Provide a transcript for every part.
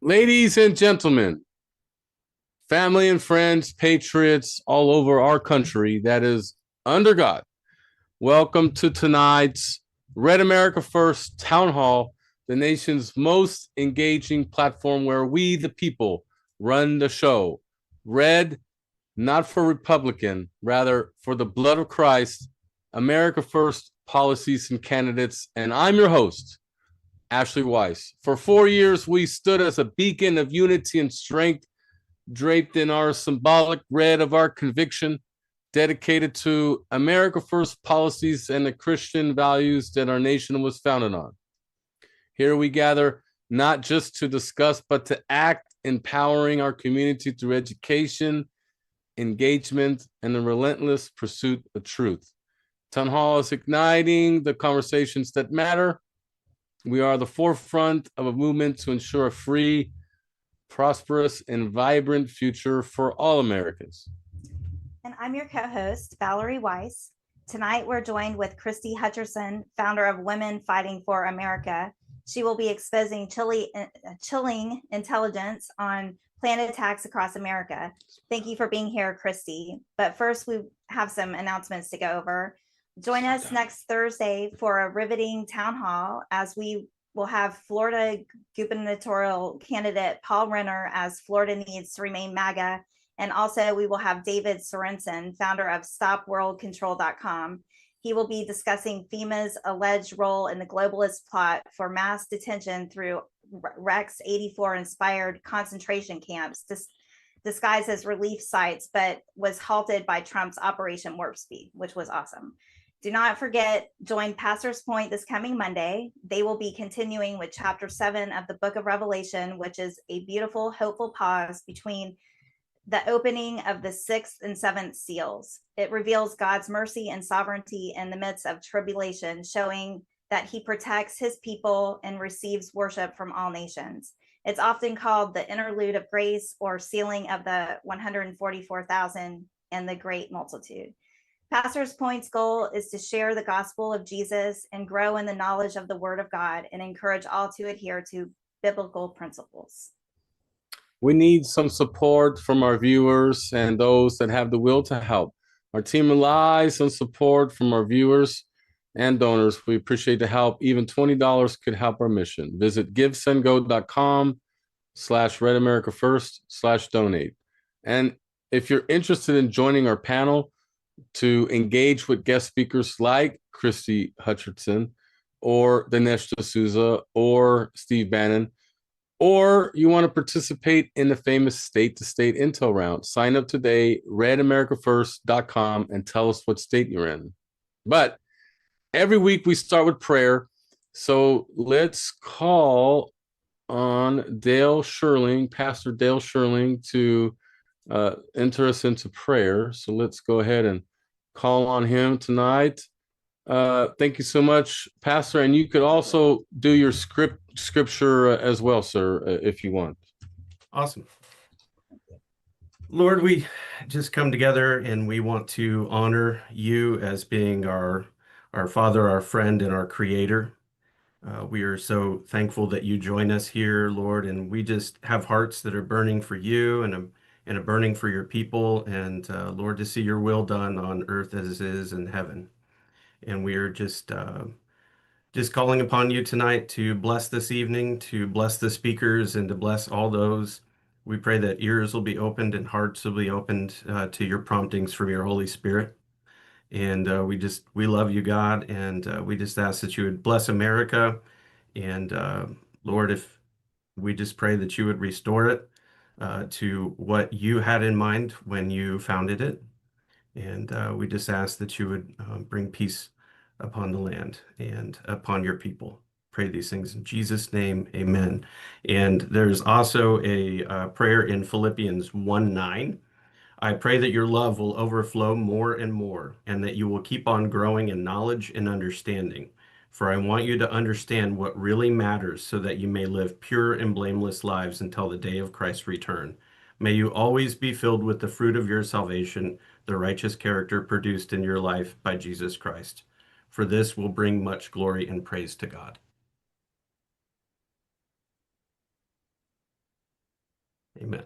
Ladies and gentlemen, family and friends, patriots all over our country that is under God, welcome to tonight's Red America First Town Hall, the nation's most engaging platform where we, the people, run the show. Red, not for Republican, rather for the blood of Christ, America First policies and candidates. And I'm your host, Ashley Weis. For 4 years, we stood as a beacon of unity and strength, draped in our symbolic red of our conviction, dedicated to America First policies and the Christian values that our nation was founded on. Here we gather not just to discuss, but to act, empowering our community through education, engagement, and the relentless pursuit of truth. Town Hall is igniting the conversations that matter. We are the forefront of a movement to ensure a free, prosperous, and vibrant future for all Americans. And I'm your co-host, Valerie Weis. Tonight, we're joined with Christie Hutcherson, founder of Women Fighting for America. She will be exposing chilling intelligence on planned attacks across America. Thank you for being here, Christie. But first, we have some announcements to go over. Join us next Thursday for a riveting town hall as we will have Florida gubernatorial candidate Paul Renner as Florida needs to remain MAGA. And also we will have David Sorensen, founder of StopWorldControl.com. He will be discussing FEMA's alleged role in the globalist plot for mass detention through Rex 84 inspired concentration camps disguised as relief sites, but was halted by Trump's Operation Warp Speed, which was awesome. Do not forget, join Pastor's Point this coming Monday. They will be continuing with chapter 7 of the book of Revelation, which is a beautiful, hopeful pause between the opening of the 6th and 7th seals. It reveals God's mercy and sovereignty in the midst of tribulation, showing that he protects his people and receives worship from all nations. It's often called the interlude of grace or sealing of the 144,000 and the great multitude. Pastor's Point's goal is to share the gospel of Jesus and grow in the knowledge of the word of God and encourage all to adhere to biblical principles. We need some support from our viewers and those that have the will to help. Our team relies on support from our viewers and donors. We appreciate the help. Even $20 could help our mission. Visit givesendgo.com/RedAmericaFirst/donate. And if you're interested in joining our panel to engage with guest speakers like Christie Hutcherson or Dinesh D'Souza or Steve Bannon, or you want to participate in the famous state-to-state intel round, sign up today, RedAmericaFirst.com, and tell us what state you're in. But every week we start with prayer. So let's call on Dale Sherling, Pastor Dale Sherling, to enter us into prayer. So let's go ahead and call on him tonight. Thank you so much, Pastor. And you could also do your scripture as well, sir, if you want. Awesome. Lord, we just come together and we want to honor you as being our Father, our friend, and our Creator. We are so thankful that you join us here, Lord, and we just have hearts that are burning for you and a burning for your people, and Lord, to see your will done on earth as it is in heaven. And we are just calling upon you tonight to bless this evening, to bless the speakers, and to bless all those. We pray that ears will be opened and hearts will be opened to your promptings from your Holy Spirit. And we love you, God, and we just ask that you would bless America. And Lord, if we just pray that you would restore it to what you had in mind when you founded it. And we just ask that you would bring peace upon the land and upon your people. Pray these things in Jesus' name, amen. And there's also a prayer in Philippians 1:9. I pray that your love will overflow more and more, and that you will keep on growing in knowledge and understanding. For I want you to understand what really matters so that you may live pure and blameless lives until the day of Christ's return. May you always be filled with the fruit of your salvation, the righteous character produced in your life by Jesus Christ. For this will bring much glory and praise to God. Amen.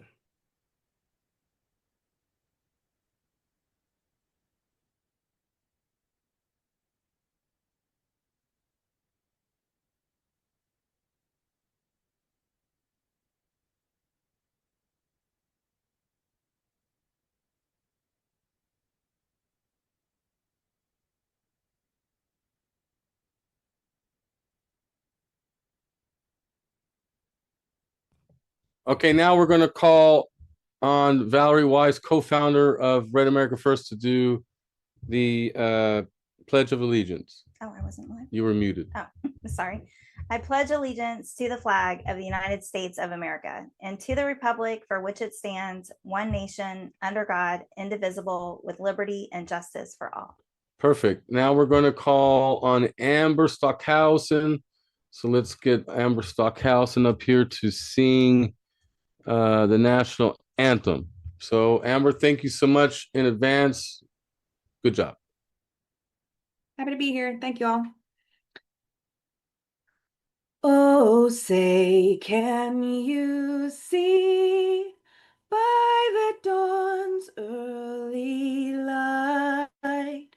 Okay, now we're going to call on Valerie Weis, co-founder of Red America First, to do the Pledge of Allegiance. Oh, I wasn't live. You were muted. Oh, sorry. I pledge allegiance to the flag of the United States of America and to the republic for which it stands, one nation, under God, indivisible, with liberty and justice for all. Perfect. Now we're going to call on Amber Stockhausen. So let's get Amber Stockhausen up here to sing the national anthem. So Amber, thank you so much in advance. Good job. Happy to be here. Thank you all. Oh, say, can you see by the dawn's early light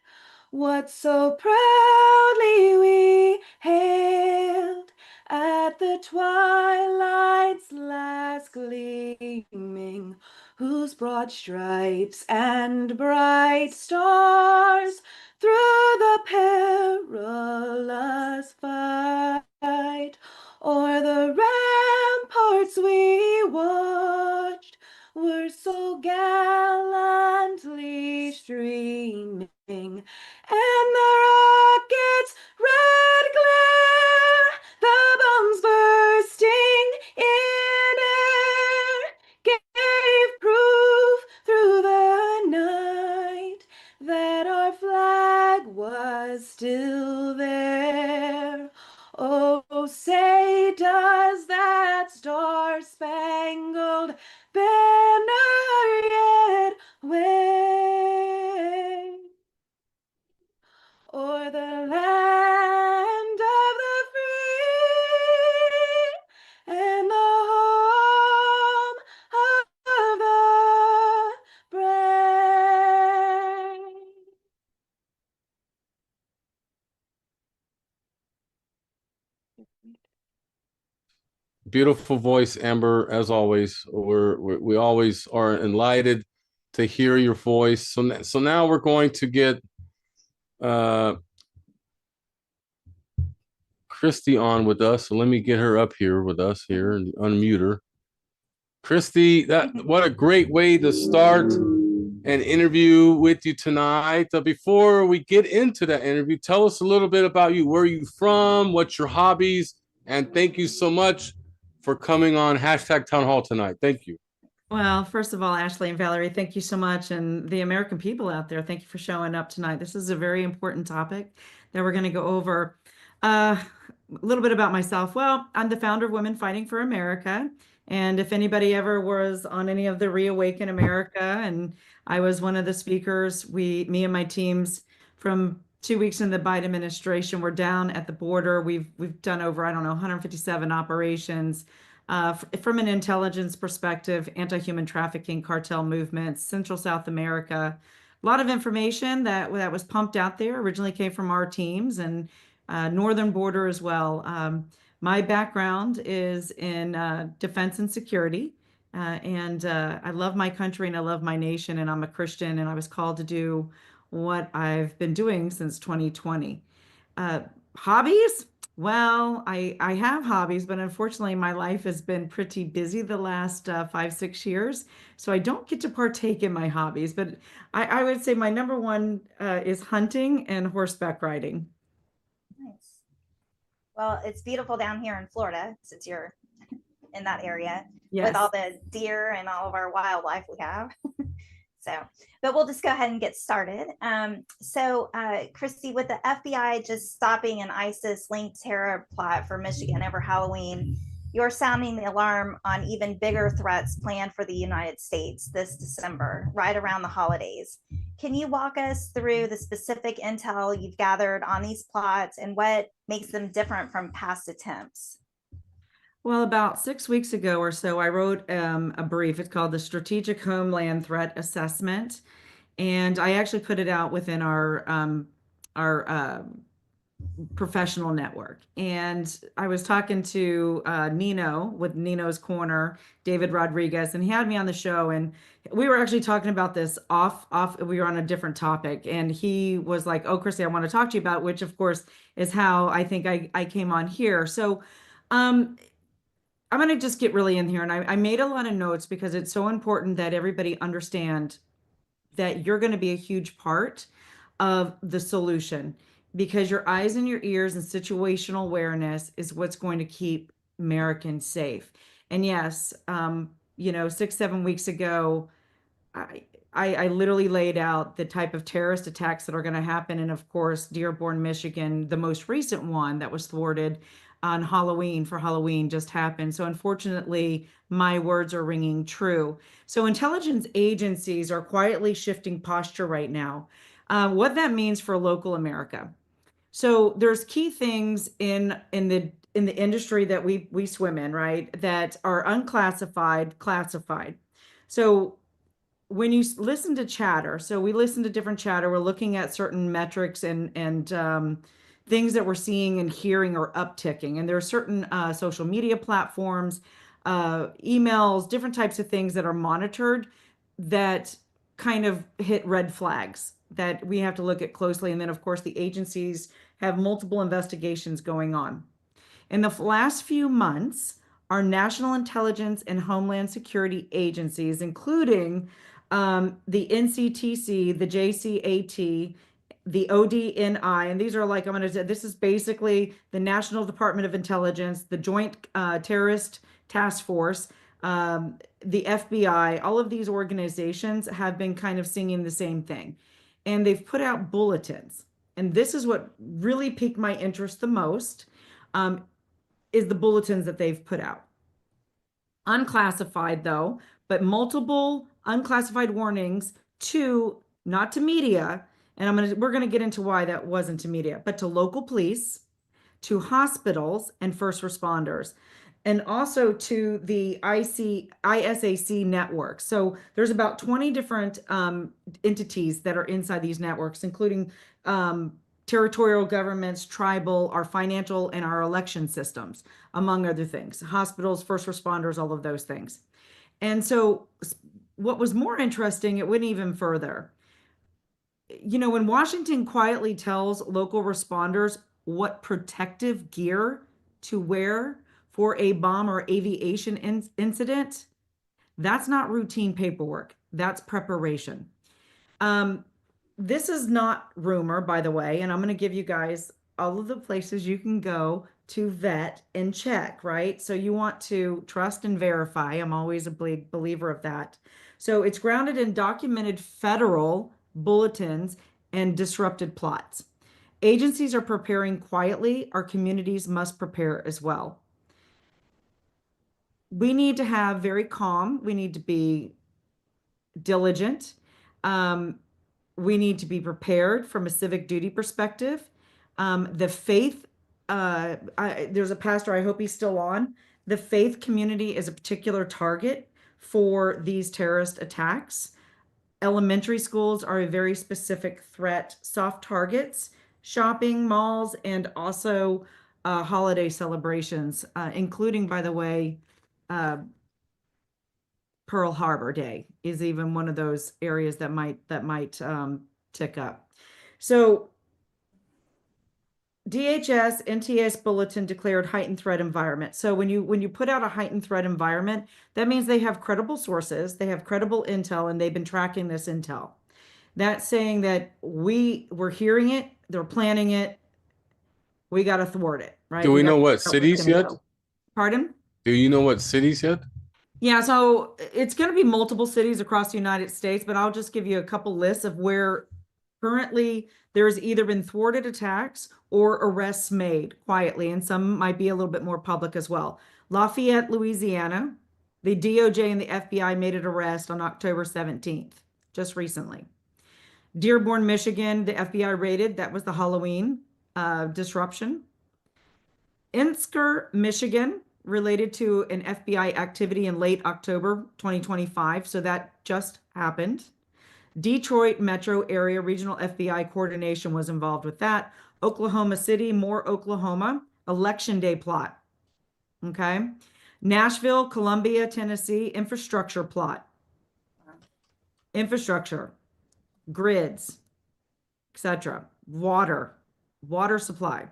what so proudly we hailed at the twilight's last gleaming, whose broad stripes and bright stars through the perilous fight o'er the ramparts we watched were so gallantly streaming, and the rocket's red glare, the bombs bursting in air, gave proof through the night that our flag was still there. Oh, say, does that star-spangled banner yet wave o'er the land of the free and the home of the brave? Beautiful voice, Amber, as always. We always are enlightened to hear your voice. So now we're going to get Christie on with us. So let me get her up here with us here and unmute her. Christie, what a great way to start an interview with you tonight. Before we get into that interview, tell us a little bit about you. Where are you from? What's your hobbies? And thank you so much for coming on #Town Hall tonight. Thank you. Well, first of all, Ashley and Valerie, thank you so much. And the American people out there, thank you for showing up tonight. This is a very important topic that we're going to go over. A little bit about myself. Well, I'm the founder of Women Fighting for America. And if anybody ever was on any of the Reawaken America, and I was one of the speakers, me and my teams from 2 weeks in the Biden administration, we're down at the border. We've done over, 157 operations. From an intelligence perspective, anti-human trafficking, cartel movements, Central South America, a lot of information that was pumped out there originally came from our teams, and northern border as well. My background is in defense and security, and I love my country and I love my nation, and I'm a Christian, and I was called to do what I've been doing since 2020. Hobbies? Well, I have hobbies, but unfortunately my life has been pretty busy the last 5-6 years, so I don't get to partake in my hobbies. But I would say my number one is hunting and horseback riding. Nice. Well, it's beautiful down here in Florida since you're in that area Yes. with all the deer and all of our wildlife we have. But we'll just go ahead and get started. Christie, with the FBI just stopping an ISIS-linked terror plot for Michigan over Halloween, you're sounding the alarm on even bigger threats planned for the United States this December, right around the holidays. Can you walk us through the specific intel you've gathered on these plots and what makes them different from past attempts? Well, about 6 weeks ago or so, I wrote a brief. It's called the Strategic Homeland Threat Assessment, and I actually put it out within our professional network. And I was talking to Nino with Nino's Corner, David Rodriguez, and he had me on the show. And we were actually talking about this off. We were on a different topic, and he was like, "Oh, Christy, I want to talk to you about," which of course is how I think I came on here. So, um, I'm going to just get really in here. And I made a lot of notes because it's so important that everybody understand that you're going to be a huge part of the solution, because your eyes and your ears and situational awareness is what's going to keep Americans safe. And yes, 6, 7 weeks ago, I literally laid out the type of terrorist attacks that are going to happen. And of course, Dearborn, Michigan, the most recent one that was thwarted on Halloween for Halloween just happened. So unfortunately, my words are ringing true. So intelligence agencies are quietly shifting posture right now. What that means for local America. So there's key things in the industry that we swim in, right? That are unclassified, classified. So when you listen to chatter, so we listen to different chatter, we're looking at certain metrics and things that we're seeing and hearing are upticking. And there are certain social media platforms, emails, different types of things that are monitored that kind of hit red flags that we have to look at closely. And then, of course, the agencies have multiple investigations going on. In the last few months, our national intelligence and homeland security agencies, including the NCTC, the JCAT, the ODNI, and these are like, I'm going to say, this is basically the National Department of Intelligence, the Joint Terrorist Task Force, the FBI, all of these organizations have been kind of singing the same thing. And they've put out bulletins. And this is what really piqued my interest the most, is the bulletins that they've put out. Unclassified though, but multiple unclassified warnings to, not to media, and we're gonna get into why that wasn't to media, but to local police, to hospitals and first responders, and also to the ISAC network. So there's about 20 different entities that are inside these networks, including territorial governments, tribal, our financial, and our election systems, among other things, hospitals, first responders, all of those things. And so what was more interesting, it went even further. When Washington quietly tells local responders what protective gear to wear for a bomb or aviation incident, that's not routine paperwork. That's preparation. This is not rumor, by the way, and I'm going to give you guys all of the places you can go to vet and check, right? So you want to trust and verify. I'm always a big believer of that. So it's grounded in documented federal bulletins and disrupted plots. Agencies are preparing quietly. Our communities must prepare as well. We need to have very calm. We need to be diligent. We need to be prepared from a civic duty perspective. The faith, there's a pastor, I hope he's still on. The faith community is a particular target for these terrorist attacks. Elementary schools are a very specific threat, soft targets, shopping malls, and also holiday celebrations, including, by the way, Pearl Harbor Day is even one of those areas that might tick up. So DHS NTS bulletin declared heightened threat environment. So when you put out a heightened threat environment, that means they have credible sources, they have credible intel, and they've been tracking this intel. That's saying that we're hearing it, they're planning it, we got to thwart it, right? Do we know what cities yet? Pardon? Do you know what cities yet? Yeah, so it's going to be multiple cities across the United States, but I'll just give you a couple lists of where currently there's either been thwarted attacks or arrests made quietly, and some might be a little bit more public as well. Lafayette, Louisiana, the DOJ and the FBI made an arrest on October 17th, just recently. Dearborn, Michigan, the FBI raided, that was the Halloween disruption. Ensker, Michigan, related to an FBI activity in late October 2025. So that just happened. Detroit metro area regional FBI coordination was involved with that. Oklahoma City, more Oklahoma, election day plot. Okay. Nashville, Columbia, Tennessee, infrastructure plot. Infrastructure, grids, etc. Water supply.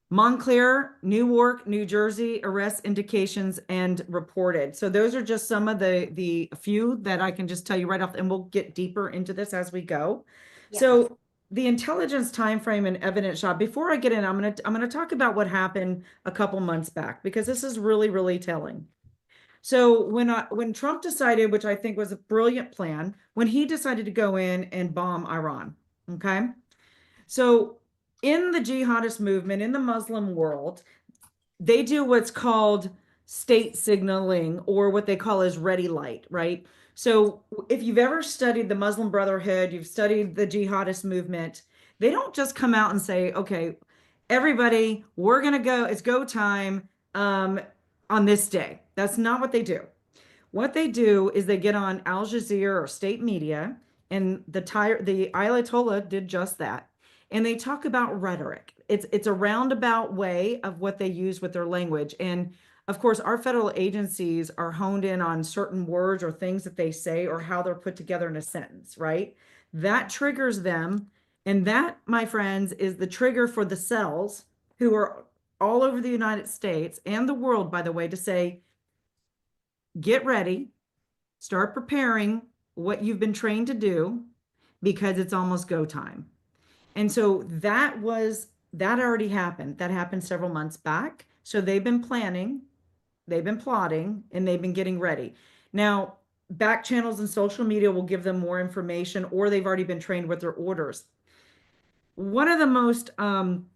Montclair, Newark, New Jersey, arrest indications and reported. So those are just some of the few that I can just tell you right off, and we'll get deeper into this as we go. Yeah. So the intelligence time frame and evidence shot. Before I get in, I'm gonna talk about what happened a couple months back, because this is really, really telling. So when Trump decided, which I think was a brilliant plan, when he decided to go in and bomb Iran, okay? So in the jihadist movement, in the Muslim world, they do what's called state signaling, or what they call as ready light, right? So if you've ever studied the Muslim Brotherhood, you've studied the jihadist movement, they don't just come out and say, okay, everybody, we're going to go, it's go time on this day. That's not what they do. What they do is they get on Al Jazeera or state media, and the Ayatollah did just that. And they talk about rhetoric. It's a roundabout way of what they use with their language. And of course, our federal agencies are honed in on certain words or things that they say or how they're put together in a sentence, right? That triggers them. And that, my friends, is the trigger for the cells, who are all over the United States and the world, by the way, to say, get ready, start preparing what you've been trained to do, because it's almost go time. And so that already happened. That happened several months back. So they've been planning, they've been plotting, and they've been getting ready. Now, back channels and social media will give them more information, or they've already been trained with their orders. One of the most, and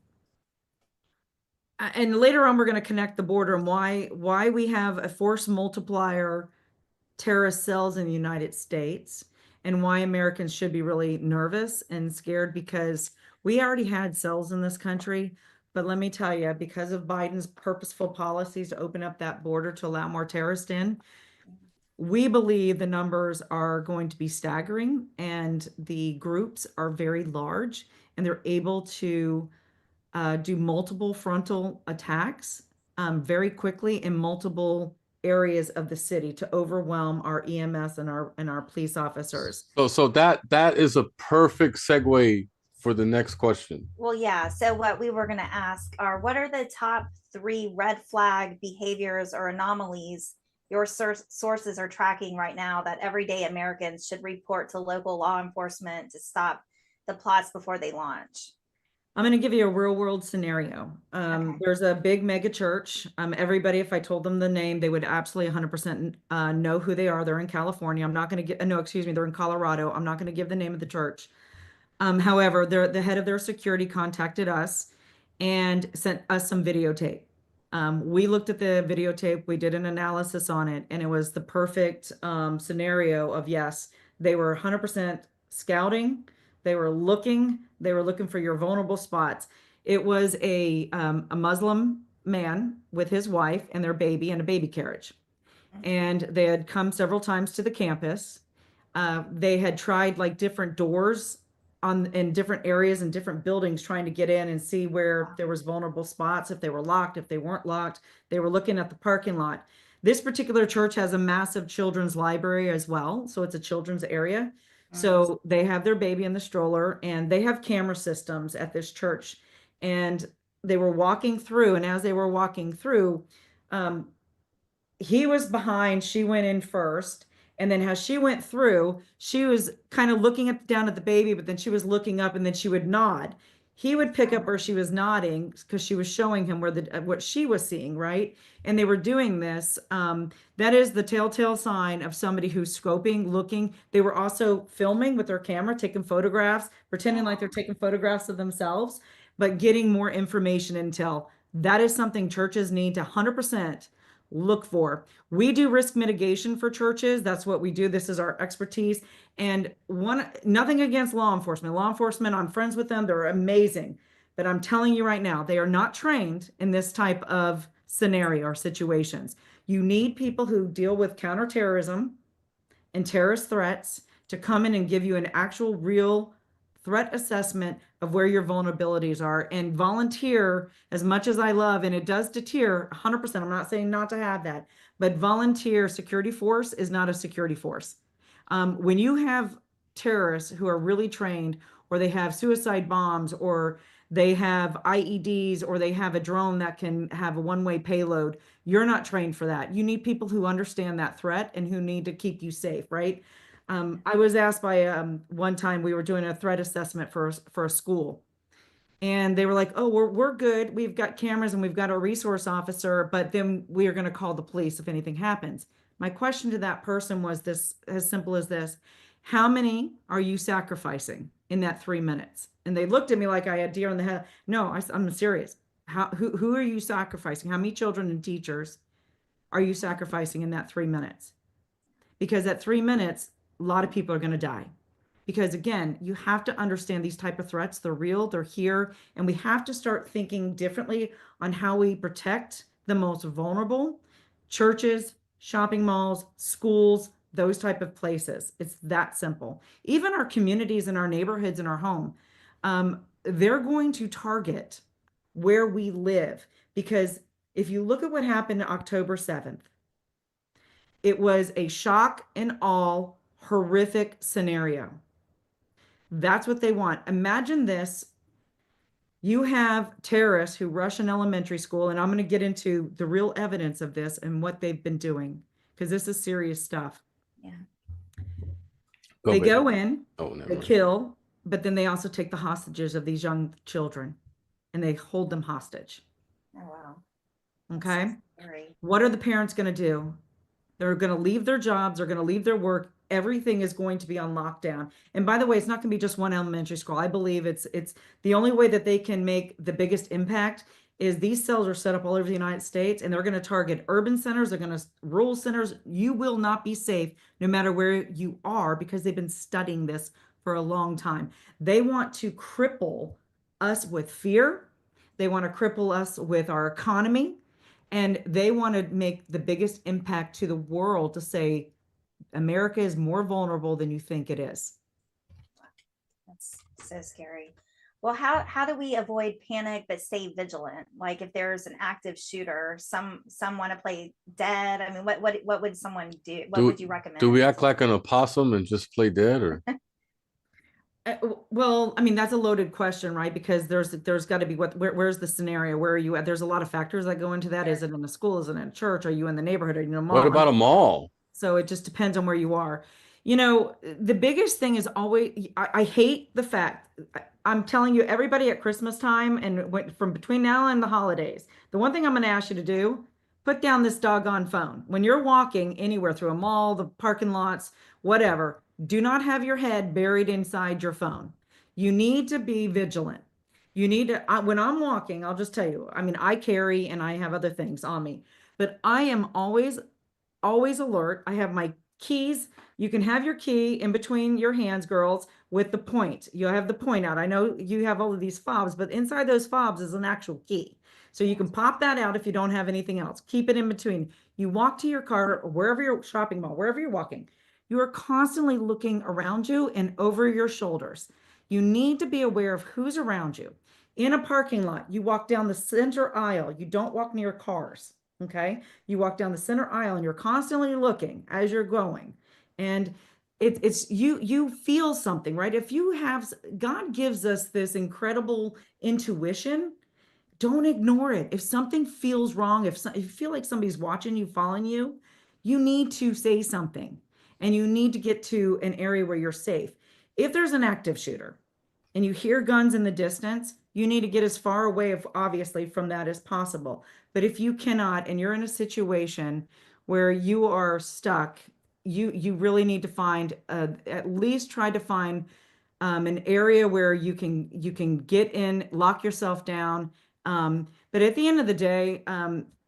later on, we're going to connect the border and why we have a force multiplier terrorist cells in the United States, and why Americans should be really nervous and scared, because we already had cells in this country. But let me tell you, because of Biden's purposeful policies to open up that border to allow more terrorists in, we believe the numbers are going to be staggering, and the groups are very large, and they're able to do multiple frontal attacks very quickly in multiple areas of the city to overwhelm our EMS and our police officers. So that is a perfect segue for the next question. Well, yeah. So what we were going to ask are, what are the top 3 red flag behaviors or anomalies your sources are tracking right now that everyday Americans should report to local law enforcement to stop the plots before they launch? I'm going to give you a real world scenario. Okay. There's a big mega church. Everybody, if I told them the name, they would absolutely 100% know who they are. They're in California. I'm not going to get, no, excuse me, they're in Colorado. I'm not going to give the name of the church. However, the head of their security contacted us and sent us some videotape. We looked at the videotape, we did an analysis on it, and it was the perfect scenario of, yes, they were 100% scouting. They were looking for your vulnerable spots. It was a Muslim man with his wife and their baby in a baby carriage. And they had come several times to the campus. They had tried like different doors in different areas and different buildings, trying to get in and see where there was vulnerable spots, if they were locked, if they weren't locked. They were looking at the parking lot. This particular church has a massive children's library as well. So it's a children's area. So they have their baby in the stroller, and they have camera systems at this church. And they were walking through, and as they were walking through, he was behind, she went in first. And then as she went through, she was kind of looking down at the baby, but then she was looking up, and then she would nod. He would pick up where she was nodding because she was showing him what she was seeing, right? And they were doing this. That is the telltale sign of somebody who's scoping, looking. They were also filming with their camera, taking photographs, pretending like they're taking photographs of themselves, but getting more information intel. That is something churches need to 100% look for. We do risk mitigation for churches. That's what we do. This is our expertise. And nothing against law enforcement. Law enforcement, I'm friends with them. They're amazing. But I'm telling you right now, they are not trained in this type of scenario or situations. You need people who deal with counterterrorism and terrorist threats to come in and give you an actual real threat assessment of where your vulnerabilities are, and volunteer as much as I love, and it does deter 100%. I'm not saying not to have that, but volunteer security force is not a security force. When you have terrorists who are really trained, or they have suicide bombs, or they have IEDs, or they have a drone that can have a one-way payload, you're not trained for that. You need people who understand that threat and who need to keep you safe, right? I was asked by one time, we were doing a threat assessment for a school, and they were like, "Oh, we're good. We've got cameras and we've got a resource officer, but then we are going to call the police if anything happens." My question to that person was this, as simple as this: how many are you sacrificing in that 3 minutes? And they looked at me like I had deer in the head. No, I'm serious. Who are you sacrificing? How many children and teachers are you sacrificing in that 3 minutes? Because at 3 minutes, a lot of people are going to die. Because again, you have to understand these type of threats. They're real, they're here, and we have to start thinking differently on how we protect the most vulnerable: churches, shopping malls, schools, those type of places. It's that simple. Even our communities and our neighborhoods and our home, they're going to target where we live. Because if you look at what happened October 7th, it was a shock and awe, horrific scenario. That's what they want. Imagine this. You have terrorists who rush an elementary school, and I'm going to get into the real evidence of this and what they've been doing, because this is serious stuff. Yeah. They go in, never they mind. kill, but then they also take the hostages of these young children, and they hold them hostage. Oh, wow. Okay. That's so scary. What are the parents going to do? They're going to leave their jobs. They're going to leave their work. Everything is going to be on lockdown. And by the way, it's not going to be just one elementary school. I believe it's the only way that they can make the biggest impact is these cells are set up all over the United States, and they're going to target urban centers. They're going to rural centers. You will not be safe no matter where you are, because they've been studying this for a long time. They want to cripple us with fear. They want to cripple us with our economy. And they want to make the biggest impact to the world to say, America is more vulnerable than you think it is. That's so scary. Well, how do we avoid panic but stay vigilant? Like if there's an active shooter, some want to play dead. I mean, what would someone do? What would you recommend? Do we act like an opossum and just play dead, or? Well, I mean, that's a loaded question, right? Because there's got to be where's the scenario? Where are you at? There's a lot of factors that go into that. Sure. Is it in a school? Is it in a church? Are you in the neighborhood? Are you in a mall? What about a mall? So it just depends on where you are. You know, the biggest thing is always, I hate the fact, I'm telling you, everybody at Christmas time and from between now and the holidays, the one thing I'm going to ask you to do, put down this doggone phone. When you're walking anywhere through a mall, the parking lots, whatever, do not have your head buried inside your phone. You need to be vigilant. You need to, when I'm walking, I'll just tell you, I mean, I carry and I have other things on me, but I am always alert. I have my keys. You can have your key in between your hands, girls, with the point. You'll have the point out. I know you have all of these fobs, but inside those fobs is an actual key. So you can pop that out if you don't have anything else. Keep it in between. You walk to your car or wherever you're shopping mall, wherever you're walking, you are constantly looking around you and over your shoulders. You need to be aware of who's around you. In a parking lot, you walk down the center aisle. You don't walk near cars. Okay. You walk down the center aisle and you're constantly looking as you're going. And it's you feel something, right? If you have, God gives us this incredible intuition. Don't ignore it. If something feels wrong, if you feel like somebody's watching you, following you, you need to say something, and you need to get to an area where you're safe. If there's an active shooter and you hear guns in the distance, you need to get as far away obviously from that as possible. But if you cannot, and you're in a situation where you are stuck, you really need to find at least try to find an area where you can get in, lock yourself down. But at the end of the day,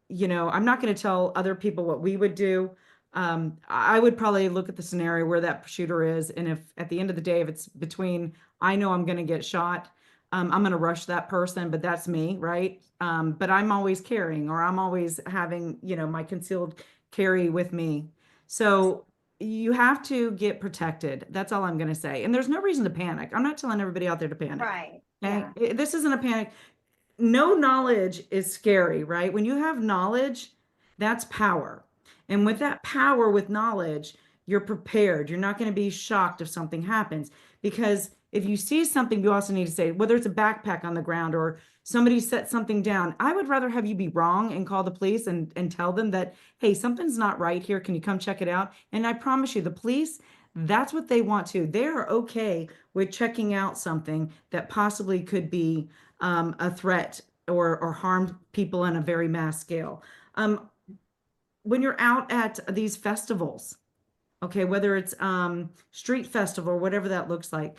you know, I'm not going to tell other people what we would do. I would probably look at the scenario where that shooter is, and if at the end of the day, if it's between, I know I'm going to get shot, I'm going to rush that person, but that's me, right? But I'm always carrying, or I'm always having, my concealed carry with me. So you have to get protected. That's all I'm going to say. And there's no reason to panic. I'm not telling everybody out there to panic. Right. Okay? Yeah. This isn't a panic. No knowledge is scary, right? When you have knowledge, that's power. And with that power, with knowledge, you're prepared. You're not going to be shocked if something happens. Because if you see something, you also need to say, whether it's a backpack on the ground or somebody set something down, I would rather have you be wrong and call the police and tell them that, hey, something's not right here. Can you come check it out? And I promise you, the police, that's what they want to. They're okay with checking out something that possibly could be a threat or harm people on a very mass scale. When you're out at these festivals, okay, whether it's street festival or whatever that looks like,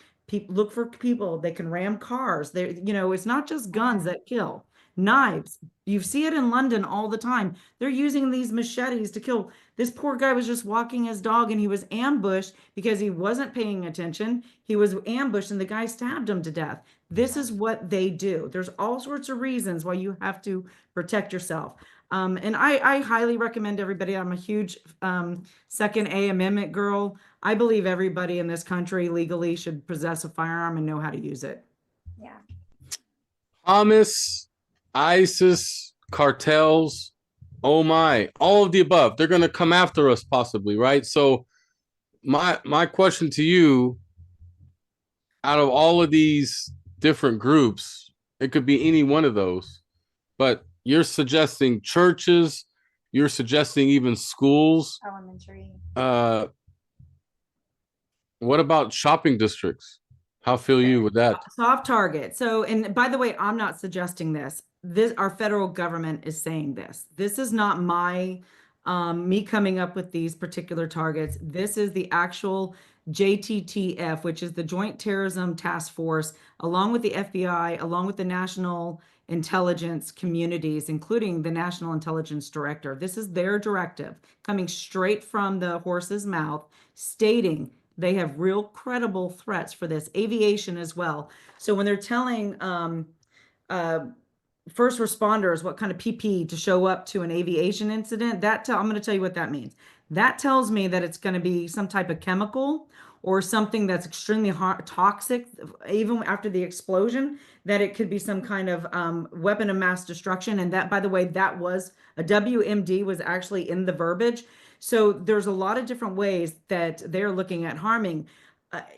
look for people. They can ram cars. It's not just guns that kill. Knives. You see it in London all the time. They're using these machetes to kill. This poor guy was just walking his dog and he was ambushed because he wasn't paying attention. He was ambushed and the guy stabbed him to death. This is what they do. There's all sorts of reasons why you have to protect yourself. And I highly recommend everybody. I'm a huge Second A Amendment girl. I believe everybody in this country legally should possess a firearm and know how to use it. Yeah. Hamas, ISIS, cartels, oh my, all of the above. They're going to come after us possibly, right? So my question to you, out of all of these different groups, it could be any one of those, but you're suggesting churches, you're suggesting even schools. Elementary. What about shopping districts? How feel you with that? Soft target. So, and by the way, I'm not suggesting this. Our federal government is saying this. This is not me coming up with these particular targets. This is the actual JTTF, which is the Joint Terrorism Task Force, along with the FBI, along with the national intelligence communities, including the National Intelligence Director. This is their directive coming straight from the horse's mouth, stating they have real credible threats for this. Aviation as well. So when they're telling first responders what kind of PPE to show up to an aviation incident, I'm going to tell you what that means. That tells me that it's going to be some type of chemical or something that's extremely toxic, even after the explosion, that it could be some kind of weapon of mass destruction. And that, by the way, that was a WMD was actually in the verbiage. So there's a lot of different ways that they're looking at harming.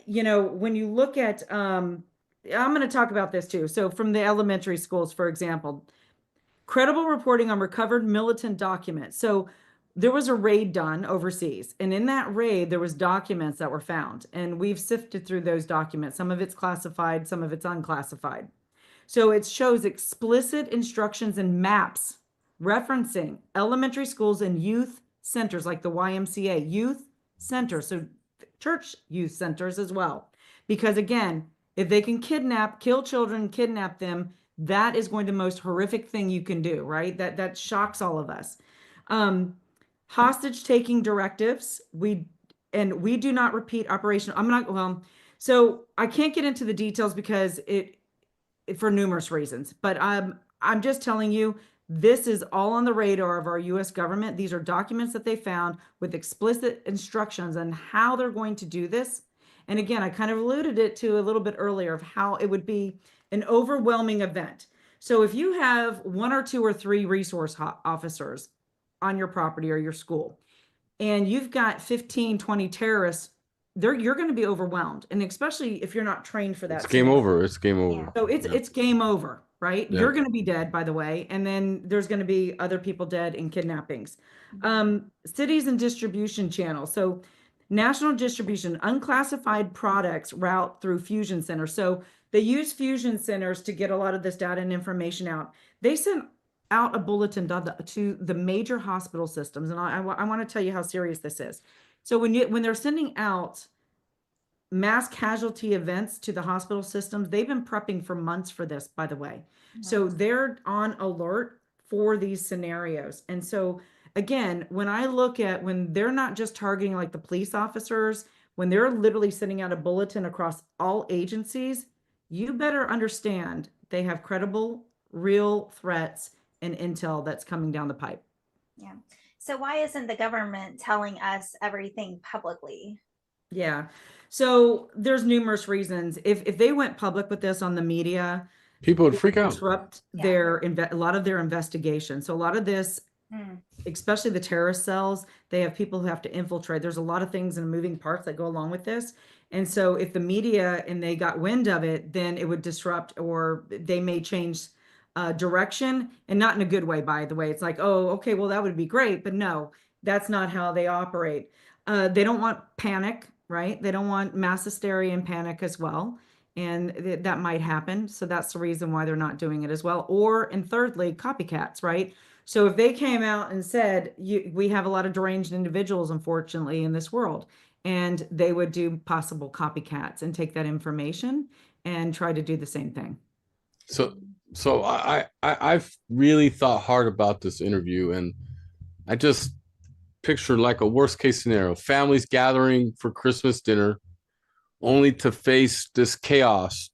When you look at, I'm going to talk about this too. So from the elementary schools, for example, credible reporting on recovered militant documents. So there was a raid done overseas, and in that raid, there was documents that were found, and we've sifted through those documents. Some of it's classified, some of it's unclassified. So it shows explicit instructions and maps referencing elementary schools and youth centers like the YMCA, youth centers, so church youth centers as well. Because again, if they can kill children, kidnap them, that is going to the most horrific thing you can do, right? That shocks all of us. Hostage taking directives. We do not repeat operation. So I can't get into the details because for numerous reasons, but I'm just telling you, this is all on the radar of our U.S. government. These are documents that they found with explicit instructions on how they're going to do this. And again, I kind of alluded it to a little bit earlier of how it would be an overwhelming event. So if you have 1 or 2 or 3 resource officers on your property or your school, and you've got 15, 20 terrorists, you're going to be overwhelmed. And especially if you're not trained for that. It's game over. It's game over. So it's game over, right? Yeah. You're going to be dead, by the way. And then there's going to be other people dead in kidnappings. Cities and distribution channels. So national distribution, unclassified products route through fusion centers. So they use fusion centers to get a lot of this data and information out. They sent out a bulletin to the major hospital systems. And I want to tell you how serious this is. So when they're sending out mass casualty events to the hospital systems, they've been prepping for months for this, by the way. So they're on alert for these scenarios. And so again, when they're not just targeting like the police officers, when they're literally sending out a bulletin across all agencies, you better understand they have credible, real threats and intel that's coming down the pipe. Yeah. So why isn't the government telling us everything publicly? Yeah. So there's numerous reasons. If they went public with this on the media, People would it freak out. disrupt Yeah. a lot of their investigation. So a lot of this, Mm. especially the terrorist cells, they have people who have to infiltrate. There's a lot of things and moving parts that go along with this. And so if the media and they got wind of it, then it would disrupt, or they may change direction, and not in a good way, by the way. It's like, oh, okay, well, that would be great. But no, that's not how they operate. They don't want panic, right? They don't want mass hysteria and panic as well. And that might happen. So that's the reason why they're not doing it as well. And thirdly, copycats, right? So if they came out and said, we have a lot of deranged individuals, unfortunately, in this world, and they would do possible copycats and take that information and try to do the same thing. So I've really thought hard about this interview, and I just pictured like a worst case scenario: families gathering for Christmas dinner, only to face this chaos,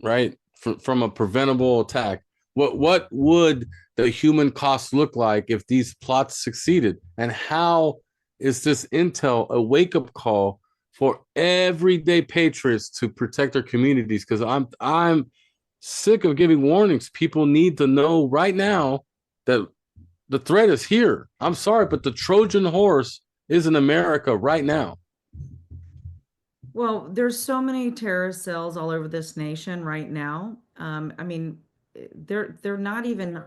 right? From a preventable attack. What would the human cost look like if these plots succeeded? And how is this intel a wake-up call for everyday patriots to protect their communities? Because I'm sick of giving warnings. People need to know right now that the threat is here. I'm sorry, but the Trojan horse is in America right now. Well, there's so many terrorist cells all over this nation right now. I mean, they're not even,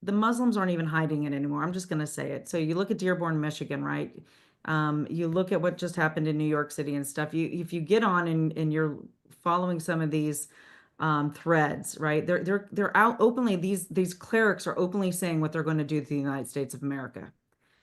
the Muslims aren't even hiding it anymore. I'm just going to say it. So you look at Dearborn, Michigan, right? You look at what just happened in New York City and stuff. If you get on and you're following some of these threads, right? They're out openly. These clerics are openly saying what they're going to do to the United States of America.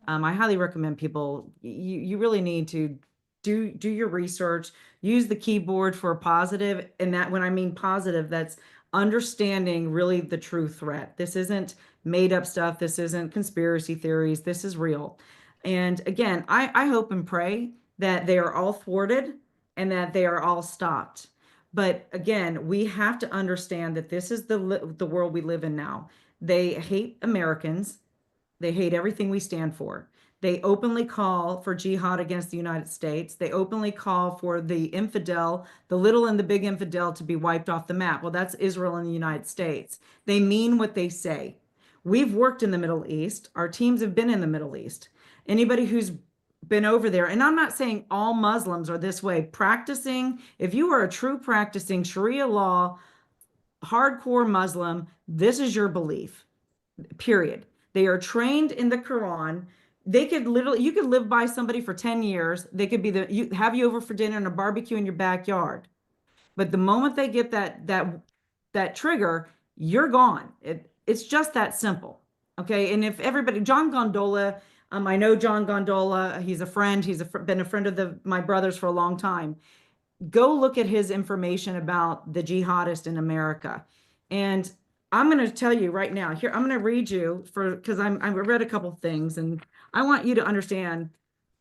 I highly recommend people. You really need to do your research. Use the keyboard for positive, and that when I mean positive, that's understanding really the true threat. This isn't made up stuff. This isn't conspiracy theories. This is real. And again, I hope and pray that they are all thwarted and that they are all stopped. But again, we have to understand that this is the world we live in now. They hate Americans. They hate everything we stand for. They openly call for jihad against the United States. They openly call for the infidel, the little and the big infidel, to be wiped off the map. Well, that's Israel and the United States. They mean what they say. We've worked in the Middle East. Our teams have been in the Middle East. Anybody who's been over there, and I'm not saying all Muslims are this way, practicing, if you are a true practicing Sharia law, hardcore Muslim, this is your belief, period. They are trained in the Quran. They could literally, you could live by somebody for 10 years. They could be have you over for dinner and a barbecue in your backyard. But the moment they get that trigger, you're gone. It's just that simple. Okay. And if everybody, John Gondola, I know John Gondola, he's a friend. He's been a friend of my brother's for a long time. Go look at his information about the jihadist in America. And I'm going to tell you right now, here, I'm going to read you because I read a couple things, and I want you to understand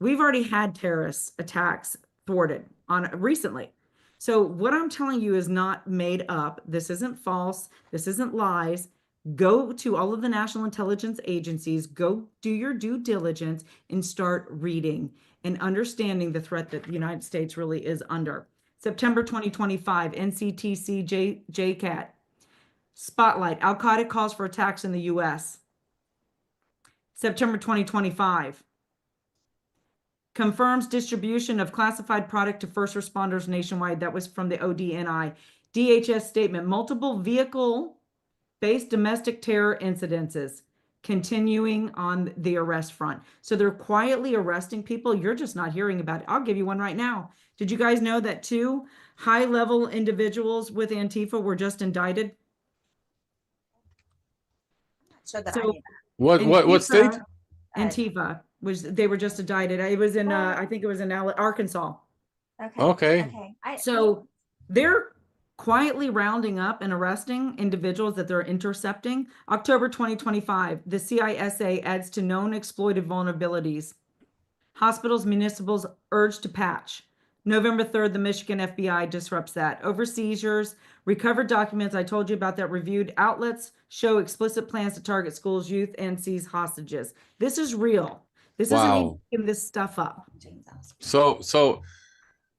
we've already had terrorist attacks thwarted recently. So what I'm telling you is not made up. This isn't false. This isn't lies. Go to all of the national intelligence agencies, go do your due diligence and start reading and understanding the threat that the United States really is under. September 2025, NCTC JCAT. Spotlight, Al-Qaeda calls for attacks in the U.S. September 2025. Confirms distribution of classified product to first responders nationwide. That was from the ODNI. DHS statement, multiple vehicle-based domestic terror incidences continuing on the arrest front. So they're quietly arresting people. You're just not hearing about it. I'll give you one right now. Did you guys know that 2 high-level individuals with Antifa were just indicted? So that So- I knew What state? that. Antifa they were just indicted. It was in I think it was in Arkansas. Okay. So they're quietly rounding up and arresting individuals that they're intercepting. October 2025, the CISA adds to known exploited vulnerabilities. Hospitals, municipals urged to patch. November 3rd, the Michigan FBI disrupts that. Over seizures, recovered documents, I told you about that, reviewed outlets show explicit plans to target schools, youth, and seize hostages. This is real. This isn't Wow. making this stuff up. So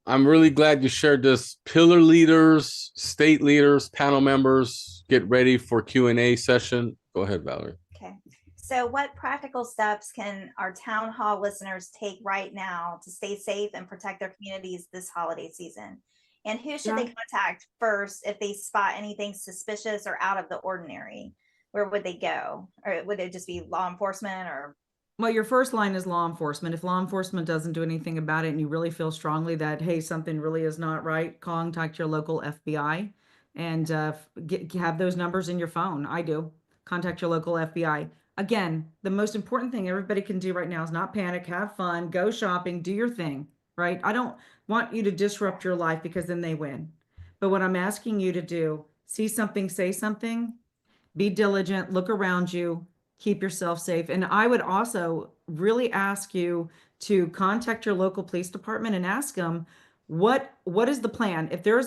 I'm really glad you shared this. Pillar leaders, state leaders, panel members, get ready for Q&A session. Go ahead, Valerie. Okay. So what practical steps can our town hall listeners take right now to stay safe and protect their communities this holiday season? And who should they contact first if they spot anything suspicious or out of the ordinary? Where would they go? Or would it just be law enforcement or? Well, your first line is law enforcement. If law enforcement doesn't do anything about it and you really feel strongly that, hey, something really is not right, contact your local FBI and have those numbers in your phone. I do. Contact your local FBI. Again, the most important thing everybody can do right now is not panic, have fun, go shopping, do your thing, right? I don't want you to disrupt your life because then they win. But what I'm asking you to do, see something, say something, be diligent, look around you, keep yourself safe. And I would also really ask you to contact your local police department and ask them, what is the plan? If there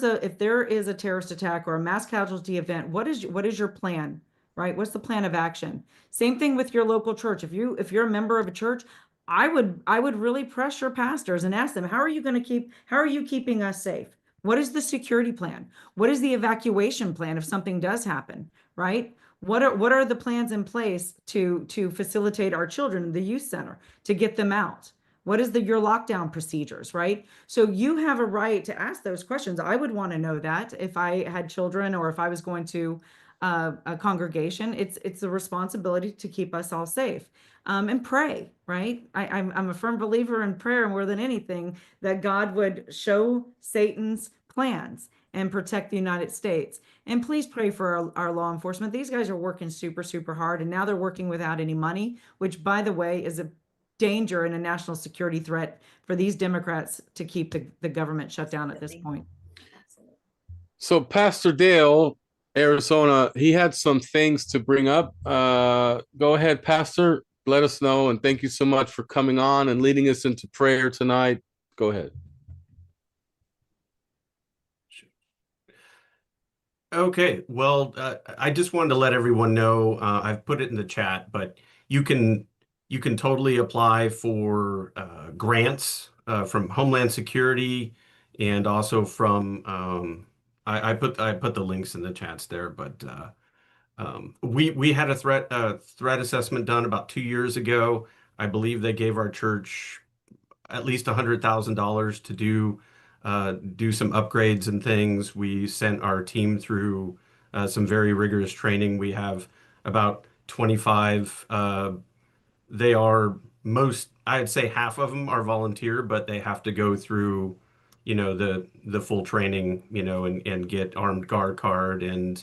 is a terrorist attack or a mass casualty event, what is your plan? Right? What's the plan of action? Same thing with your local church. If you're a member of a church, I would really press your pastors and ask them, how are you keeping us safe? What is the security plan? What is the evacuation plan if something does happen, right? What are the plans in place to facilitate our children in the youth center, to get them out? What is your lockdown procedures, right? So you have a right to ask those questions. I would want to know that if I had children or if I was going to a congregation. It's the responsibility to keep us all safe. And pray, right? I'm a firm believer in prayer more than anything, that God would show Satan's plans and protect the United States. And please pray for our law enforcement. These guys are working super, super hard, and now they're working without any money, which, by the way, is a danger and a national security threat for these Democrats to keep the government shut down at this point. So Pastor Dale, Arizona, he had some things to bring up. Go ahead, Pastor. Let us know. And thank you so much for coming on and leading us into prayer tonight. Go ahead. Okay, well, I just wanted to let everyone know, I've put it in the chat, but you can totally apply for grants from Homeland Security and also from I put the links in the chats there, but we had a threat assessment done about 2 years ago. I believe they gave our church at least $100,000 to do some upgrades and things. We sent our team through some very rigorous training. We have about 25. They are I'd say half of them are volunteer, but they have to go through, the full training, and get armed guard card and,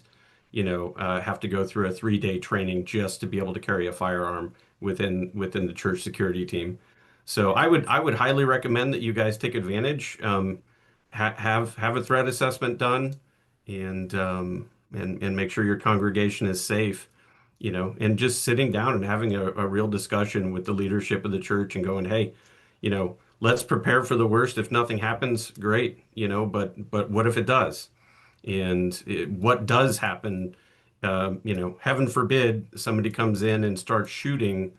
have to go through a 3-day training just to be able to carry a firearm within the church security team. So I would highly recommend that you guys take advantage, have a threat assessment done, and make sure your congregation is safe, and just sitting down and having a real discussion with the leadership of the church and going, hey, let's prepare for the worst. If nothing happens, great, but what if it does? And what does happen, heaven forbid somebody comes in and starts shooting.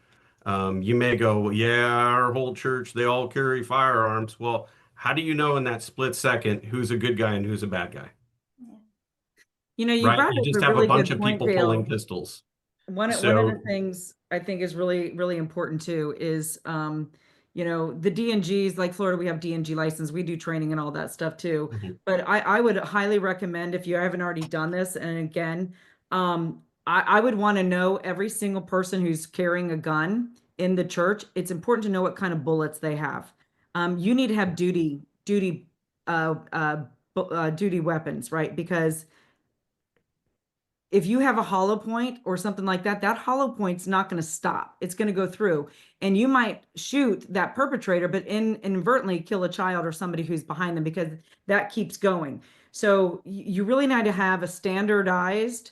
You may go, well, yeah, our whole church, they all carry firearms. Well, how do you know in that split second who's a good guy and who's a bad guy? You Right? brought You up just a have really a bunch good of point, people pulling Dale. pistols. One of the things I think is really, really important too is, the DNGs, like Florida, we have DNG license. We do training and all that stuff too. Mhm. But I would highly recommend, if you haven't already done this, and again, I would want to know every single person who's carrying a gun in the church. It's important to know what kind of bullets they have. You need to have duty weapons, right? Because if you have a hollow point or something like that, that hollow point's not going to stop. It's going to go through, and you might shoot that perpetrator, but inadvertently kill a child or somebody who's behind them, because that keeps going. So you really need to have a standardized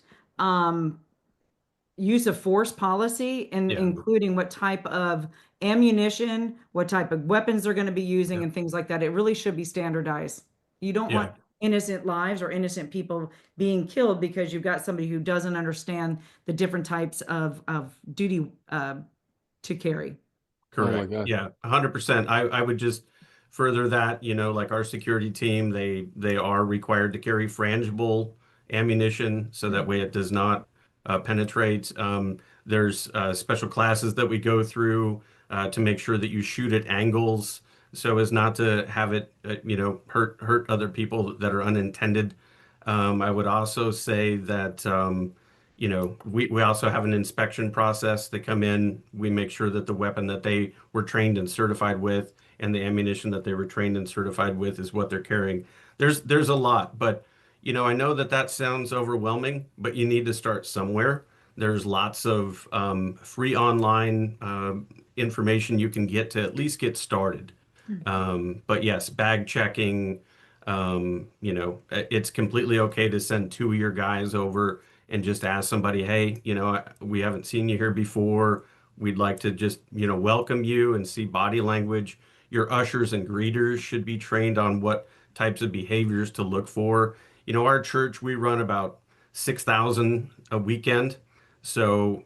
use of force policy, and Yeah. including what type of ammunition, what type of weapons they're going to be using, Yeah. and things like that. It really should be standardized. You don't Yeah. want innocent lives or innocent people being killed because you've got somebody who doesn't understand the different types of duty to carry. Oh my Correct. God. Yeah, 100%. I would just further that, like our security team, they are required to carry frangible ammunition so that way it does not penetrate. There's special classes that we go through to make sure that you shoot at angles so as not to have it, hurt other people that are unintended. I would also say that we also have an inspection process. They come in, we make sure that the weapon that they were trained and certified with and the ammunition that they were trained and certified with is what they're carrying. There's a lot, but I know that sounds overwhelming, but you need to start somewhere. There's lots of free online information you can get to at least get started. But yes, bag checking, it's completely okay to send two of your guys over and just ask somebody, hey, we haven't seen you here before. We'd like to just, welcome you and see body language. Your ushers and greeters should be trained on what types of behaviors to look for. Our church, we run about 6,000 a weekend. So,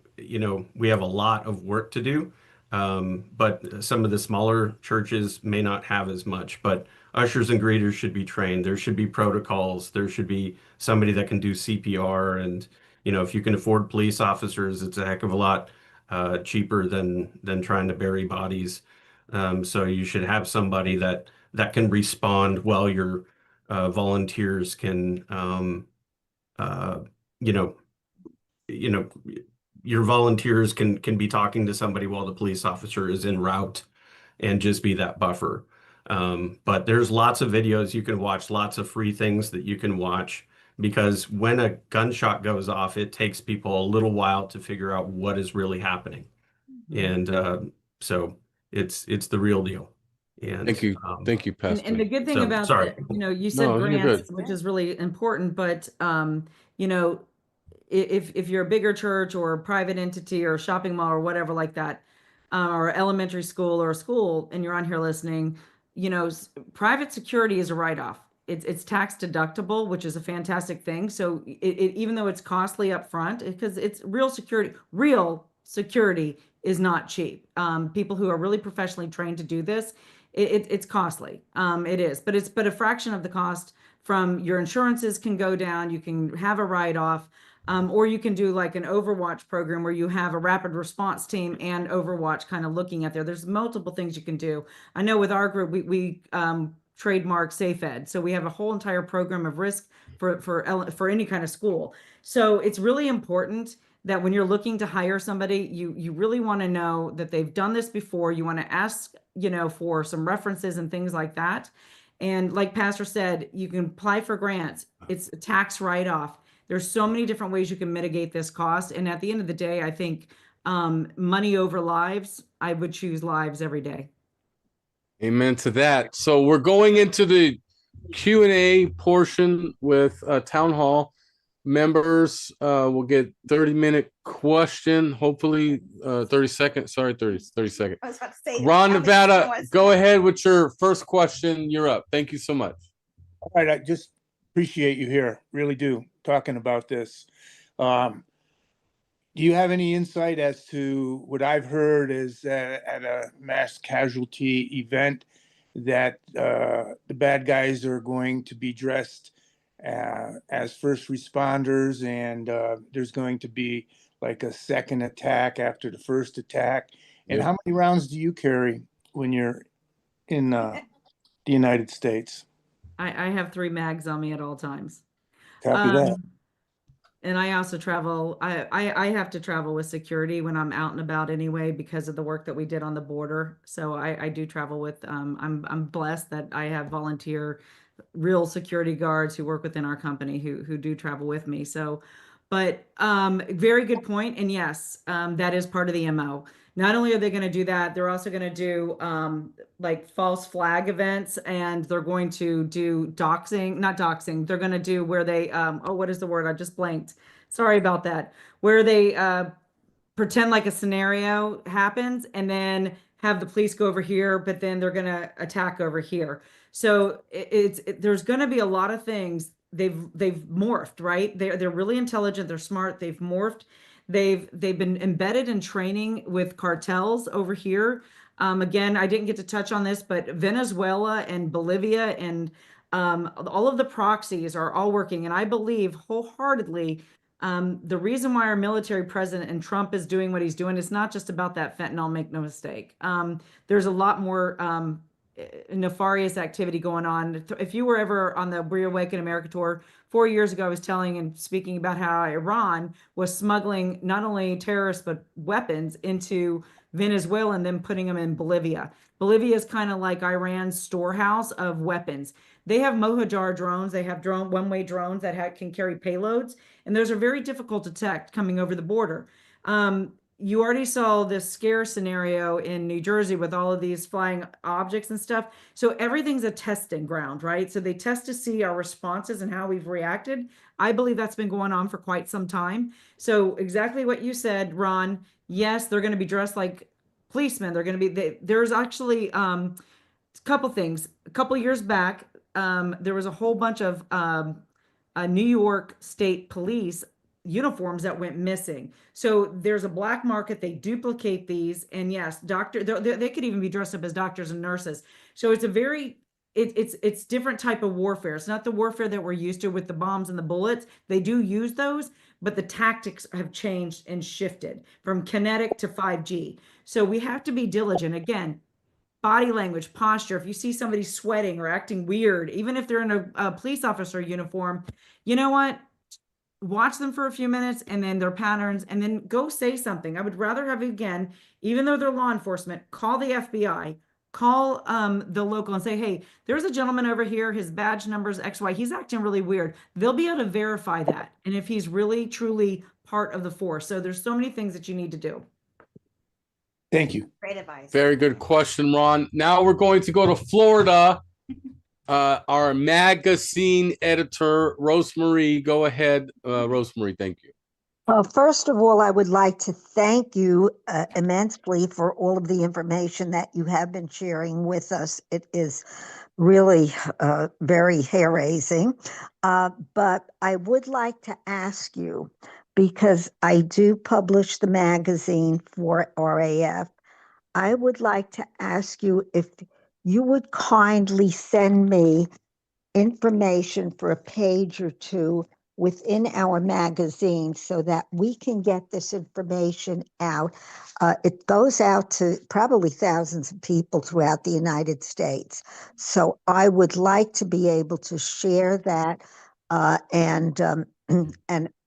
we have a lot of work to do. But some of the smaller churches may not have as much. But ushers and greeters should be trained. There should be protocols. There should be somebody that can do CPR. And, if you can afford police officers, it's a heck of a lot cheaper than trying to bury bodies. So you should have somebody that can respond while your volunteers can, you know, you know, your volunteers can be talking to somebody while the police officer is en route and just be that buffer. But there's lots of videos you can watch, lots of free things that you can watch, because when a gunshot goes off, it takes people a little while to figure out what is really happening. And so it's the real deal. And Thank you. Thank you, And Pastor. the good thing So, about sorry. you said No, you're grants, good. which is really important, but if you're a bigger church or a private entity or a shopping mall or whatever like that, or elementary school or a school, and you're on here listening, private security is a write-off. It's tax deductible, which is a fantastic thing. So even though it's costly up front, because it's real security is not cheap. People who are really professionally trained to do this, it's costly. It is, but a fraction of the cost from your insurances can go down. You can have a write-off. Or you can do like an Overwatch program where you have a rapid response team and Overwatch kind of looking at there. There's multiple things you can do. I know with our group, we trademark SafeEd. So we have a whole entire program of risk for any kind of school. So it's really important that when you're looking to hire somebody, you really want to know that they've done this before. You want to ask, for some references and things like that. And like Pastor said, you can apply for grants. It's a tax write-off. There's so many different ways you can mitigate this cost. And at the end of the day, I think money over lives, I would choose lives every day. Amen to that. So we're going into the Q&A portion with Town Hall members. We'll get 30-minute question, hopefully 30 seconds. Sorry, 30 second. I was about to say. Ron, Nevada, go ahead with your first question. You're up. Thank you so much. All right, I just appreciate you here, really do, talking about this. Do you have any insight as to what I've heard is that at a mass casualty event that the bad guys are going to be dressed as first responders, and there's going to be like a second attack after the first attack? And Yep. how many rounds do you carry when you're in the United States? I have 3 mags on me at all times. Copy that. And I also travel. I have to travel with security when I'm out and about anyway, because of the work that we did on the border. So I do travel with. I'm blessed that I have volunteer, real security guards who work within our company who do travel with me. So, but very good point. And yes, that is part of the MO. Not only are they going to do that, they're also going to do like false flag events, and they're going to do doxing, not doxing. They're going to do where they, what is the word? I just blanked. Sorry about that. Where they pretend like a scenario happens and then have the police go over here, but then they're going to attack over here. So there's going to be a lot of things. They've morphed, right? They're really intelligent. They're smart. They've morphed. They've been embedded in training with cartels over here. Again, I didn't get to touch on this, but Venezuela and Bolivia and all of the proxies are all working. And I believe wholeheartedly the reason why our military president and Trump is doing what he's doing is not just about that fentanyl, make no mistake. There's a lot more nefarious activity going on. If you were ever on the Reawaken America tour 4 years ago, I was telling and speaking about how Iran was smuggling not only terrorists, but weapons into Venezuela and then putting them in Bolivia. Bolivia is kind of like Iran's storehouse of weapons. They have Mohajar drones. They have one-way drones that can carry payloads. And those are very difficult to detect coming over the border. You already saw this scare scenario in New Jersey with all of these flying objects and stuff. So everything's a testing ground, right? So they test to see our responses and how we've reacted. I believe that's been going on for quite some time. So exactly what you said, Ron. Yes, they're going to be dressed like policemen. They're going to be, there's actually a couple things. A couple years back, there was a whole bunch of New York State Police uniforms that went missing. So there's a black market. They duplicate these, and yes, they could even be dressed up as doctors and nurses. So it's a very it's different type of warfare. It's not the warfare that we're used to with the bombs and the bullets. They do use those, but the tactics have changed and shifted from kinetic to 5G. So we have to be diligent. Again, body language, posture. If you see somebody sweating or acting weird, even if they're in a police officer uniform, you know what? Watch them for a few minutes and then their patterns, and then go say something. I would rather have, again, even though they're law enforcement, call the FBI, call the local and say, hey, there's a gentleman over here. His badge number is XY. He's acting really weird. They'll be able to verify that. And if he's really, truly part of the force. So there's so many things that you need to do. Thank you. Great advice. Very good question, Ron. Now we're going to go to Florida. Our magazine editor, Rosemarie. Go ahead, Rosemarie. Thank you. First of all, I would like to thank you immensely for all of the information that you have been sharing with us. It is really very hair-raising. But I would like to ask you, because I do publish the magazine for RAF, I would like to ask you if you would kindly send me information for a page or two within our magazine so that we can get this information out. It goes out to probably thousands of people throughout the United States. So I would like to be able to share that, and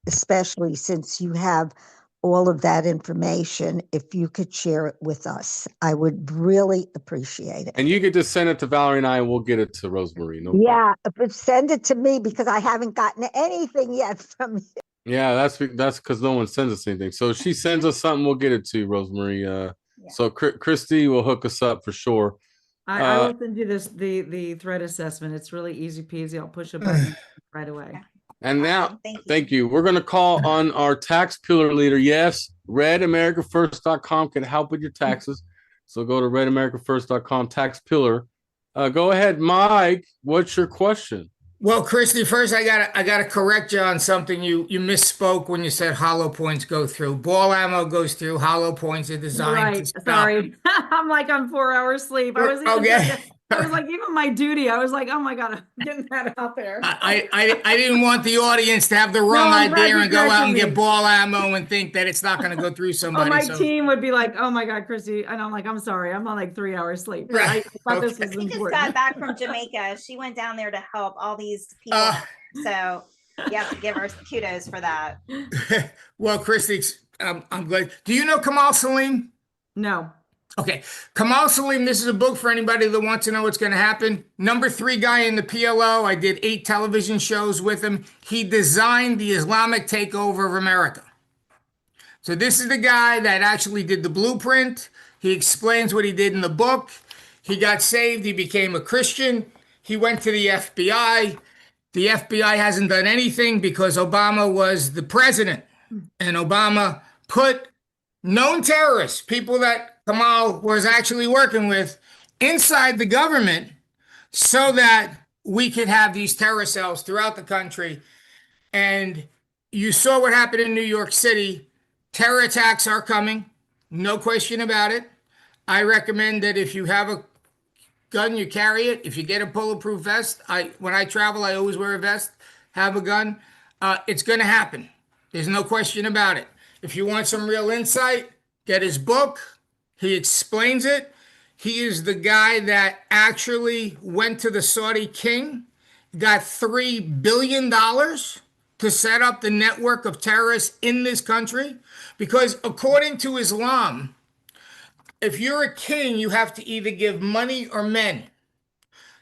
especially since you have all of that information, if you could share it with us, I would really appreciate it. And you could just send it to Valerie and I, and we'll get it to Rosemarie. No Yeah, but send it to me because I haven't gotten anything yet from you. Yeah, that's because no one sends us anything. So if she sends us something, we'll get it to you, Rosemarie. Yeah. So Christie will hook us up for sure. I will send you the threat assessment. It's really easy peasy. I'll push a button right away. And now, thank you. We're going to call on our tax pillar leader. Yes, RedAmericaFirst.com can help with your taxes. So go to RedAmericaFirst.com tax pillar. Go ahead, Mike. What's your question? Well, Christie, first I gotta correct you on something. You misspoke when you said hollow points go through. Ball ammo goes through. Hollow points are designed to stop. Sorry. I'm like on 4 hours sleep. I was like, even my duty, I was like, oh my God, I'm getting that out there. I didn't want the audience to have the wrong idea and go out and get ball ammo and think that it's not going to go through somebody. My team would be like, oh my God, Christie. And I'm like, I'm sorry. I'm on like 3 hours sleep. Right. I thought this was She important. just got back from Jamaica. She went down there to help all these people. So you have to give her kudos for that. Well, Christie, I'm glad. Do you know Kamal Salim? No. Okay. Kamal Salim, this is a book for anybody that wants to know what's going to happen. Number 3 guy in the PLO. I did 8 television shows with him. He designed the Islamic takeover of America. So this is the guy that actually did the blueprint. He explains what he did in the book. He got saved. He became a Christian. He went to the FBI. The FBI hasn't done anything because Obama was the president. And Obama put known terrorists, people that Kamal was actually working with inside the government so that we could have these terror cells throughout the country. And you saw what happened in New York City. Terror attacks are coming, no question about it. I recommend that if you have a gun, you carry it. If you get a bulletproof vest, when I travel, I always wear a vest, have a gun. It's going to happen. There's no question about it. If you want some real insight, get his book. He explains it. He is the guy that actually went to the Saudi king, got $3 billion to set up the network of terrorists in this country. Because according to Islam, if you're a king, you have to either give money or men.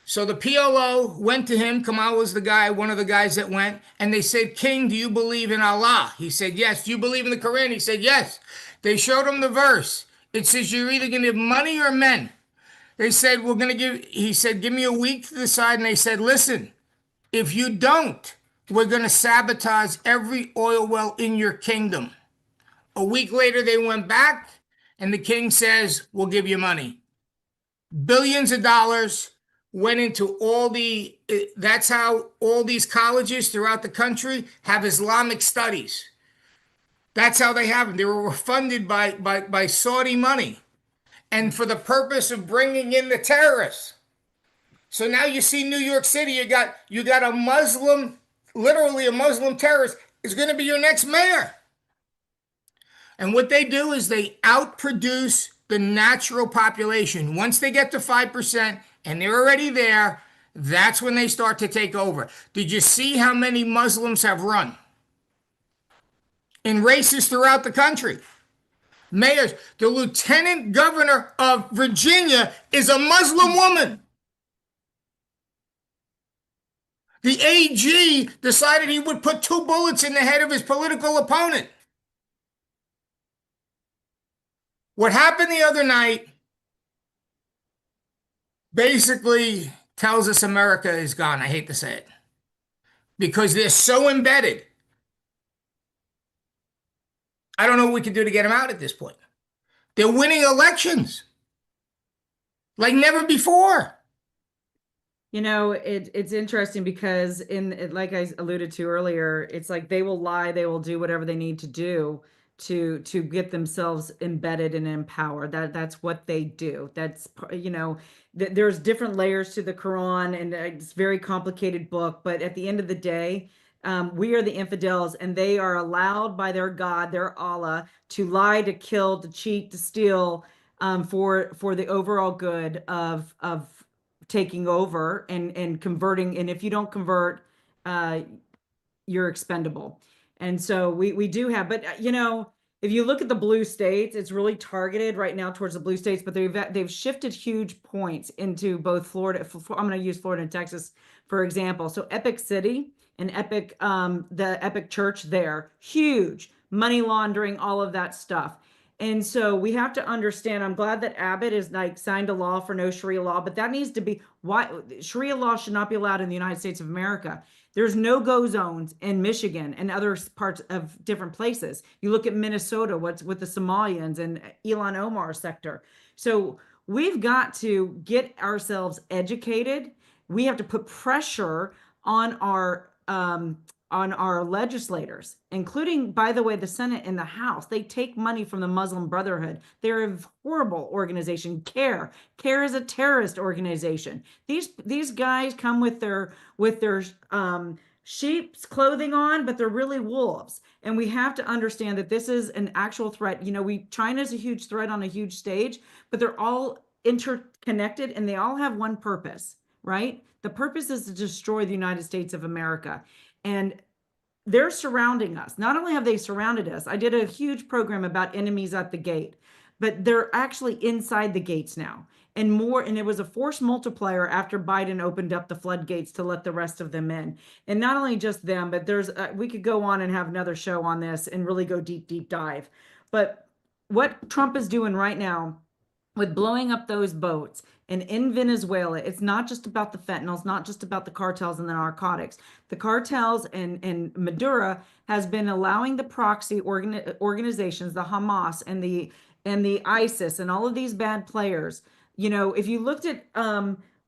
So the PLO went to him. Kamal was the guy, one of the guys that went, and they said, King, do you believe in Allah? He said, yes. Do you believe in the Quran? He said, yes. They showed him the verse. It says you're either going to give money or men. They said, he said, give me a week to decide. And they said, listen, if you don't, we're going to sabotage every oil well in your kingdom. A week later, they went back, and the king says, we'll give you money. Billions of dollars went into that's how all these colleges throughout the country have Islamic studies. That's how they have them. They were funded by Saudi money, and for the purpose of bringing in the terrorists. So now you see New York City, you got a Muslim, literally a Muslim terrorist is going to be your next mayor. And what they do is they outproduce the natural population. Once they get to 5% and they're already there, that's when they start to take over. Did you see how many Muslims have run in races throughout the country? Mayors, the lieutenant governor of Virginia is a Muslim woman. The AG decided he would put 2 bullets in the head of his political opponent. What happened the other night basically tells us America is gone. I hate to say it, because they're so embedded. I don't know what we can do to get them out at this point. They're winning elections like never before. You know, it's interesting because like I alluded to earlier, it's like they will lie, they will do whatever they need to do to get themselves embedded and empowered. That's what they do. That's, you know, there's different layers to the Quran, and it's a very complicated book, but at the end of the day, we are the infidels, and they are allowed by their God, their Allah, to lie, to kill, to cheat, to steal, for the overall good of taking over and converting. And if you don't convert, you're expendable. And so we do have, but you know, if you look at the blue states, it's really targeted right now towards the blue states, but they've shifted huge points into both Florida. I'm going to use Florida and Texas, for example. So Epic City and Epic, the Epic Church there, huge money laundering, all of that stuff. And so we have to understand, I'm glad that Abbott is like signed a law for no Sharia law, but that needs to be why Sharia law should not be allowed in the United States of America. There's no-go zones in Michigan and other parts of different places. You look at Minnesota, what's with the Somalians and Elon Omar sector. So we've got to get ourselves educated. We have to put pressure on our legislators, including, by the way, the Senate and the House. They take money from the Muslim Brotherhood. They're a horrible organization. CARE is a terrorist organization. These guys come with their sheep's clothing on, but they're really wolves. And we have to understand that this is an actual threat. You know, China's a huge threat on a huge stage, but they're all interconnected, and they all have one purpose, right? The purpose is to destroy the United States of America. And they're surrounding us. Not only have they surrounded us, I did a huge program about enemies at the gate, but they're actually inside the gates now and more. And it was a force multiplier after Biden opened up the floodgates to let the rest of them in. And not only just them, but we could go on and have another show on this and really go deep dive. But what Trump is doing right now with blowing up those boats. And in Venezuela, it's not just about the fentanyl, it's not just about the cartels and the narcotics. The cartels and Maduro has been allowing the proxy organizations, the Hamas and the ISIS and all of these bad players. You know, if you looked at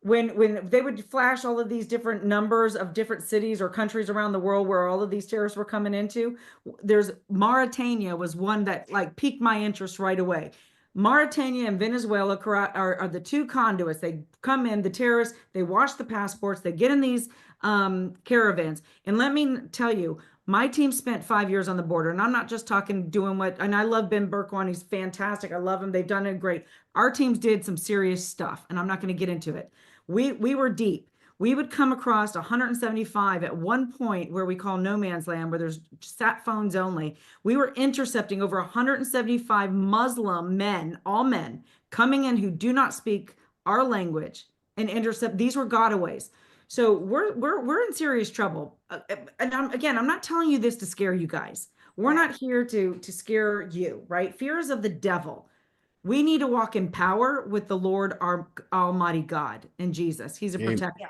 when they would flash all of these different numbers of different cities or countries around the world where all of these terrorists were coming into, there's Mauritania was one that like piqued my interest right away. Mauritania and Venezuela are the two conduits. They come in, the terrorists, they wash the passports, they get in these caravans. And let me tell you, my team spent 5 years on the border, and I'm not just talking doing what, and I love Ben Berkwan, he's fantastic. I love him. They've done it great. Our teams did some serious stuff, and I'm not going to get into it. We were deep. We would come across 175 at one point where we call no man's land, where there's sat phones only. We were intercepting over 175 Muslim men, all men, coming in who do not speak our language and intercept. These were gotaways. So we're in serious trouble. And I'm not telling you this to scare you guys. We're not here to scare you, right? Fear is of the devil. We need to walk in power with the Lord, our Almighty God, and Jesus. He's a protector. Yeah.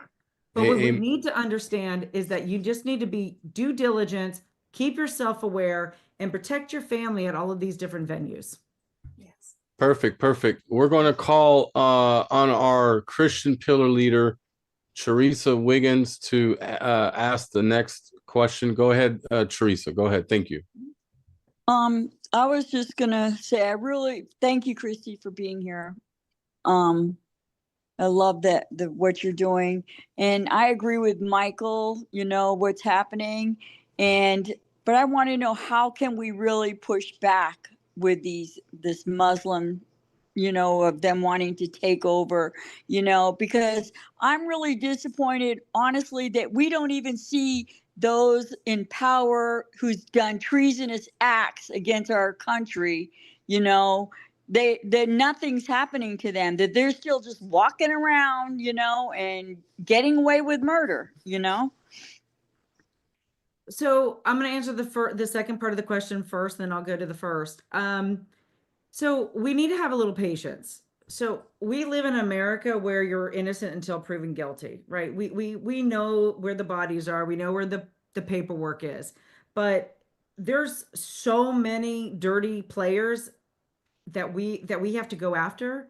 But what we need to understand is that you just need to be due diligence, keep yourself aware, and protect your family at all of these different venues. Yes. Perfect. We're going to call on our Christian pillar leader, Teresa Wiggins, to ask the next question. Go ahead, Teresa. Go ahead. Thank you. I was just gonna say, I really thank you, Christy, for being here. I love what you're doing, and I agree with Michael. You know what's happening, but I want to know, how can we really push back with this Muslim, of them wanting to take over, because I'm really disappointed, honestly, that we don't even see those in power who's done treasonous acts against our country, that nothing's happening to them, that they're still just walking around, and getting away with murder, So I'm going to answer the second part of the question first, then I'll go to the first. So we need to have a little patience. So we live in America where you're innocent until proven guilty, right? We know where the bodies are. We know where the paperwork is, but there's so many dirty players that we have to go after.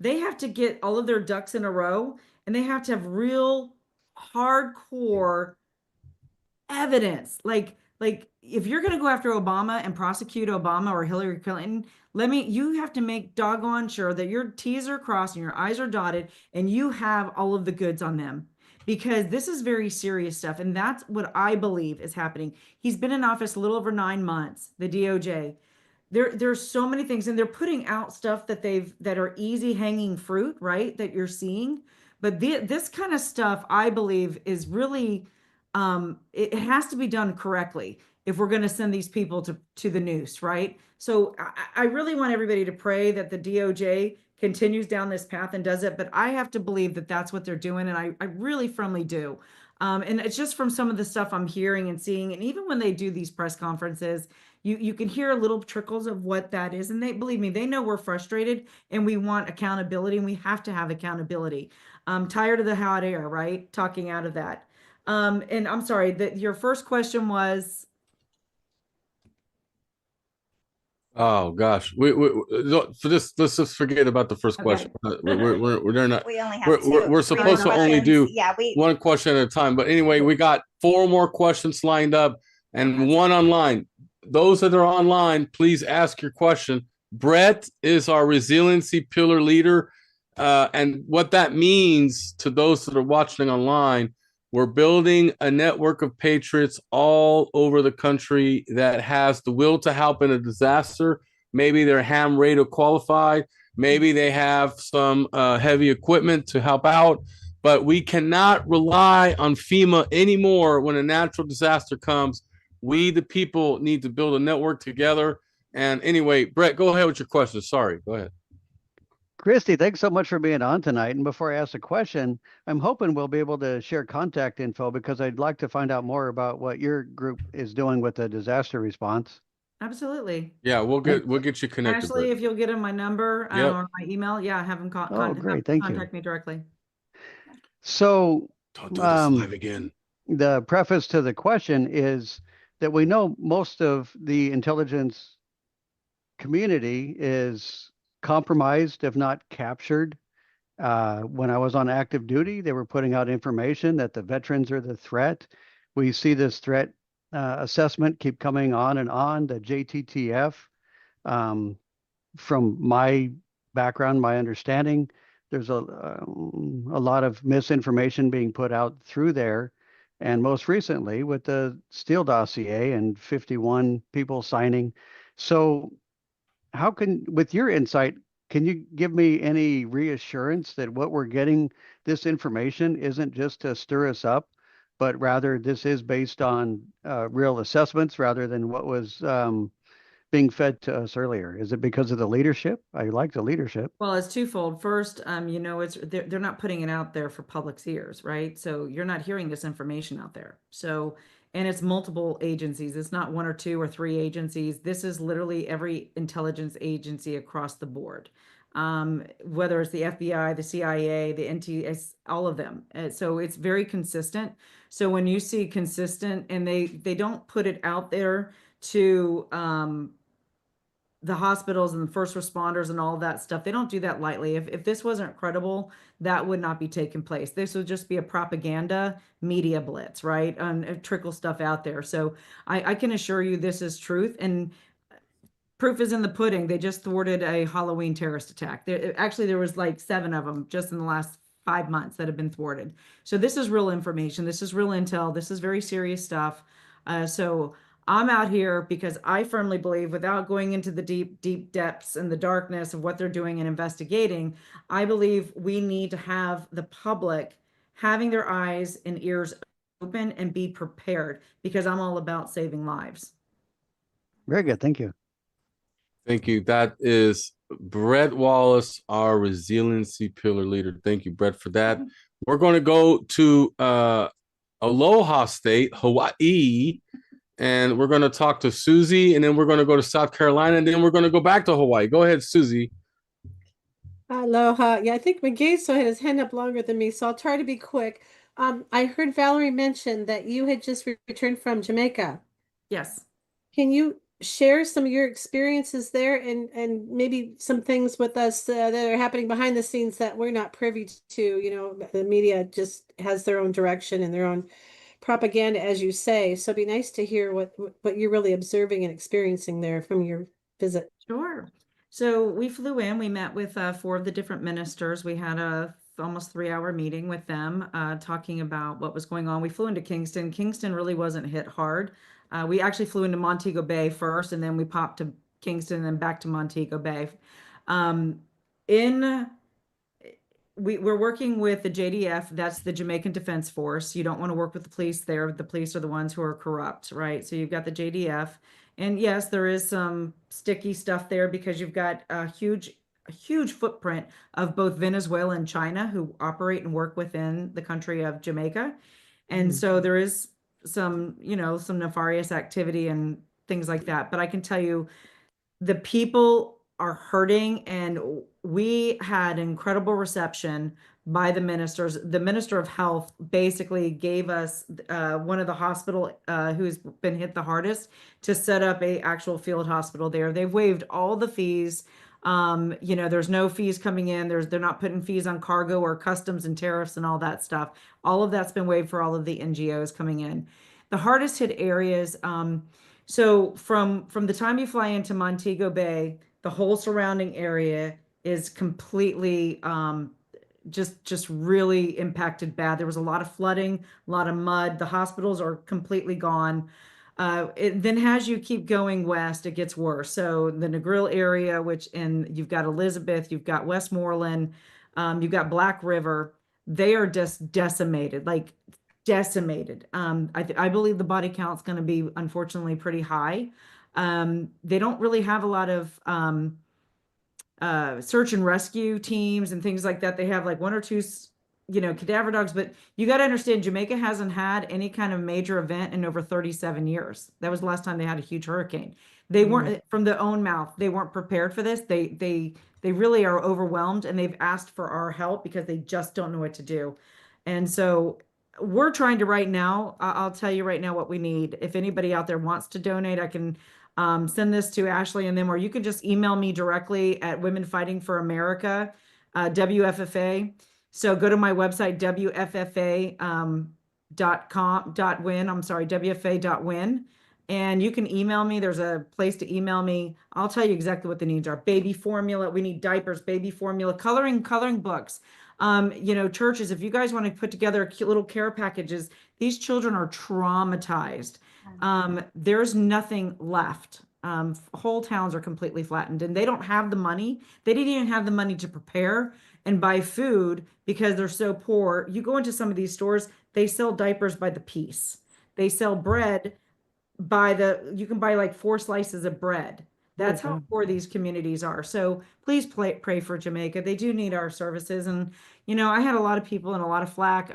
They have to get all of their ducks in a row, and they have to have real hardcore evidence. Like if you're going to go after Obama and prosecute Obama or Hillary Clinton, you have to make doggone sure that your T's are crossed and your I's are dotted, and you have all of the goods on them, because this is very serious stuff. And that's what I believe is happening. He's been in office a little over 9 months, the DOJ. There's so many things, and they're putting out stuff that are easy hanging fruit, right? That you're seeing. But this kind of stuff, I believe, is really, it has to be done correctly if we're going to send these people to the noose, right? So I really want everybody to pray that the DOJ continues down this path and does it, but I have to believe that that's what they're doing, and I really firmly do. And it's just from some of the stuff I'm hearing and seeing, and even when they do these press conferences, you can hear little trickles of what that is, and believe me, they know we're frustrated and we want accountability, and we have to have accountability. I'm tired of the hot air, right? Talking out of that. And I'm sorry that your first question was. Oh gosh, we for this, let's just forget about the first question. We're not. We only have We're supposed to only do one question at a time. But anyway, we got 4 more questions lined up and one online. Those that are online, please ask your question. Brett is our resiliency pillar leader, and what that means to those that are watching online. We're building a network of patriots all over the country that has the will to help in a disaster. Maybe they're ham radio qualified. Maybe they have some heavy equipment to help out. But we cannot rely on FEMA anymore when a natural disaster comes. We, the people, need to build a network together. And anyway, Brett, go ahead with your question. Sorry, go ahead. Christy, thanks so much for being on tonight. And before I ask a question, I'm hoping we'll be able to share contact info, because I'd like to find out more about what your group is doing with the disaster response. Absolutely. Yeah, we'll get you connected. Ashley, Brett. if you'll get him my number Yep. or my email, yeah, have him Oh, great. Thank you. contact me directly. So, Don't do this live again. the preface to the question is that we know most of the intelligence community is compromised, if not captured. When I was on active duty, they were putting out information that the veterans are the threat. We see this threat assessment keep coming on and on, the JTTF. From my background, my understanding, there's a lot of misinformation being put out through there. And most recently with the Steele dossier and 51 people signing. So how can, with your insight, can you give me any reassurance that what we're getting, this information isn't just to stir us up, but rather this is based on real assessments rather than what was being fed to us earlier? Is it because of the leadership? I like the leadership. Well, it's twofold. First, they're not putting it out there for public's ears, right? So you're not hearing this information out there. So, and it's multiple agencies. It's not one or two or three agencies. This is literally every intelligence agency across the board. Whether it's the FBI, the CIA, the NTS, all of them. So it's very consistent. So when you see consistent, and they don't put it out there to the hospitals and the first responders and all of that stuff, they don't do that lightly. If this wasn't credible, that would not be taking place. This would just be a propaganda media blitz, right? And trickle stuff out there. So I can assure you this is truth, and proof is in the pudding. They just thwarted a Halloween terrorist attack. There was like 7 of them just in the last 5 months that have been thwarted. So this is real information. This is real intel. This is very serious stuff. So I'm out here because I firmly believe, without going into the deep depths and the darkness of what they're doing and investigating, I believe we need to have the public having their eyes and ears open and be prepared, because I'm all about saving lives. Very good. Thank you. Thank you. That is Brett Wallace, our resiliency pillar leader. Thank you, Brett, for that. We're going to go to Aloha State, Hawaii, and we're going to talk to Susie, and then we're going to go to South Carolina, and then we're going to go back to Hawaii. Go ahead, Susie. Aloha. Yeah, I think McGee had his hand up longer than me, so I'll try to be quick. I heard Valerie mention that you had just returned from Jamaica. Yes. Can you share some of your experiences there, and maybe some things with us that are happening behind the scenes that we're not privy to? You know, the media just has their own direction and their own propaganda, as you say. So it'd be nice to hear what you're really observing and experiencing there from your visit. Sure. So we flew in, we met with 4 of the different ministers. We had a almost 3-hour meeting with them, talking about what was going on. We flew into Kingston. Kingston really wasn't hit hard. We actually flew into Montego Bay first, and then we popped to Kingston and then back to Montego Bay. We're working with the JDF, that's the Jamaican Defense Force. You don't want to work with the police there. The police are the ones who are corrupt, right? So you've got the JDF. And yes, there is some sticky stuff there because you've got a huge footprint of both Venezuela and China who operate and work within the country of Jamaica. And so there is some nefarious activity and things like that. But I can tell you, the people are hurting, and we had incredible reception by the ministers. The Minister of Health basically gave us one of the hospital who's been hit the hardest to set up a actual field hospital there. They've waived all the fees. There's no fees coming in. They're not putting fees on cargo or customs and tariffs and all that stuff. All of that's been waived for all of the NGOs coming in. The hardest hit areas. So from the time you fly into Montego Bay, the whole surrounding area is completely just really impacted bad. There was a lot of flooding, a lot of mud. The hospitals are completely gone. Then as you keep going west, it gets worse. So the Negril area, you've got Elizabeth, you've got Westmoreland, you've got Black River. They are just decimated, like decimated. I believe the body count's going to be, unfortunately, pretty high. They don't really have a lot of search and rescue teams and things like that. They have like 1 or 2 cadaver dogs, but you got to understand, Jamaica hasn't had any kind of major event in over 37 years. That was the last time they had a huge hurricane. They weren't from their own mouth. They weren't prepared for this. They really are overwhelmed, and they've asked for our help because they just don't know what to do. And so we're trying to right now, I'll tell you right now what we need. If anybody out there wants to donate, I can send this to Ashley and them, or you can just email me directly at Women Fighting for America, WFFA. So go to my website, WFFA.com.win. I'm sorry, WFA.win. And you can email me. There's a place to email me. I'll tell you exactly what the needs are. Baby formula. We need diapers, baby formula, coloring books. Churches, if you guys want to put together cute little care packages, these children are traumatized. There's nothing left. Whole towns are completely flattened, and they don't have the money. They didn't even have the money to prepare and buy food because they're so poor. You go into some of these stores, they sell diapers by the piece. They sell bread you can buy like 4 slices of bread. That's how poor these communities are. So please pray for Jamaica. They do need our services. And, I had a lot of people and a lot of flack,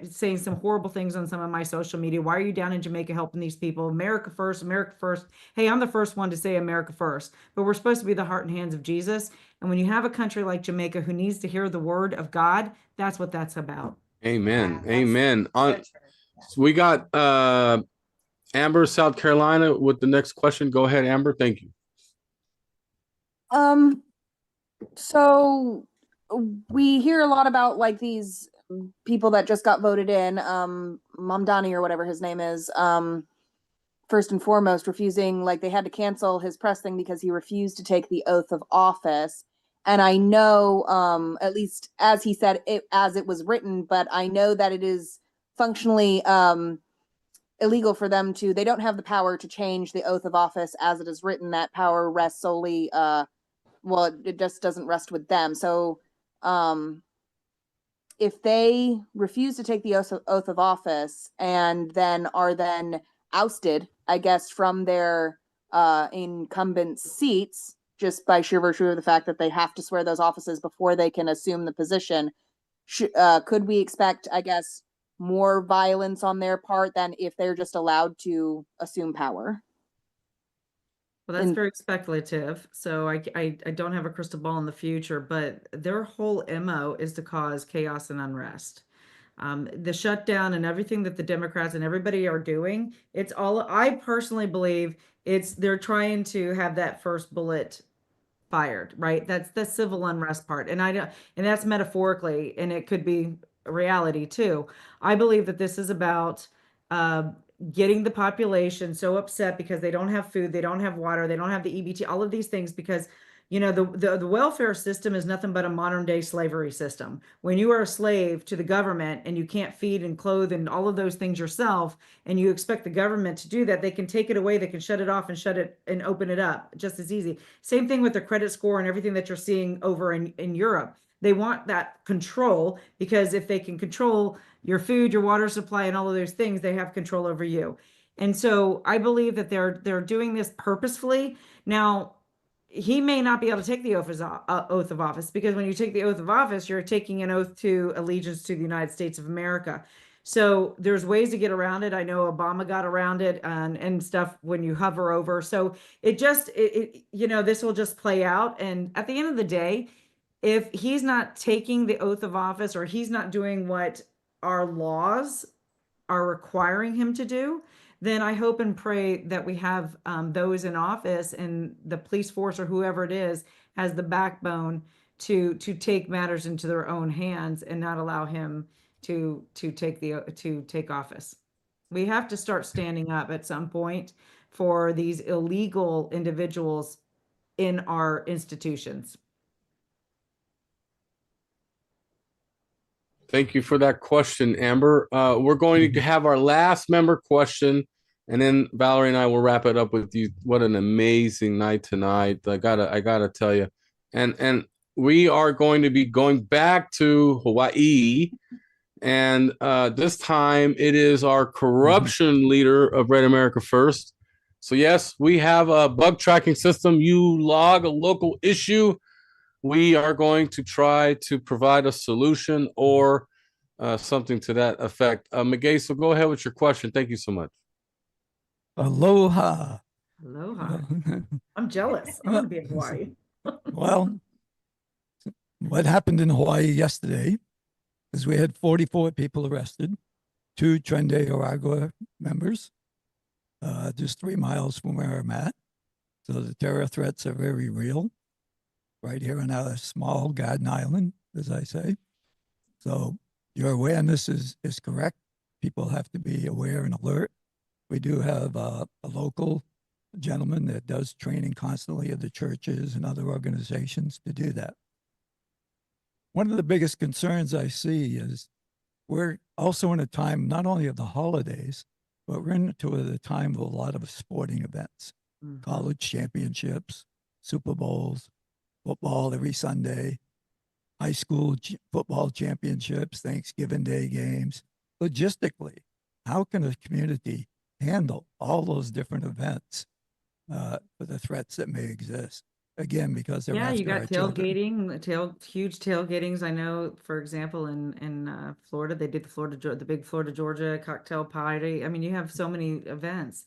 saying some horrible things on some of my social media. Why are you down in Jamaica helping these people? America first, America first. Hey, I'm the first one to say America first, but we're supposed to be the heart and hands of Jesus. And when you have a country like Jamaica who needs to hear the word of God, that's what that's about. Amen. Yeah, Amen. so true. So we got Amber, South Carolina, with the next question. Go ahead, Amber. Thank you. So we hear a lot about like these people that just got voted in, Mamdani or whatever his name is, first and foremost, refusing, like they had to cancel his press thing because he refused to take the oath of office. And I know, at least as he said it, as it was written, but I know that it is functionally illegal for them to, they don't have the power to change the oath of office as it is written. That power rests solely, it just doesn't rest with them. So if they refuse to take the oath of office and then are then ousted, I guess, from their incumbent seats, just by sheer virtue of the fact that they have to swear those offices before they can assume the position, could we expect, I guess, more violence on their part than if they're just allowed to assume power? Well, that's very speculative. So I don't have a crystal ball in the future, but their whole MO is to cause chaos and unrest. The shutdown and everything that the Democrats and everybody are doing, it's all, I personally believe they're trying to have that first bullet fired, right? That's the civil unrest part. And that's metaphorically, and it could be a reality too. I believe that this is about getting the population so upset because they don't have food, they don't have water, they don't have the EBT, all of these things, because the welfare system is nothing but a modern day slavery system. When you are a slave to the government and you can't feed and clothe and all of those things yourself, and you expect the government to do that, they can take it away, they can shut it off and shut it and open it up just as easy. Same thing with the credit score and everything that you're seeing over in Europe. They want that control because if they can control your food, your water supply, and all of those things, they have control over you. And so I believe that they're doing this purposefully. Now, he may not be able to take the oath of office, because when you take the oath of office, you're taking an oath to allegiance to the United States of America. So there's ways to get around it. I know Obama got around it and stuff when you hover over. So this will just play out. And at the end of the day, if he's not taking the oath of office, or he's not doing what our laws are requiring him to do, then I hope and pray that we have those in office and the police force or whoever it is has the backbone to take matters into their own hands and not allow him to take office. We have to start standing up at some point for these illegal individuals in our institutions. Thank you for that question, Amber. We're going to have our last member question, and then Valerie and I will wrap it up with you. What an amazing night tonight! I gotta tell you, and we are going to be going back to Hawaii, and this time it is our corruption leader of Red America First. So yes, we have a bug tracking system. You log a local issue, we are going to try to provide a solution or something to that effect. Magay, so go ahead with your question. Thank you so much. Aloha. Aloha. I'm jealous. I want to be in Hawaii. Well, what happened in Hawaii yesterday is we had 44 people arrested, 2 Tren de Aragua members, just 3 miles from where I'm at. So the terror threats are very real right here on our small garden island, as I say. So your awareness is correct. People have to be aware and alert. We do have a local gentleman that does training constantly at the churches and other organizations to do that. One of the biggest concerns I see is we're also in a time not only of the holidays, but we're into the time of a lot of sporting events, college championships, Super Bowls, football every Sunday, high school football championships, Thanksgiving Day games. Logistically, how can a community handle all those different events for the threats that may exist? Again, because they're Yeah, you after our got children. tailgating, huge tailgatings. I know, for example, in Florida, they did the big Florida Georgia cocktail party. I mean, you have so many events.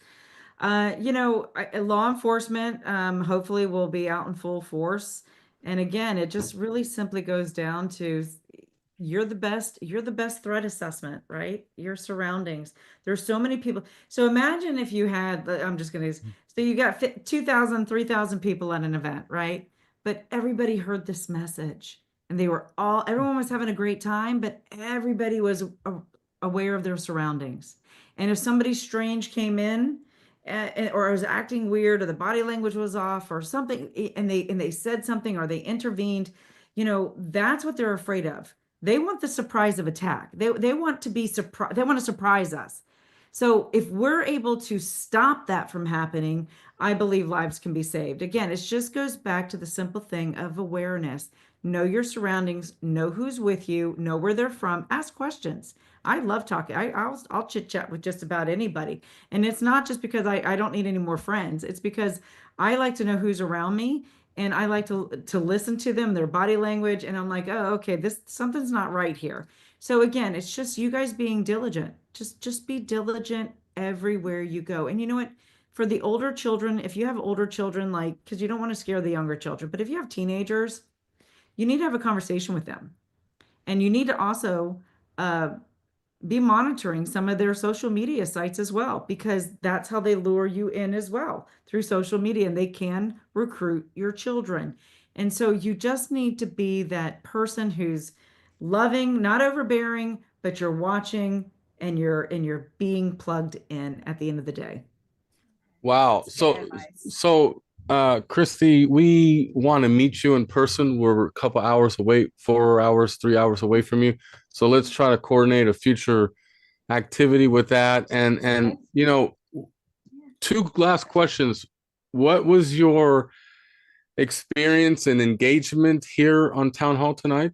Law enforcement hopefully will be out in full force. And again, it just really simply goes down to you're the best threat assessment, right? Your surroundings. There's so many people. So imagine if you had, so you got 2,000, 3,000 people at an event, right? But everybody heard this message and everyone was having a great time, but everybody was aware of their surroundings. And if somebody strange came in, or was acting weird, or the body language was off or something, and they said something or they intervened, that's what they're afraid of. They want the surprise of attack. They want to be surprised. They want to surprise us. So if we're able to stop that from happening, I believe lives can be saved. Again, it just goes back to the simple thing of awareness. Know your surroundings, know who's with you, know where they're from, ask questions. I love talking. I'll chit chat with just about anybody. And it's not just because I don't need any more friends. It's because I like to know who's around me, and I like to listen to them, their body language. And I'm like, oh, okay, something's not right here. So again, it's just you guys being diligent. Just be diligent everywhere you go. And you know what? For the older children, if you have older children, because you don't want to scare the younger children, but if you have teenagers, you need to have a conversation with them. And you need to also be monitoring some of their social media sites as well, because that's how they lure you in as well, through social media, and they can recruit your children. And so you just need to be that person who's loving, not overbearing, but you're watching and you're being plugged in at the end of the day. Wow. So Christie, we want to meet you in person. We're a couple hours away, 4 hours, 3 hours away from you. So let's try to coordinate a future activity with that. And two last questions. What was your experience and engagement here on Town Hall tonight?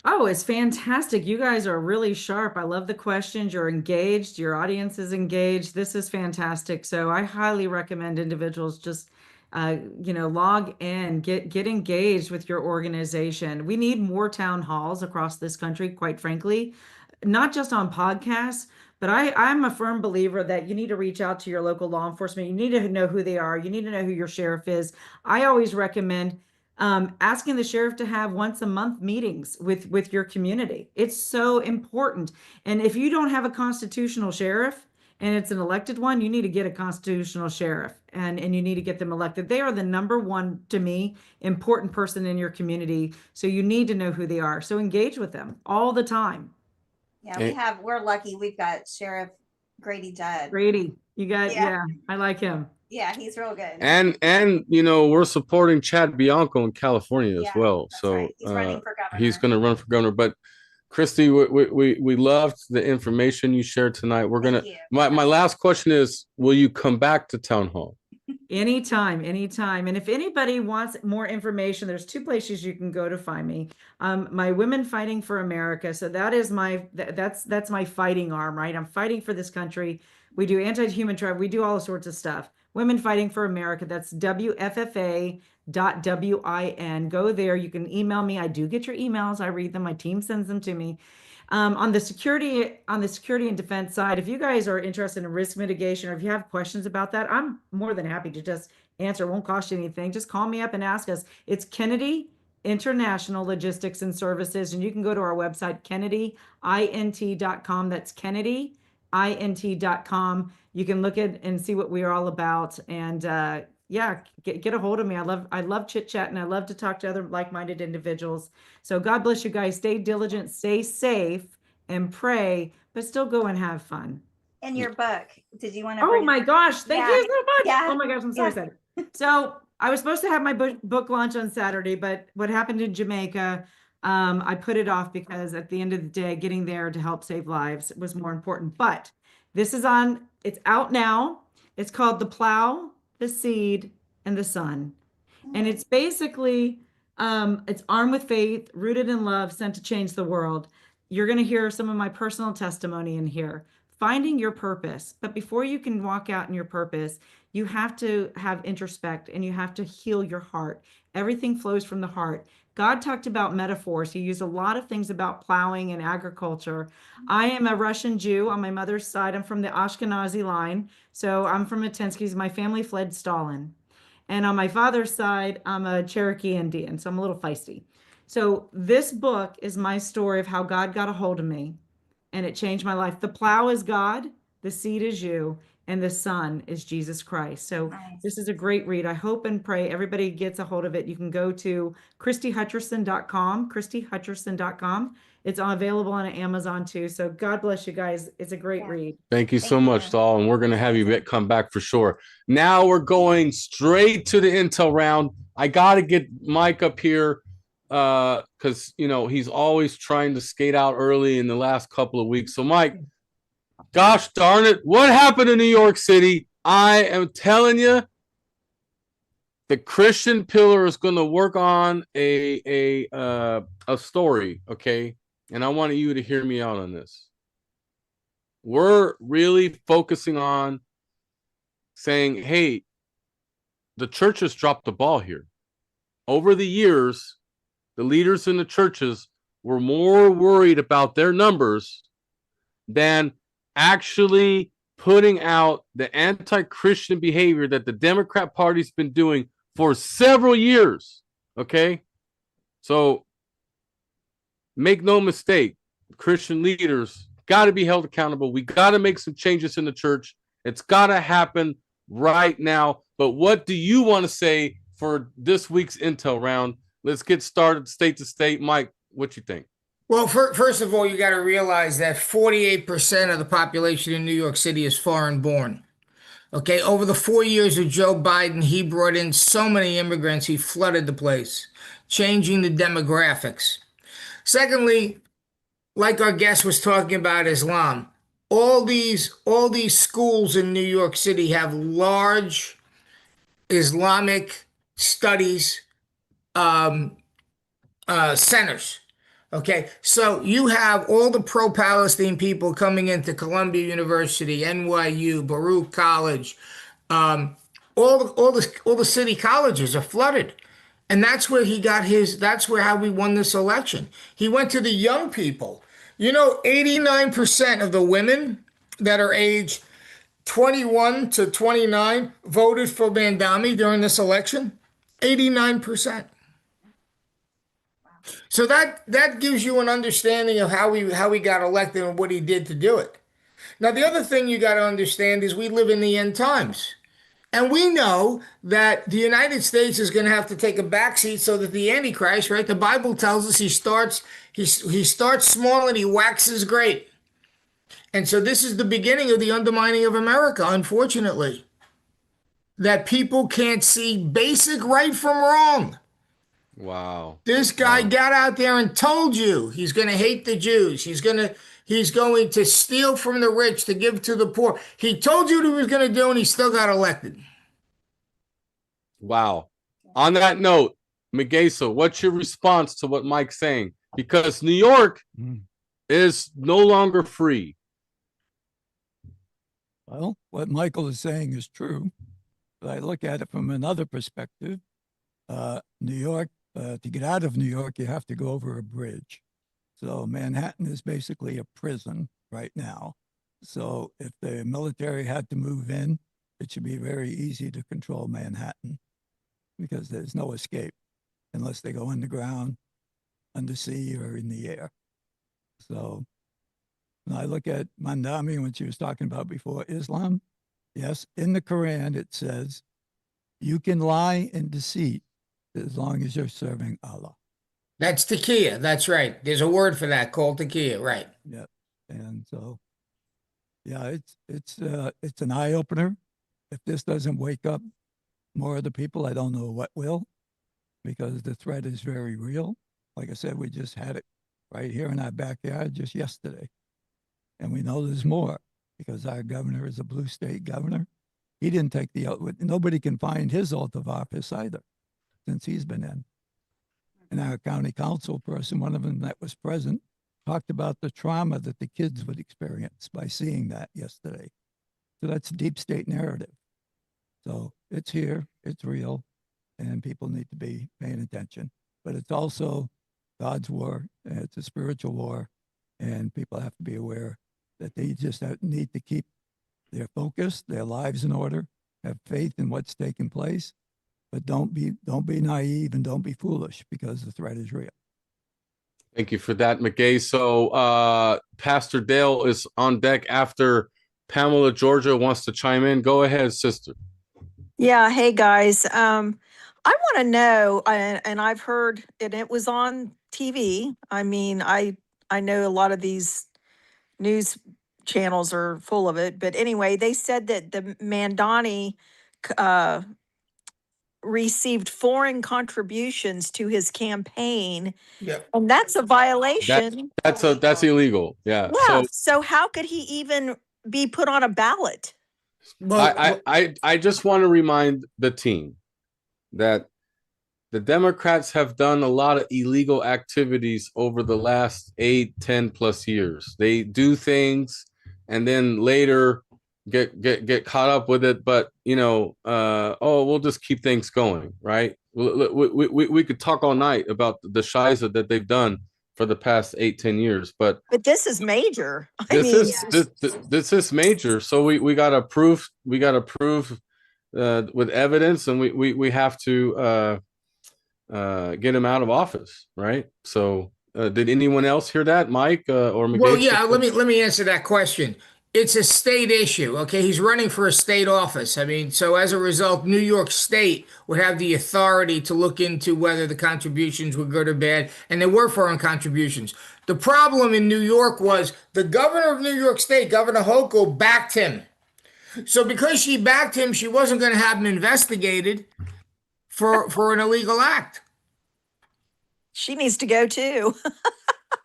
Oh, it's fantastic. You guys are really sharp. I love the questions. You're engaged. Your audience is engaged. This is fantastic. So I highly recommend individuals just, log in, get engaged with your organization. We need more town halls across this country, quite frankly, not just on podcasts, but I'm a firm believer that you need to reach out to your local law enforcement. You need to know who they are. You need to know who your sheriff is. I always recommend asking the sheriff to have once a month meetings with your community. It's so important. And if you don't have a constitutional sheriff and it's an elected one, you need to get a constitutional sheriff and you need to get them elected. They are the number one, to me, important person in your community. So you need to know who they are. So engage with them all the time. Yeah, we're lucky. We've got Sheriff Grady Judd. Grady, yeah, I like him. Yeah, he's real good. And we're supporting Chad Bianco in California as well. So right. He's running for governor. He's going to run for governor. But Christie, we loved the information you shared tonight. We're gonna. My last question is: will you come back to Town Hall? Anytime. And if anybody wants more information, there's 2 places you can go to find me. My Women Fighting for America. So that is that's my fighting arm, right? I'm fighting for this country. We do anti-human trafficking. We do all sorts of stuff. Women Fighting for America. That's WFFA.WIN. Go there. You can email me. I do get your emails. I read them. My team sends them to me. On the security and defense side, if you guys are interested in risk mitigation, or if you have questions about that, I'm more than happy to just answer. It won't cost you anything. Just call me up and ask us. It's Kennedy International Logistics and Services, and you can go to our website, kennedyint.com. That's kennedyint.com. You can look at and see what we are all about. And yeah, get a hold of me. I love chit chat, and I love to talk to other like-minded individuals. So God bless you guys. Stay diligent, stay safe, and pray, but still go and have fun. In your book, did you want to? Oh my gosh, thank you so much. Yeah. Oh my gosh, I'm so excited. So I was supposed to have my book launch on Saturday, but what happened in Jamaica, I put it off because at the end of the day, getting there to help save lives was more important. But this is it's out now. It's called The Plow, the Seed, and the Sun. And it's basically, it's armed with faith, rooted in love, sent to change the world. You're going to hear some of my personal testimony in here. Finding your purpose. But before you can walk out in your purpose, you have to have introspect and you have to heal your heart. Everything flows from the heart. God talked about metaphors. He used a lot of things about plowing and agriculture. I am a Russian Jew on my mother's side. I'm from the Ashkenazi line. So I'm from Matinskis. My family fled Stalin. And on my father's side, I'm a Cherokee Indian. So I'm a little feisty. So this book is my story of how God got a hold of me. And it changed my life. The plow is God, the seed is you, and the sun is Jesus Christ. So This is a great read. I hope and pray everybody gets a hold of it. You can go to ChristieHutcherson.com, ChristieHutcherson.com. It's available on Amazon too. So God bless you guys. It's a great read. Thank you so much, Saul. And we're going to have you come back for sure. Now we're going straight to the intel round. I got to get Mike up here because, he's always trying to skate out early in the last couple of weeks. So, Mike, gosh darn it, what happened in New York City? I am telling you, the Christian Pillar is going to work on a story, okay? And I want you to hear me out on this. We're really focusing on saying, hey, the churches dropped the ball here. Over the years, the leaders in the churches were more worried about their numbers than actually putting out the anti-Christian behavior that the Democrat Party's been doing for several years. Okay? So make no mistake, Christian leaders got to be held accountable. We got to make some changes in the church. It's got to happen right now. But what do you want to say for this week's intel round? Let's get started state to state. Mike, what you think? Well, first of all, you got to realize that 48% of the population in New York City is foreign born. Okay, over the 4 years of Joe Biden, he brought in so many immigrants, he flooded the place, changing the demographics. Secondly, like our guest was talking about Islam, all these schools in New York City have large Islamic studies centers. Okay, so you have all the pro-Palestine people coming into Columbia University, NYU, Baruch College, all the city colleges are flooded. And that's where he got that's how we won this election. He went to the young people. 89% of the women that are aged 21 to 29 voted for Bandami during this election. 89%. So that gives you an understanding of how he got elected and what he did to do it. Now, the other thing you got to understand is we live in the end times. And we know that the United States is going to have to take a backseat so that the Antichrist, right? The Bible tells us he starts small and he waxes great. And so this is the beginning of the undermining of America, unfortunately. That people can't see basic right from wrong. Wow. This guy got out there and told you he's going to hate the Jews. He's going to steal from the rich to give to the poor. He told you what he was going to do, and he still got elected. Wow. On that note, Megasa, what's your response to what Mike's saying? Because New York is no longer free. Well, what Michael is saying is true, but I look at it from another perspective. New York, to get out of New York, you have to go over a bridge. So Manhattan is basically a prison right now. So if the military had to move in, it should be very easy to control Manhattan because there's no escape unless they go underground, undersea, or in the air. So when I look at Mandami, when she was talking about before Islam, yes, in the Quran it says you can lie in deceit as long as you're serving Allah. That's takia. That's right. There's a word for that called takia, right? Yeah, and so yeah, it's an eye opener. If this doesn't wake up more of the people, I don't know what will, because the threat is very real. Like I said, we just had it right here in our backyard just yesterday, and we know there's more because our governor is a blue state governor. He didn't take the oath. Nobody can find his oath of office either since he's been in. And our county council person, one of them that was present, talked about the trauma that the kids would experience by seeing that yesterday. So that's deep state narrative. So it's here, it's real, and people need to be paying attention. But it's also God's war, and it's a spiritual war, and people have to be aware that they just need to keep their focus, their lives in order, have faith in what's taking place, but don't be naive and don't be foolish because the threat is real. Thank you for that, McGay. So Pastor Dale is on deck after Pamela Georgia wants to chime in. Go ahead, sister. Yeah, hey guys. I want to know, and I've heard, and it was on TV. I mean, I know a lot of these news channels are full of it, but anyway, they said that the Mandani received foreign contributions to his campaign, Yep. and that's a violation. That's illegal. Yeah. Yeah. So how could he even be put on a ballot? I just want to remind the team that the Democrats have done a lot of illegal activities over the last 8-10 plus years. They do things and then later get caught up with it, but we'll just keep things going, right? We could talk all night about the shiza that they've done for the past 8-10 years, but this is major. This is major. So we got to prove with evidence, and we have to get him out of office, right? So did anyone else hear that, Mike or McGay? Well, yeah. Let me answer that question. It's a state issue. Okay, he's running for a state office. I mean, so as a result, New York State would have the authority to look into whether the contributions were good or bad, and there were foreign contributions. The problem in New York was the governor of New York State, Governor Hochul, backed him. So because she backed him, she wasn't going to have him investigated for an illegal act. She needs to go too.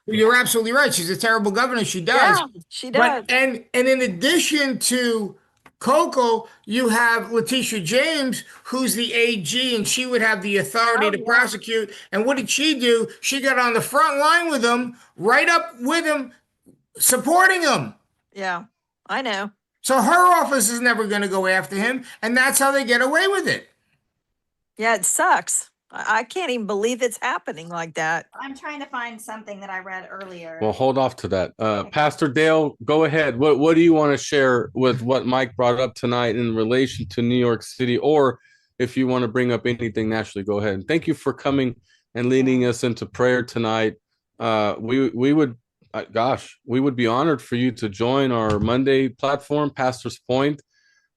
You're absolutely right. She's a terrible governor. She does. Yeah, she does. But, and in addition to Coco, you have Letitia James, who's the AG, and she would have the authority to prosecute. And what did she do? She got on the front line with him, right up with him, supporting him. Yeah, I know. So her office is never going to go after him, and that's how they get away with it. Yeah, it sucks. I can't even believe it's happening like that. I'm trying to find something that I read earlier. Well, hold off to that. Pastor Dale, go ahead. What do you want to share with what Mike brought up tonight in relation to New York City? Or if you want to bring up anything naturally, go ahead. And thank you for coming and leading us into prayer tonight. We would be honored for you to join our Monday platform, Pastor's Point.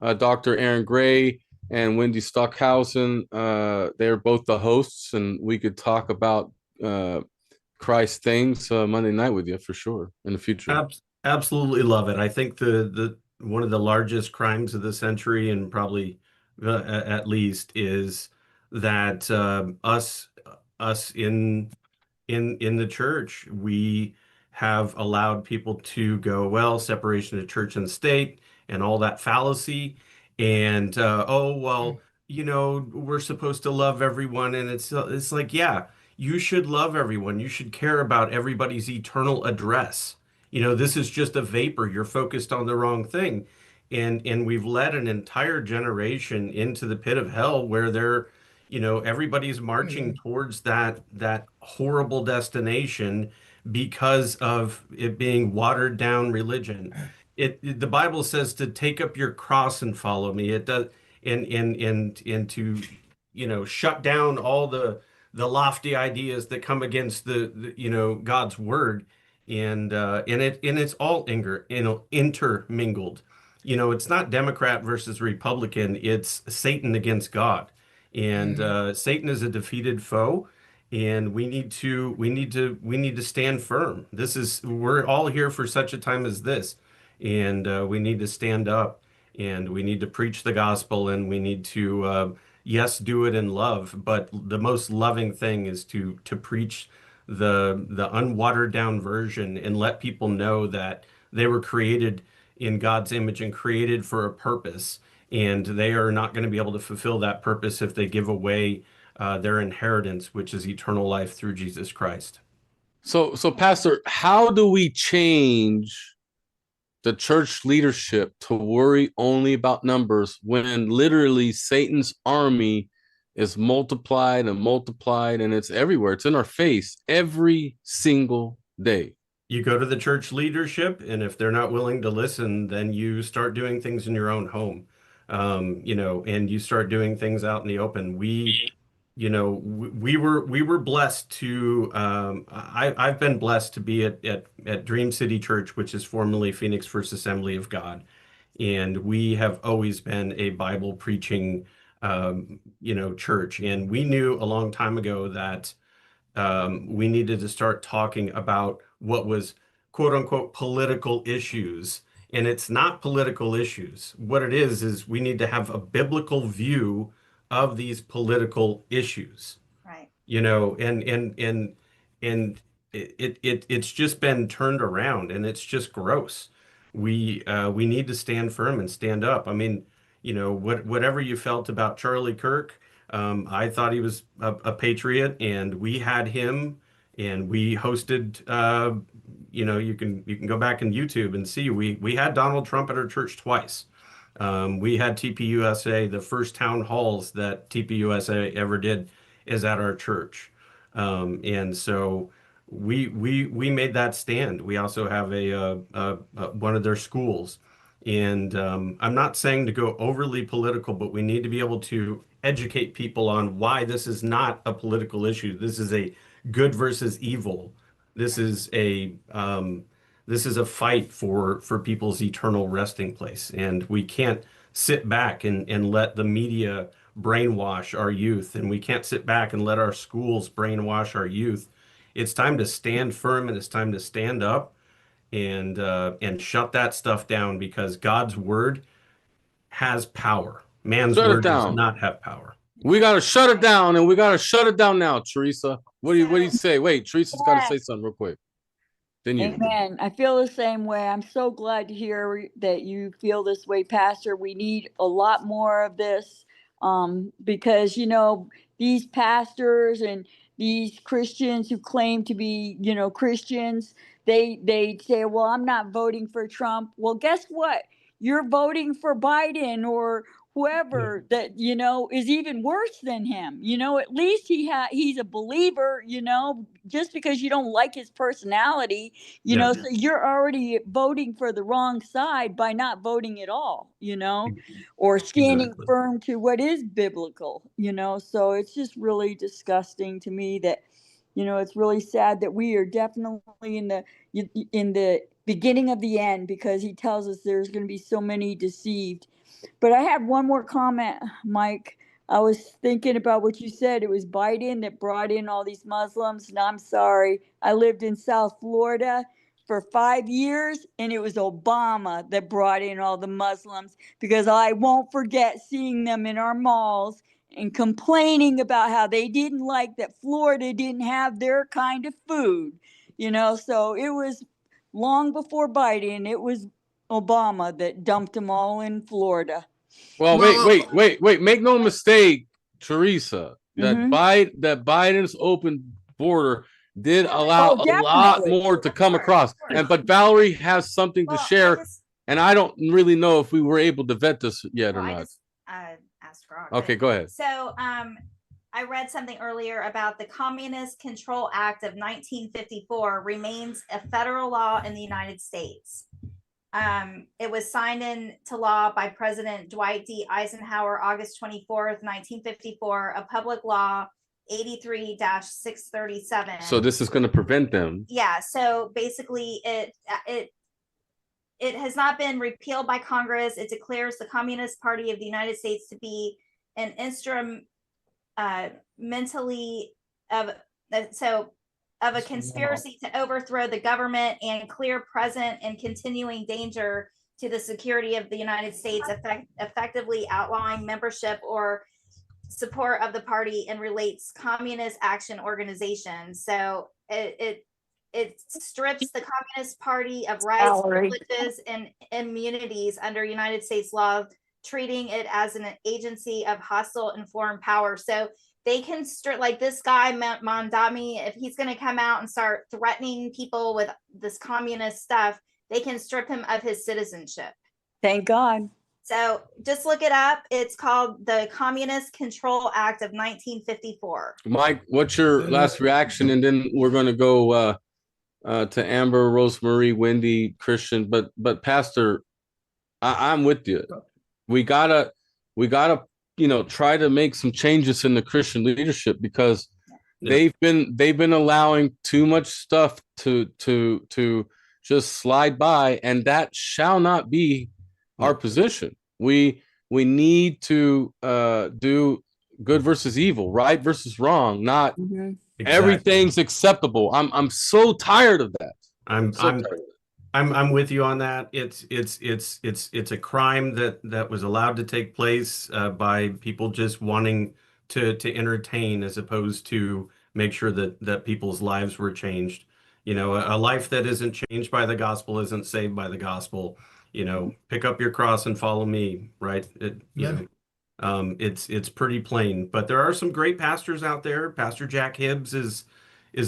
Dr. Aaron Gray and Wendy Stockhausen, they're both the hosts, and we could talk about Christ things Monday night with you for sure in the future. Absolutely love it. I think the one of the largest crimes of the century, and probably at least, is that us in the church, we have allowed people to go, well, separation of church and state and all that fallacy. And we're supposed to love everyone, and it's like, yeah, you should love everyone. You should care about everybody's eternal address. This is just a vapor. You're focused on the wrong thing, and we've led an entire generation into the pit of hell where everybody's marching towards that horrible destination, because of it being watered down religion. The Bible says to take up your cross and follow me. It does, and to, you know, shut down all the lofty ideas that come against the you know, God's word, and it's all intermingled. You know, it's not Democrat versus Republican, it's Satan against God. And Satan is a defeated foe, and we need to stand firm. We're all here for such a time as this, and we need to stand up, and we need to preach the gospel, and we need to yes, do it in love, but the most loving thing is to preach the unwatered down version and let people know that they were created in God's image and created for a purpose, and they are not going to be able to fulfill that purpose if they give away their inheritance, which is eternal life through Jesus Christ. So Pastor, how do we change the church leadership to worry only about numbers when literally Satan's army is multiplied and multiplied, and it's everywhere? It's in our face every single day. You go to the church leadership, and if they're not willing to listen, then you start doing things in your own home, you know, and you start doing things out in the open. You know, we were blessed to. I've been blessed to be at Dream City Church, which is formerly Phoenix First Assembly of God, and we have always been a Bible preaching, you know, church. And we knew a long time ago that we needed to start talking about what was quote unquote political issues. And it's not political issues. What it is we need to have a biblical view of these political issues. Right. You know, and it's just been turned around, and it's just gross. We need to stand firm and stand up. I mean, you know, whatever you felt about Charlie Kirk, I thought he was a patriot, and we had him, and we hosted. You know, you can go back in YouTube and see we had Donald Trump at our church twice. We had TPUSA. The first town halls that TPUSA ever did is at our church, and so we made that stand. We also have a one of their schools, and I'm not saying to go overly political, but we need to be able to educate people on why this is not a political issue. This is a good versus evil. This is a fight for people's eternal resting place, and we can't sit back and let the media brainwash our youth, and we can't sit back and let our schools brainwash our youth. It's time to stand firm, and it's time to stand up and shut that stuff down, because God's word has power. Man's word does not have power. We got to shut it down, and we got to shut it down now, Teresa. What do you say? Wait, Teresa's got to say something real quick. Then you. Amen. I feel the same way. I'm so glad to hear that you feel this way, Pastor. We need a lot more of this, because, you know, these pastors and these Christians who claim to be, you know, Christians, they say, well, I'm not voting for Trump. Well, guess what? You're voting for Biden or whoever that, you know, is even worse than him. You know, at least he's a believer, you know, just because you don't like his personality, you know, so you're already voting for the wrong side by not voting at all, you know, or standing firm to what is biblical, you know. So it's just really disgusting to me that, you know, it's really sad that we are definitely in the beginning of the end, because he tells us there's going to be so many deceived. But I have one more comment, Mike. I was thinking about what you said. It was Biden that brought in all these Muslims. And I'm sorry. I lived in South Florida for 5 years, and it was Obama that brought in all the Muslims, because I won't forget seeing them in our malls and complaining about how they didn't like that Florida didn't have their kind of food. You know, so it was long before Biden. It was Obama that dumped them all in Florida. Well, wait. Make no mistake, Teresa, that Biden's open border did allow a lot more to come across. But Valerie has something to share, and I don't really know if we were able to vet this yet or not. Asked Grog. Okay, go ahead. So I read something earlier about the Communist Control Act of 1954 remains a federal law in the United States. It was signed into law by President Dwight D. Eisenhower, August 24th, 1954, a public law 83-637. So this is going to prevent them. Yeah. So basically it has not been repealed by Congress. It declares the Communist Party of the United States to be an instrument mentally of a conspiracy to overthrow the government and clear present and continuing danger to the security of the United States, effectively outlawing membership or support of the party and relates communist action organizations. So it strips the Communist Party of rights, privileges, and immunities under United States law, treating it as an agency of hostile and foreign power. So they can strip, like this guy, Mondami, if he's going to come out and start threatening people with this communist stuff, they can strip him of his citizenship. Thank God. So just look it up. It's called the Communist Control Act of 1954. Mike, what's your last reaction? And then we're going to go to Amber, Rosemary, Wendy, Christian. But Pastor, I'm with you. We gotta try to make some changes in the Christian leadership, because they've been allowing too much stuff to just slide by, and that shall not be our position. We need to do good versus evil, right versus wrong, not everything's acceptable. I'm so tired of that. I'm with you on that. It's a crime that was allowed to take place by people just wanting to entertain, as opposed to make sure that people's lives were changed. A life that isn't changed by the gospel isn't saved by the gospel. Pick up your cross and follow me, right? It's pretty plain. But there are some great pastors out there. Pastor Jack Hibbs is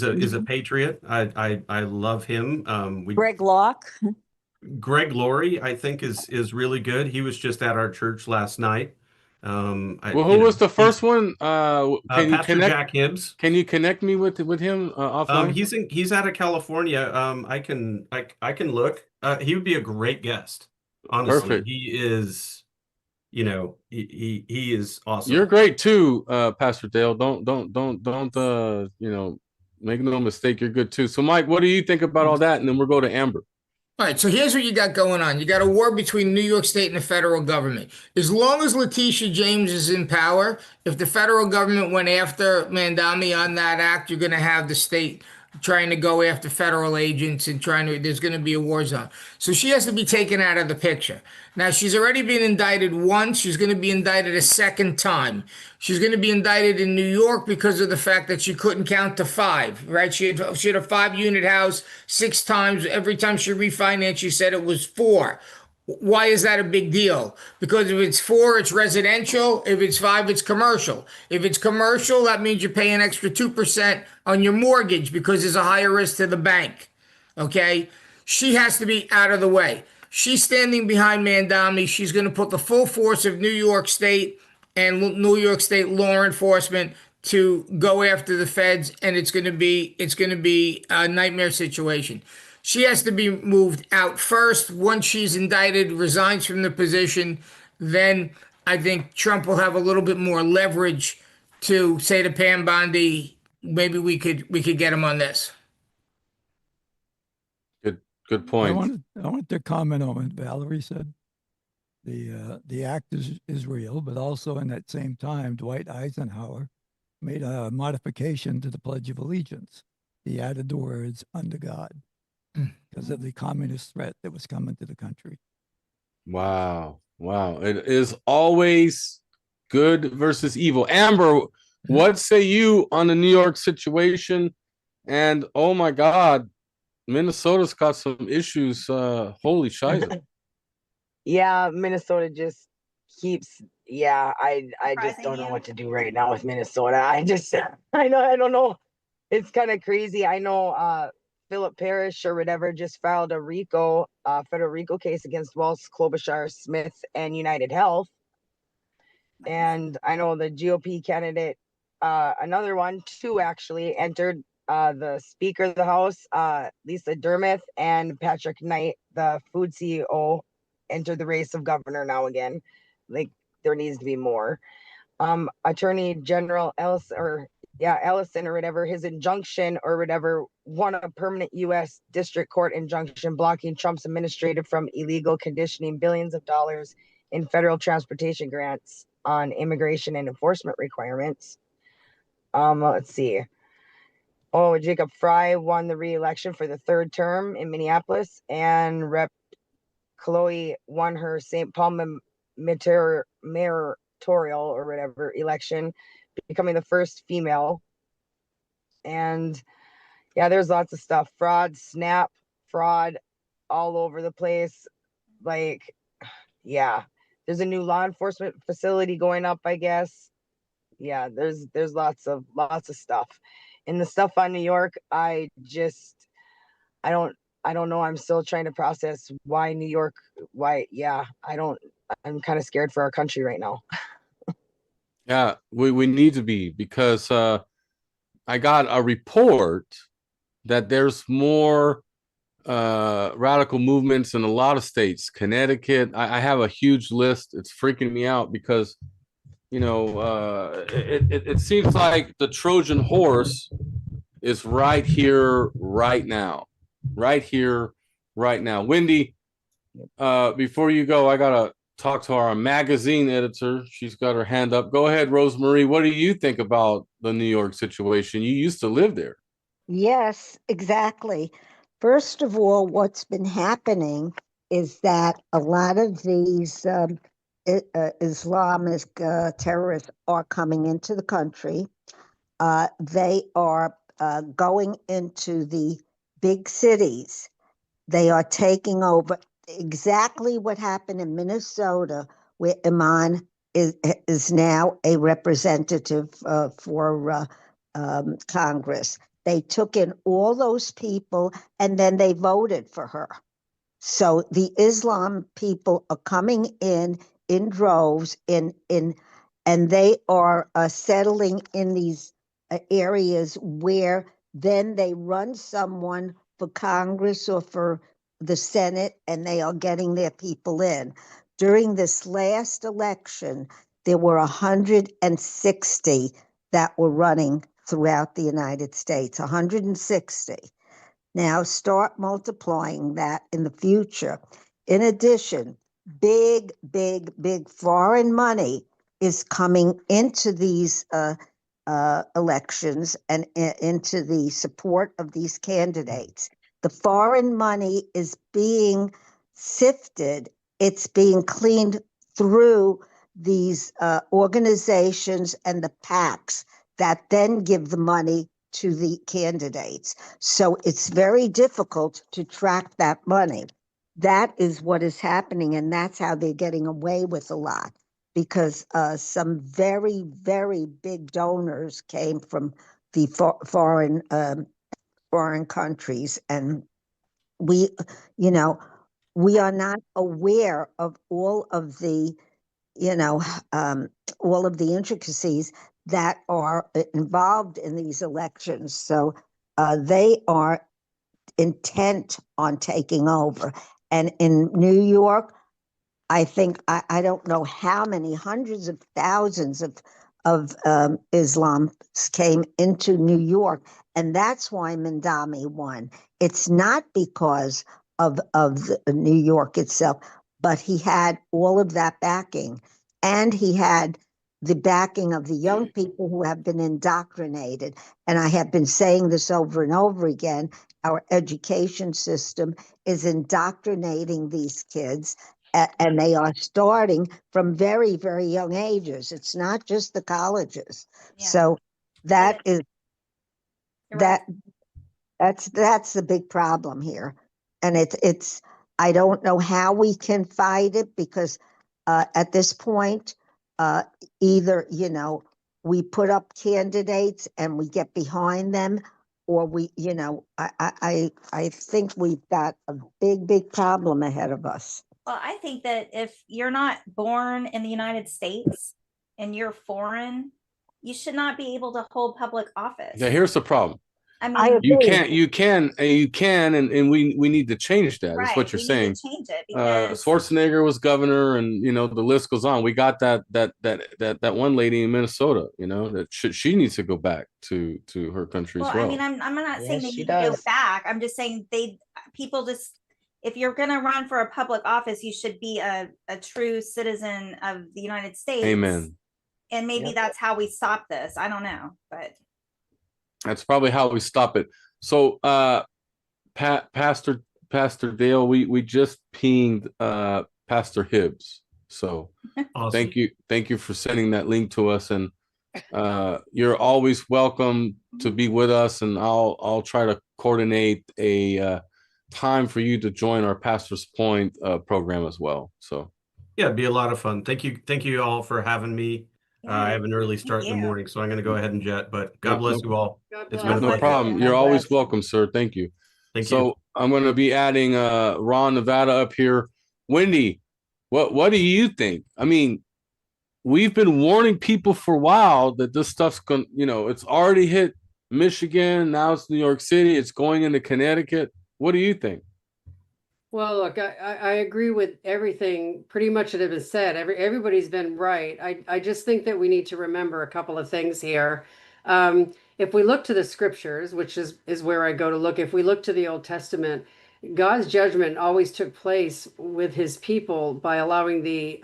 a patriot. I love him. Greg Locke. Greg Laurie, I think, is really good. He was just at our church last night. Who was the first one? Pastor Jack Hibbs. Can you connect me with him offline? He's out of California. I can look. He would be a great guest. Honestly, Perfect. He is. He is awesome. You're great too, Pastor Dale. Don't make no mistake. You're good too. So, Mike, what do you think about all that? And then we'll go to Amber. All right, so here's what you got going on. You got a war between New York State and the federal government. As long as Letitia James is in power, if the federal government went after Mandami on that act, you're going to have the state trying to go after federal agents and there's going to be a war zone. So she has to be taken out of the picture. Now, she's already been indicted once. She's going to be indicted a second time. She's going to be indicted in New York because of the fact that she couldn't count to 5, right? She had a 5-unit house 6 times. Every time she refinanced, she said it was 4. Why is that a big deal? Because if it's 4, it's residential. If it's 5, it's commercial. If it's commercial, that means you pay an extra 2% on your mortgage because there's a higher risk to the bank. Okay? She has to be out of the way. She's standing behind Mandami. She's going to put the full force of New York State and New York State law enforcement to go after the feds, and it's going to be a nightmare situation. She has to be moved out first. Once she's indicted, resigns from the position, then I think Trump will have a little bit more leverage to say to Pam Bondi, maybe we could get him on this. Good point. I wanted to comment on what Valerie said. The act is real, but also in that same time, Dwight Eisenhower made a modification to the Pledge of Allegiance. He added the words "under God" because of the communist threat that was coming to the country. Wow. It is always good versus evil. Amber, what say you on the New York situation? And oh my God, Minnesota's got some issues. Holy shiza. Yeah, Minnesota just keeps. Yeah, I just don't know what to do right now with Minnesota. I don't know. It's kind of crazy. I know Philip Parrish or whatever just filed a federal RICO case against Wells, Klobuchar, Smith, and United Health. And I know the GOP candidate another one, two actually, entered. The Speaker of the House, Lisa Dermott, and Patrick Knight, the food CEO, entered the race of governor now again. Like, there needs to be more. Attorney General Ellison or whatever, his injunction or whatever, won a permanent U.S. District Court injunction blocking Trump's administration from illegal conditioning billions of dollars in federal transportation grants on immigration and enforcement requirements. Let's see. Oh, Jacob Fry won the re-election for the third term in Minneapolis, and Rep. Chloe won her St. Paul mayoral or whatever election, becoming the first female. And yeah, there's lots of stuff. Fraud, SNAP, fraud all over the place. Like, yeah, there's a new law enforcement facility going up, I guess. Yeah, there's lots of stuff. And the stuff on New York, I don't know. I'm still trying to process why New York, I'm kind of scared for our country right now. Yeah, we need to be, because I got a report that there's more radical movements in a lot of states. Connecticut, I have a huge list. It's freaking me out because, it seems like the Trojan horse is right here, right now. Right here, right now. Wendy, before you go, I got to talk to our magazine editor. She's got her hand up. Go ahead, Rosemarie. What do you think about the New York situation? You used to live there. Yes, exactly. First of all, what's been happening is that a lot of these Islamic terrorists are coming into the country. They are going into the big cities. They are taking over exactly what happened in Minnesota, where Iman is now a representative for Congress. They took in all those people and then they voted for her. So the Islam people are coming in droves, and they are settling in these areas where then they run someone for Congress or for the Senate, and they are getting their people in. During this last election, there were 160 that were running throughout the United States, 160. Now start multiplying that in the future. In addition, big foreign money is coming into these elections and into the support of these candidates. The foreign money is being sifted. It's being cleaned through these organizations and the PACs that then give the money to the candidates. So it's very difficult to track that money. That is what is happening, and that's how they're getting away with a lot, because some very big donors came from the foreign countries, and we are not aware of all of the intricacies that are involved in these elections. So they are intent on taking over. And in New York, I think, I don't know how many hundreds of thousands of Islams came into New York. And that's why Mandami won. It's not because of New York itself, but he had all of that backing. And he had the backing of the young people who have been indoctrinated. And I have been saying this over and over again, our education system is indoctrinating these kids, and they are starting from very young ages. It's not just the colleges. Yeah. So that is that's the big problem here. And it's I don't know how we can fight it, because at this point, either we put up candidates and we get behind them, or I think we've got a big problem ahead of us. Well, I think that if you're not born in the United States and you're foreign, you should not be able to hold public office. Now, here's the problem. I I mean, agree. You can, and we need to change that. That's right, what you're we need saying. to change it because Schwarzenegger was governor, and you know the list goes on. We got that one lady in Minnesota. You know that she needs to go back to her country well, as well. I mean, I'm not saying Yes, they she need to go does. back. I'm just saying people just, if you're going to run for a public office, you should be a true citizen of the United States. Amen. And maybe Yep. that's how we stop this. I don't know, but That's probably how we stop it. So, Pastor Dale, we just pinged Pastor Hibbs. So Awesome. thank you for sending that link to us, and you're always welcome to be with us, and I'll try to coordinate a time for you to join our Pastor's Point program as well. So Yeah, it'd be a lot of fun. Thank you all for having me. I have an early start in the morning, so I'm going to go ahead and jet. But God bless you all. It's been a no pleasure. problem. You're always welcome, sir. Thank you. Thank so you. I'm going to be adding Ron Nevada up here. Wendy, what do you think? I mean, we've been warning people for a while that this stuff's going, it's already hit Michigan. Now it's New York City. It's going into Connecticut. What do you think? Well, look, I agree with everything pretty much that has been said. Everybody's been right. I just think that we need to remember a couple of things here. If we look to the scriptures, which is where I go to look, if we look to the Old Testament, God's judgment always took place with his people by allowing the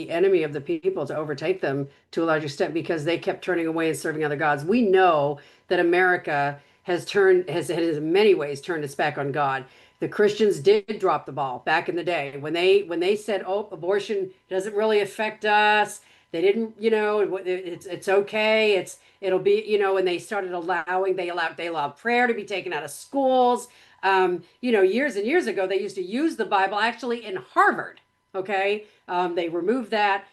enemy of the people to overtake them to a large extent because they kept turning away and serving other gods. We know that America has in many ways turned its back on God. The Christians did drop the ball back in the day when they said, "Oh, abortion doesn't really affect us." They didn't, it's okay. It'll be, and they started they allowed prayer to be taken out of schools. Years and years ago, they used to use the Bible actually in Harvard. Okay. They removed that.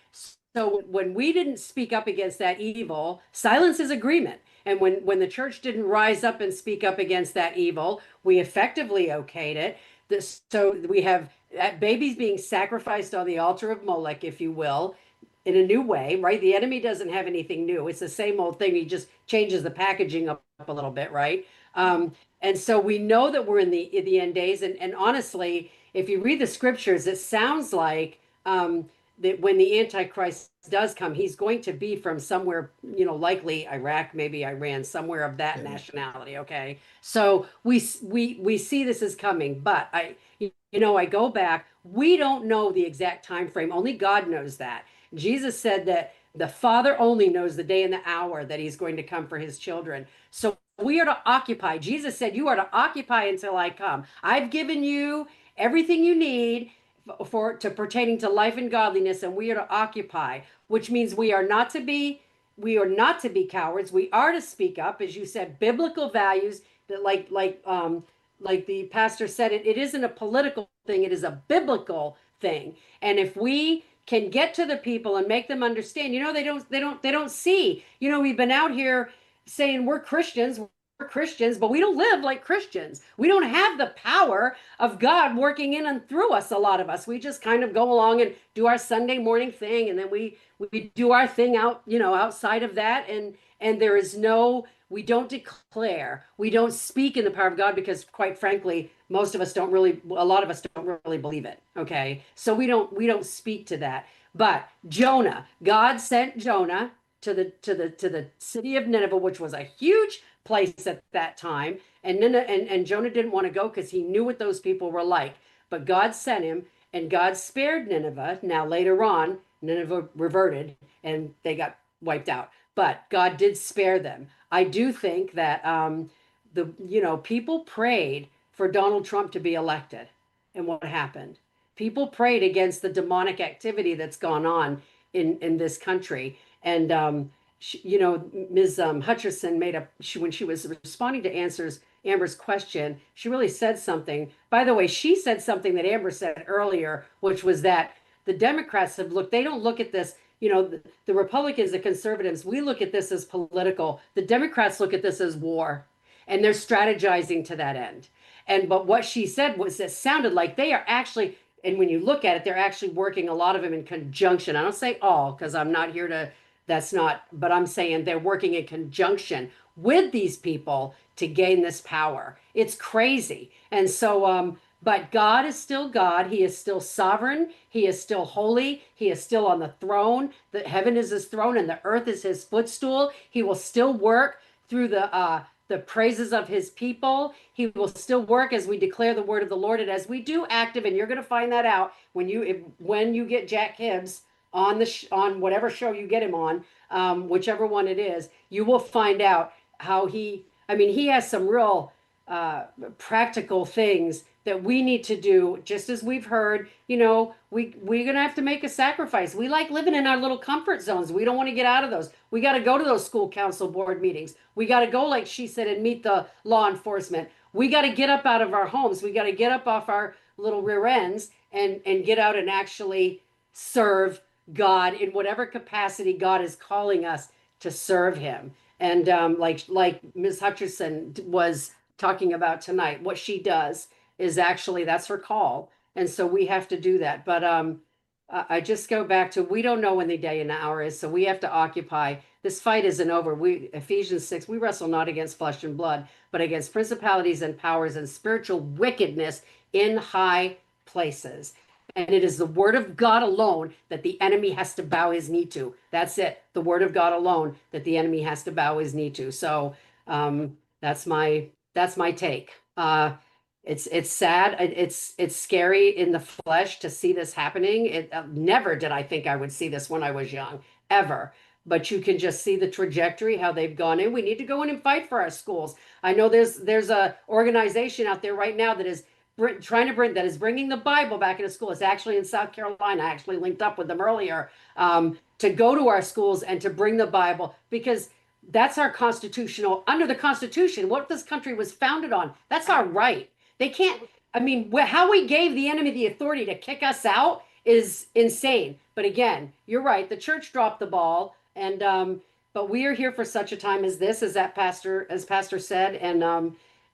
So when we didn't speak up against that evil, silence is agreement. And when the church didn't rise up and speak up against that evil, we effectively okayed it. So we have babies being sacrificed on the altar of Molech, if you will, in a new way, right? The enemy doesn't have anything new. It's the same old thing. He just changes the packaging up a little bit, right? And so we know that we're in the end days. And honestly, if you read the scriptures, it sounds like that when the Antichrist does come, he's going to be from somewhere, likely Iraq, maybe Iran, somewhere of that nationality. Okay. So we see this is coming, but I go back, we don't know the exact time frame. Only God knows that. Jesus said that the Father only knows the day and the hour that he's going to come for his children. So we are to occupy. Jesus said, you are to occupy until I come. I've given you everything you need to pertaining to life and godliness, and we are to occupy, which means we are not to be cowards. We are to speak up, as you said, biblical values that like the pastor said, it isn't a political thing, it is a biblical thing. And if we can get to the people and make them understand, they don't see, we've been out here saying we're Christians, but we don't live like Christians. We don't have the power of God working in and through us. A lot of us, we just kind of go along and do our Sunday morning thing, and then we do our thing outside of that, and there is we don't declare, we don't speak in the power of God because, quite frankly, a lot of us don't really believe it. Okay, so we don't speak to that. But Jonah, God sent Jonah to the city of Nineveh, which was a huge place at that time, and Jonah didn't want to go because he knew what those people were like. But God sent him, and God spared Nineveh. Now later on, Nineveh reverted and they got wiped out. But God did spare them. I do think that people prayed for Donald Trump to be elected, and what happened? People prayed against the demonic activity that's gone on in this country, and Ms. Hutcherson when she was responding to Amber's question, she really said something. By the way, she said something that Amber said earlier, which was that the Democrats they don't look at this, the Republicans, the conservatives, we look at this as political. The Democrats look at this as war, and they're strategizing to that end. But what she said was, it sounded like they are actually, and when you look at it, they're actually working, a lot of them in conjunction. I don't say all, because I'm not here to That's not, but I'm saying they're working in conjunction with these people to gain this power. It's crazy. And so, but God is still God. He is still sovereign. He is still holy. He is still on the throne. The heaven is his throne and the earth is his footstool. He will still work through the praises of his people. He will still work as we declare the word of the Lord and as we do active. And you're going to find that out when you get Jack Hibbs on on whatever show you get him on, whichever one it is. You will find out how he has some real practical things that we need to do, just as we've heard. We're gonna have to make a sacrifice. We like living in our little comfort zones. We don't want to get out of those. We got to go to those school council board meetings. We got to go, like she said, and meet the law enforcement. We got to get up out of our homes. We got to get up off our little rear ends and get out and actually serve God in whatever capacity God is calling us to serve him. And like Ms. Hutcherson was talking about tonight, what she does is actually, that's her call. And so we have to do that. But I just go back to, we don't know when the day and the hour is, so we have to occupy. This fight isn't over. Ephesians 6, we wrestle not against flesh and blood, but against principalities and powers and spiritual wickedness in high places. And it is the word of God alone that the enemy has to bow his knee to. That's it. The word of God alone that the enemy has to bow his knee to. So that's my take. It's sad. It's scary in the flesh to see this happening. Never did I think I would see this when I was young, ever. But you can just see the trajectory, how they've gone in. We need to go in and fight for our schools. I know there's a organization out there right now that is that is bringing the Bible back into school. It's actually in South Carolina. I actually linked up with them earlier, to go to our schools and to bring the Bible, because that's our constitutional, under the Constitution, what this country was founded on. That's our right. They can't, how we gave the enemy the authority to kick us out is insane. But again, you're right. The church dropped the ball, and but we are here for such a time as this, as Pastor said,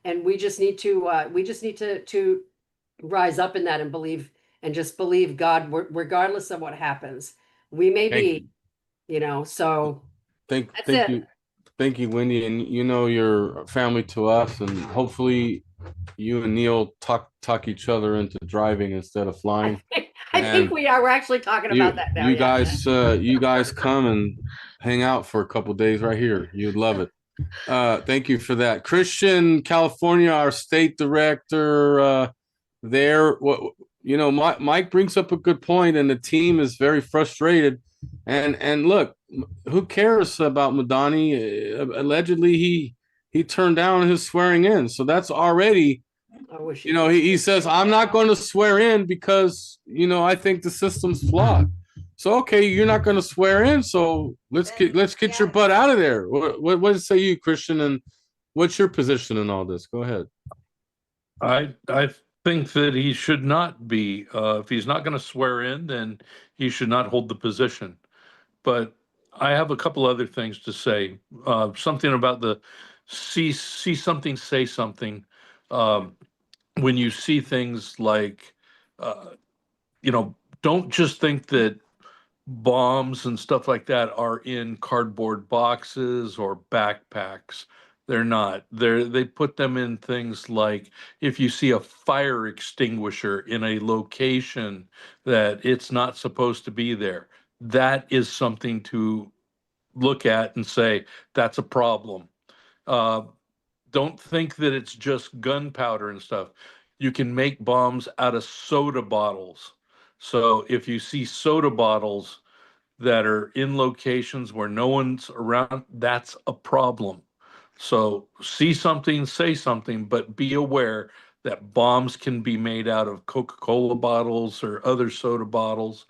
and we just need to rise up in that and believe, and just believe God, regardless of what happens. We may be, so Thank it. you. Thank you, Wendy. And your family to us, and hopefully you and Neil talk each other into driving instead of flying. I think we are. We're actually talking about that now. You guys come and hang out for a couple of days right here. You'd love it. Thank you for that. Christian, California, our state director there. Mike brings up a good point, and the team is very frustrated. And look, who cares about Madani? Allegedly, he turned down his swearing in, so that's already. He says, I'm not going to swear in because I think the system's flawed. So okay, you're not going to swear in, so let's get your butt out of there. What say you, Christian, and what's your position in all this? Go ahead. I think that he should not be. If he's not going to swear in, then he should not hold the position. But I have a couple other things to say. Something about the see something, say something. When you see things like, don't just think that bombs and stuff like that are in cardboard boxes or backpacks. They're not. They put them in things like, if you see a fire extinguisher in a location that it's not supposed to be there, that is something to look at and say, that's a problem. Don't think that it's just gunpowder and stuff. You can make bombs out of soda bottles. So if you see soda bottles that are in locations where no one's around, that's a problem. So see something, say something, but be aware that bombs can be made out of Coca-Cola bottles or other soda bottles.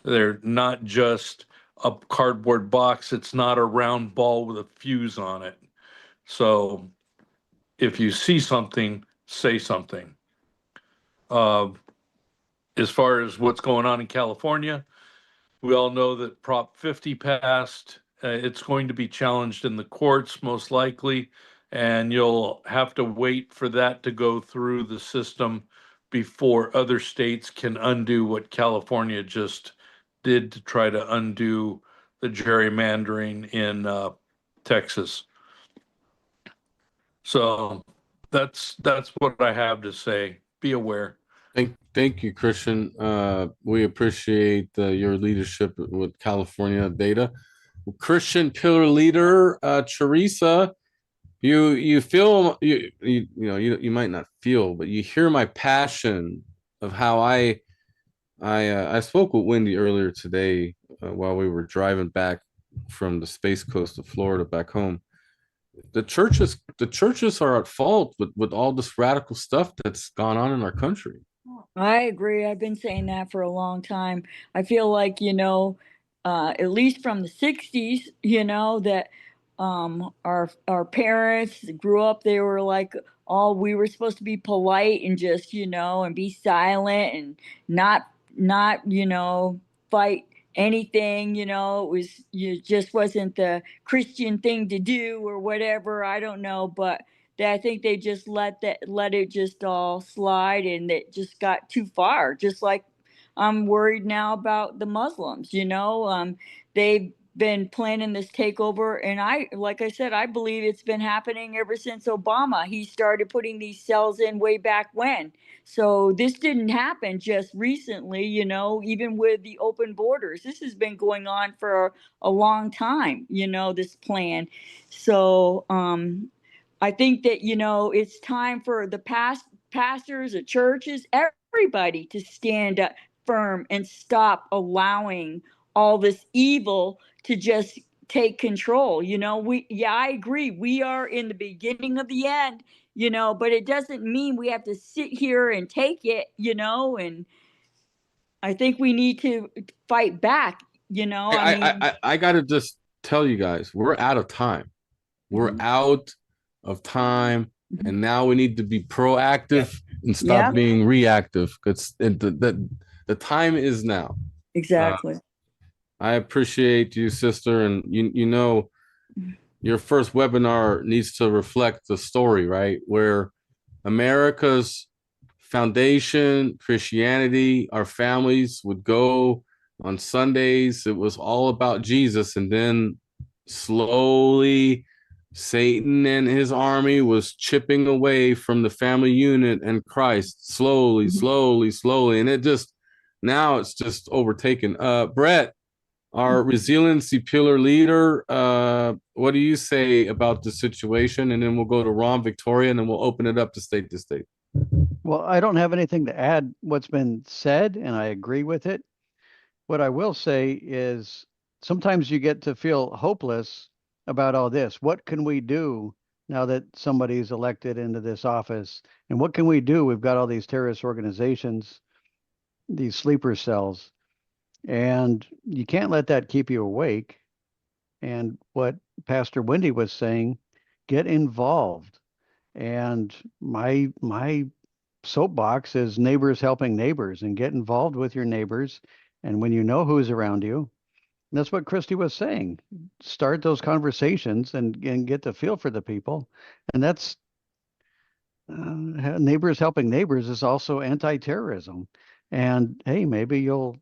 They're not just a cardboard box. It's not a round ball with a fuse on it. So if you see something, say something. As far as what's going on in California, we all know that Prop 50 passed. It's going to be challenged in the courts, most likely, and you'll have to wait for that to go through the system before other states can undo what California just did to try to undo the gerrymandering in Texas. So that's what I have to say. Be aware. Thank you, Christian. We appreciate your leadership with California data. Christian pillar leader, Teresa, you feel you might not feel, but you hear my passion of how I spoke with Wendy earlier today while we were driving back from the Space Coast of Florida back home. The churches are at fault with all this radical stuff that's gone on in our country. I agree. I've been saying that for a long time. I feel like, at least from the 60s, that our parents grew up, they were like, all we were supposed to be polite and just, and be silent and not, fight anything, it was, just wasn't the Christian thing to do or whatever. I don't know, but I think they just let it just all slide, and it just got too far. Just like I'm worried now about the Muslims, they've been planning this takeover, and like I said, I believe it's been happening ever since Obama. He started putting these cells in way back when. So this didn't happen just recently, even with the open borders. This has been going on for a long time, this plan. So I think that, it's time for the pastors, the churches, everybody to stand up firm and stop allowing all this evil to just take control. I agree. We are in the beginning of the end, but it doesn't mean we have to sit here and take it, and I think we need to fight back, I got to just tell you guys, we're out of time. We're out of time, and now we need to be proactive and stop being reactive, because the time is now. Exactly. I appreciate you, sister, and your first webinar needs to reflect the story, right? Where America's foundation, Christianity, our families would go on Sundays. It was all about Jesus, and then slowly Satan and his army was chipping away from the family unit and Christ, slowly. And now it's just overtaken. Brett, our resiliency pillar leader, what do you say about the situation? And then we'll go to Ron, Victoria, and then we'll open it up to state to state. Well, I don't have anything to add what's been said, and I agree with it. What I will say is sometimes you get to feel hopeless about all this. What can we do now that somebody's elected into this office? And what can we do? We've got all these terrorist organizations, these sleeper cells, and you can't let that keep you awake. And what Pastor Wendy was saying, get involved. And my soapbox is neighbors helping neighbors, and get involved with your neighbors. And when you know who's around you, that's what Christie was saying. Start those conversations and get the feel for the people. And that's neighbors helping neighbors is also anti-terrorism. And hey, maybe you'll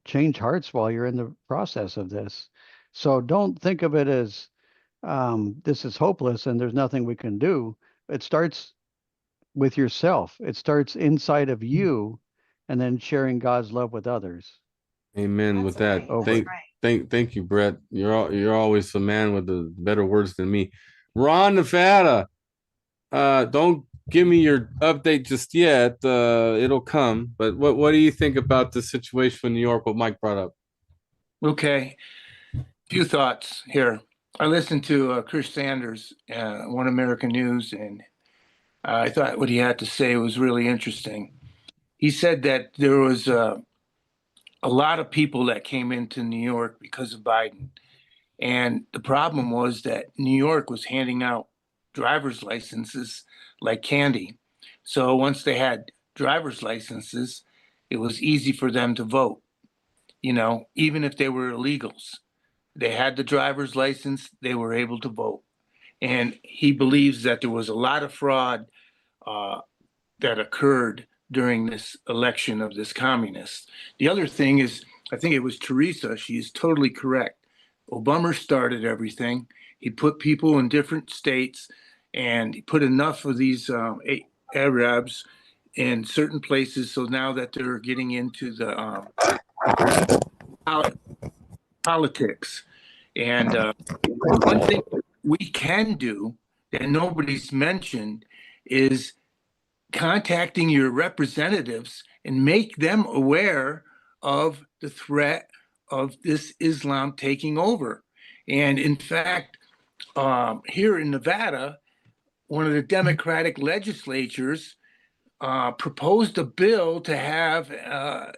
change hearts while you're in the process of this. So don't think of it as this is hopeless and there's nothing we can do. It starts with yourself. It starts inside of you, and then sharing God's love with others. Amen. With that, thank you, Brett. You're always a man with the better words than me. Ron, Nevada, don't give me your update just yet. It'll come. But what do you think about the situation in New York? What Mike brought up. Okay, few thoughts here. I listened to Chris Sanders, One American News, and I thought what he had to say was really interesting. He said that there was a lot of people that came into New York because of Biden. And the problem was that New York was handing out driver's licenses like candy. So once they had driver's licenses, it was easy for them to vote, even if they were illegals. They had the driver's license, they were able to vote. And he believes that there was a lot of fraud that occurred during this election of this communist. The other thing is, I think it was Teresa, she is totally correct. Obama started everything. He put people in different states, and he put enough of these Arabs in certain places. So now that they're getting into the politics, and one thing we can do that nobody's mentioned is contacting your representatives and make them aware of the threat of this Islam taking over. And in fact, here in Nevada, one of the Democratic legislatures proposed a bill to have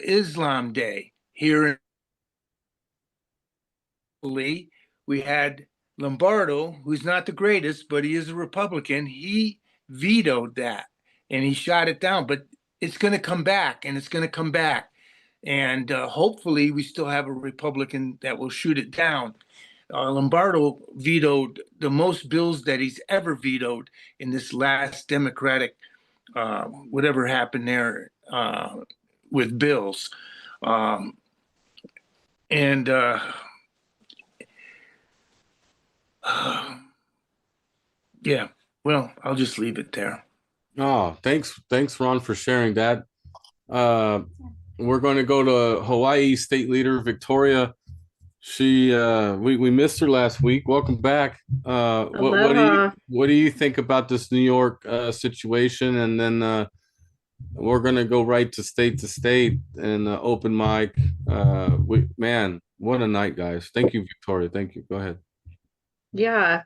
Islam Day. Here in we had Lombardo, who's not the greatest, but he is a Republican. He vetoed that and he shot it down. But it's going to come back, and it's going to come back. And hopefully we still have a Republican that will shoot it down. Lombardo vetoed the most bills that he's ever vetoed in this last Democratic, whatever happened there with bills. Yeah, well, I'll just leave it there. Oh, thanks, Ron, for sharing that. We're going to go to Hawaii State Leader Victoria. She we missed her last week. Welcome back. What do you think about this New York situation? And then we're gonna go right to state and open mic. Man, what a night, guys. Thank you, Victoria. Thank you. Go ahead. Yeah.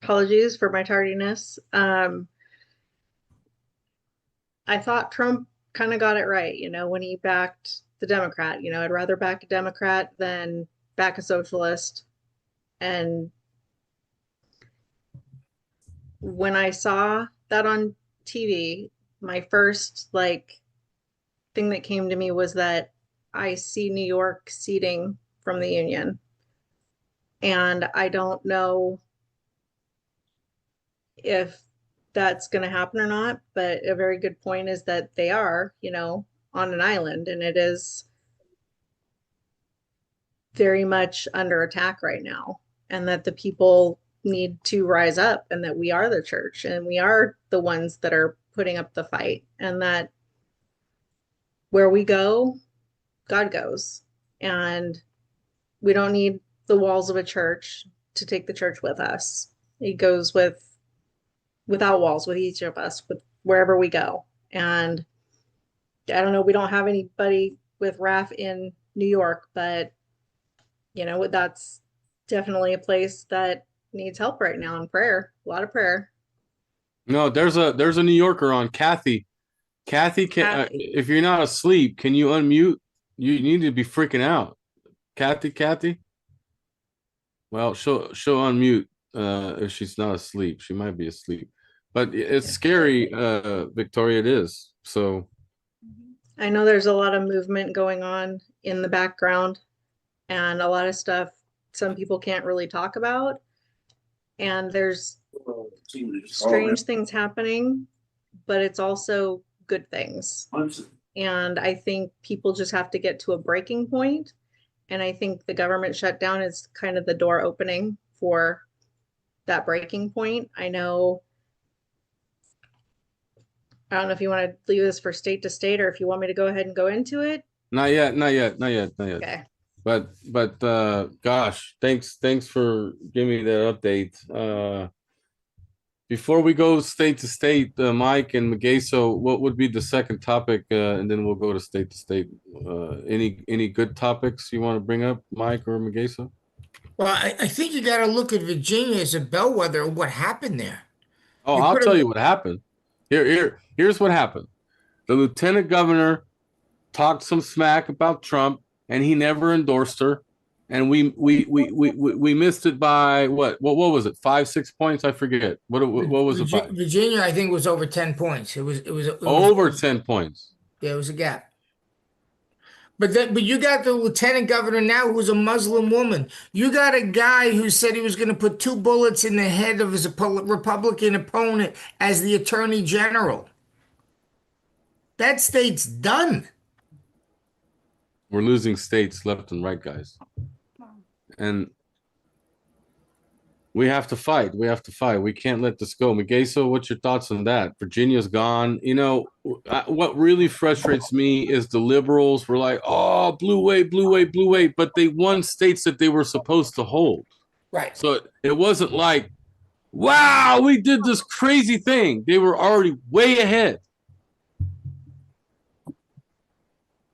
Apologies for my tardiness. I thought Trump kind of got it right, when he backed the Democrat. I'd rather back a Democrat than back a socialist. And when I saw that on TV, my first thing that came to me was that I see New York seceding from the Union. And I don't know if that's going to happen or not, but a very good point is that they are, on an island, and it is very much under attack right now, and that the people need to rise up, and that we are the church, and we are the ones that are putting up the fight, and that where we go, God goes, and we don't need the walls of a church to take the church with us. It goes without walls with each of us, with wherever we go. And I don't know, we don't have anybody with RAF in New York, but that's definitely a place that needs help right now, and prayer, a lot of prayer. No, there's a New Yorker on. Kathy, if you're not asleep, can you unmute? You need to be freaking out. Kathy. Well, she'll unmute if she's not asleep. She might be asleep, but it's scary, Victoria. It is. So I know there's a lot of movement going on in the background, and a lot of stuff some people can't really talk about. And there's strange things happening, but it's also good things. And I think people just have to get to a breaking point. And I think the government shutdown is kind of the door opening for that breaking point. I don't know if you want to leave this for state to state, or if you want me to go ahead and go into it. Not yet. Okay. But gosh, thanks for giving me that update. Before we go state to state, Mike and Mageso, what would be the second topic, and then we'll go to state. Any good topics you want to bring up, Mike or Mageso? Well, I think you got to look at Virginia as a bellwether of what happened there. Oh, I'll tell you what happened. Here's what happened. The lieutenant governor talked some smack about Trump, and he never endorsed her. And we missed it by what was it? 5-6 points? I forget. What was it by? Virginia, I think, was over 10 points. It was over 10 points. Yeah, it was a gap. But you got the lieutenant governor now who's a Muslim woman. You got a guy who said he was going to put 2 bullets in the head of his Republican opponent as the attorney general. That state's done. We're losing states left and right, guys. And We have to fight. We have to fight. We can't let this go. Miguel, what's your thoughts on that? Virginia's gone. You know, what really frustrates me is the liberals were like, oh, blue wave, blue wave, blue wave, but they won states that they were supposed to hold. Right. So it wasn't like, wow, we did this crazy thing. They were already way ahead.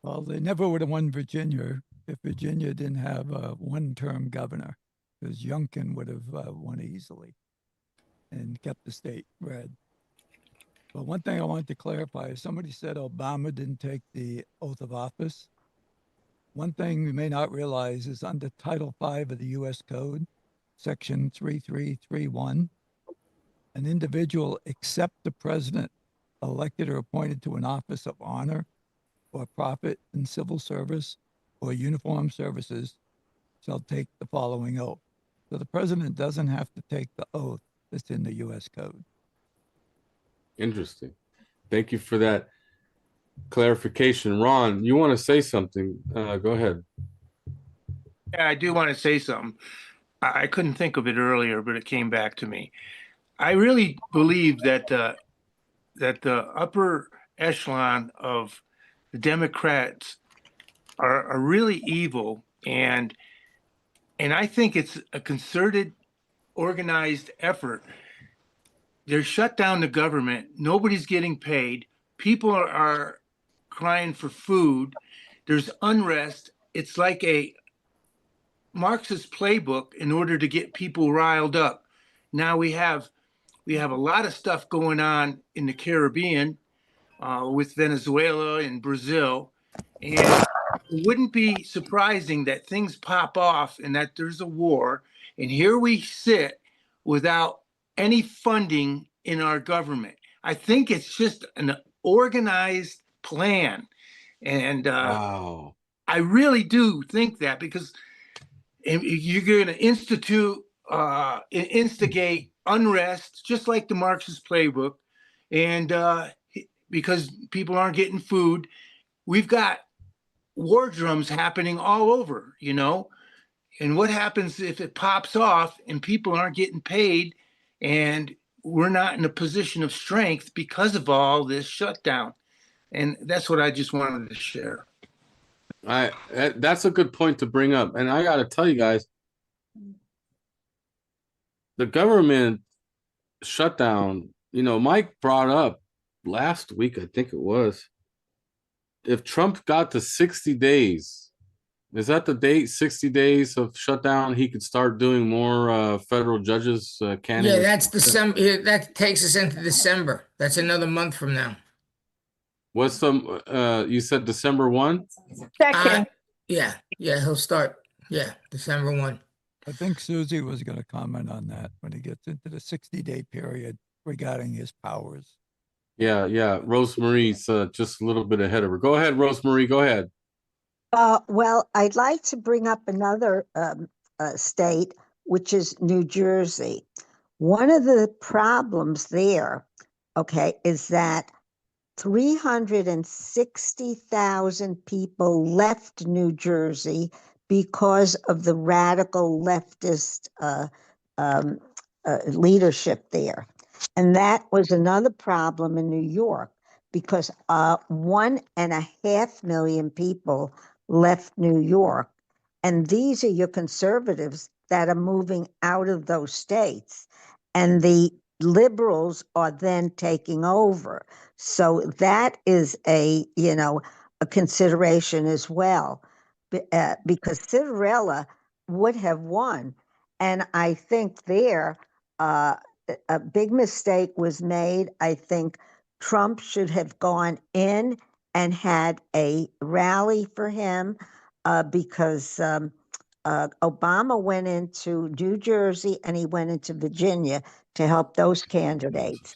Well, they never would have won Virginia if Virginia didn't have a one-term governor, because Youngkin would have won easily and kept the state red. But one thing I wanted to clarify, somebody said Obama didn't take the oath of office. One thing we may not realize is under Title V of the U.S. Code, Section 3331, an individual except the president elected or appointed to an office of honor or profit in civil service or uniformed services shall take the following oath. So the president doesn't have to take the oath that's in the U.S. Code. Interesting. Thank you for that clarification. Ron, you want to say something? Go ahead. Yeah, I do want to say something. I couldn't think of it earlier, but it came back to me. I really believe that that the upper echelon of the Democrats are really evil, and I think it's a concerted, organized effort. They're shut down the government. Nobody's getting paid. People are crying for food. There's unrest. It's like a Marxist playbook in order to get people riled up. Now we have a lot of stuff going on in the Caribbean with Venezuela and Brazil, and it wouldn't be surprising that things pop off and that there's a war. And here we sit without any funding in our government. I think it's just an organized plan, and wow. I really do think that, because you're going to instigate unrest, just like the Marxist playbook. And because people aren't getting food, we've got war drums happening all over, you know. And what happens if it pops off and people aren't getting paid and we're not in a position of strength because of all this shutdown? And that's what I just wanted to share. That's a good point to bring up. And I got to tell you guys, the government shutdown, you know, Mike brought up last week, I think it was, if Trump got to 60 days, is that the date, 60 days of shutdown, he could start doing more federal judges candidates? Yeah, that's December. That takes us into December. That's another month from now. What's the, you said December 1? Yeah, he'll start. Yeah, December 1. I think Susie was going to comment on that when he gets into the 60-day period regarding his powers. Yeah. Rosemary's just a little bit ahead of her. Go ahead, Rosemary. Go ahead. Well, I'd like to bring up another state, which is New Jersey. One of the problems there, okay, is that 360,000 people left New Jersey because of the radical leftist leadership there. And that was another problem in New York, because 1.5 million people left New York. And these are your conservatives that are moving out of those states. And the liberals are then taking over. So that is a consideration as well, because Cinderella would have won. And I think there, a big mistake was made. I think Trump should have gone in and had a rally for him, because Obama went into New Jersey and he went into Virginia to help those candidates.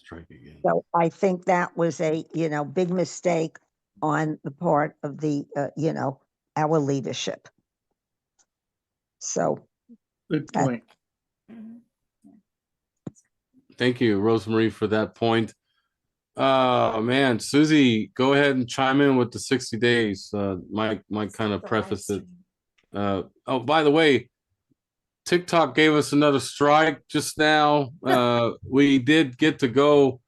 So I think that was a, big mistake on the part of the, our leadership. So. Good point. Thank you, Rosemary, for that point. Man, Susie, go ahead and chime in with the 60 days. Mike kind of prefaced it. Oh, by the way, TikTok gave us another strike just now. We did get to go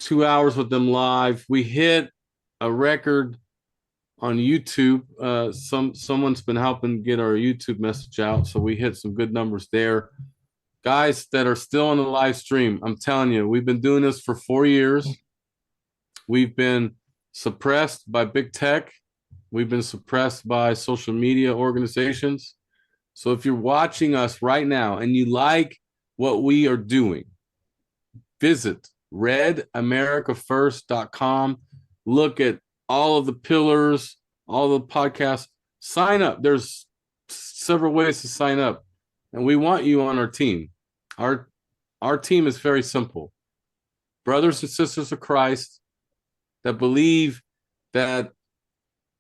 2 hours with them live. We hit a record on YouTube. Someone's been helping get our YouTube message out, so we hit some good numbers there. Guys that are still on the live stream, I'm telling you, we've been doing this for 4 years. We've been suppressed by big tech. We've been suppressed by social media organizations. So if you're watching us right now and you like what we are doing, visit RedAmericaFirst.com. Look at all of the pillars, all the podcasts. Sign up. There's several ways to sign up, and we want you on our team. Our team is very simple. Brothers and sisters of Christ that believe that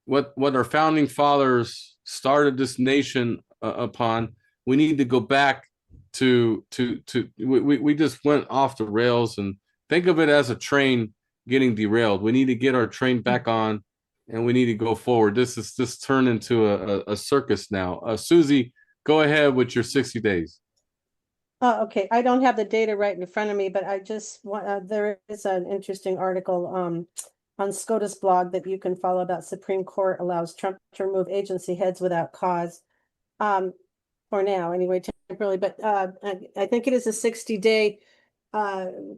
what our founding fathers started this nation upon, we need to go back to we just went off the rails, and think of it as a train getting derailed. We need to get our train back on, and we need to go forward. This turned into a circus now. Susie, go ahead with your 60 days. Okay, I don't have the data right in front of me, but I just want, there is an interesting article on SCOTUS blog that you can follow about Supreme Court allows Trump to remove agency heads without cause. For now, anyway, temporarily, but I think it is a 60-day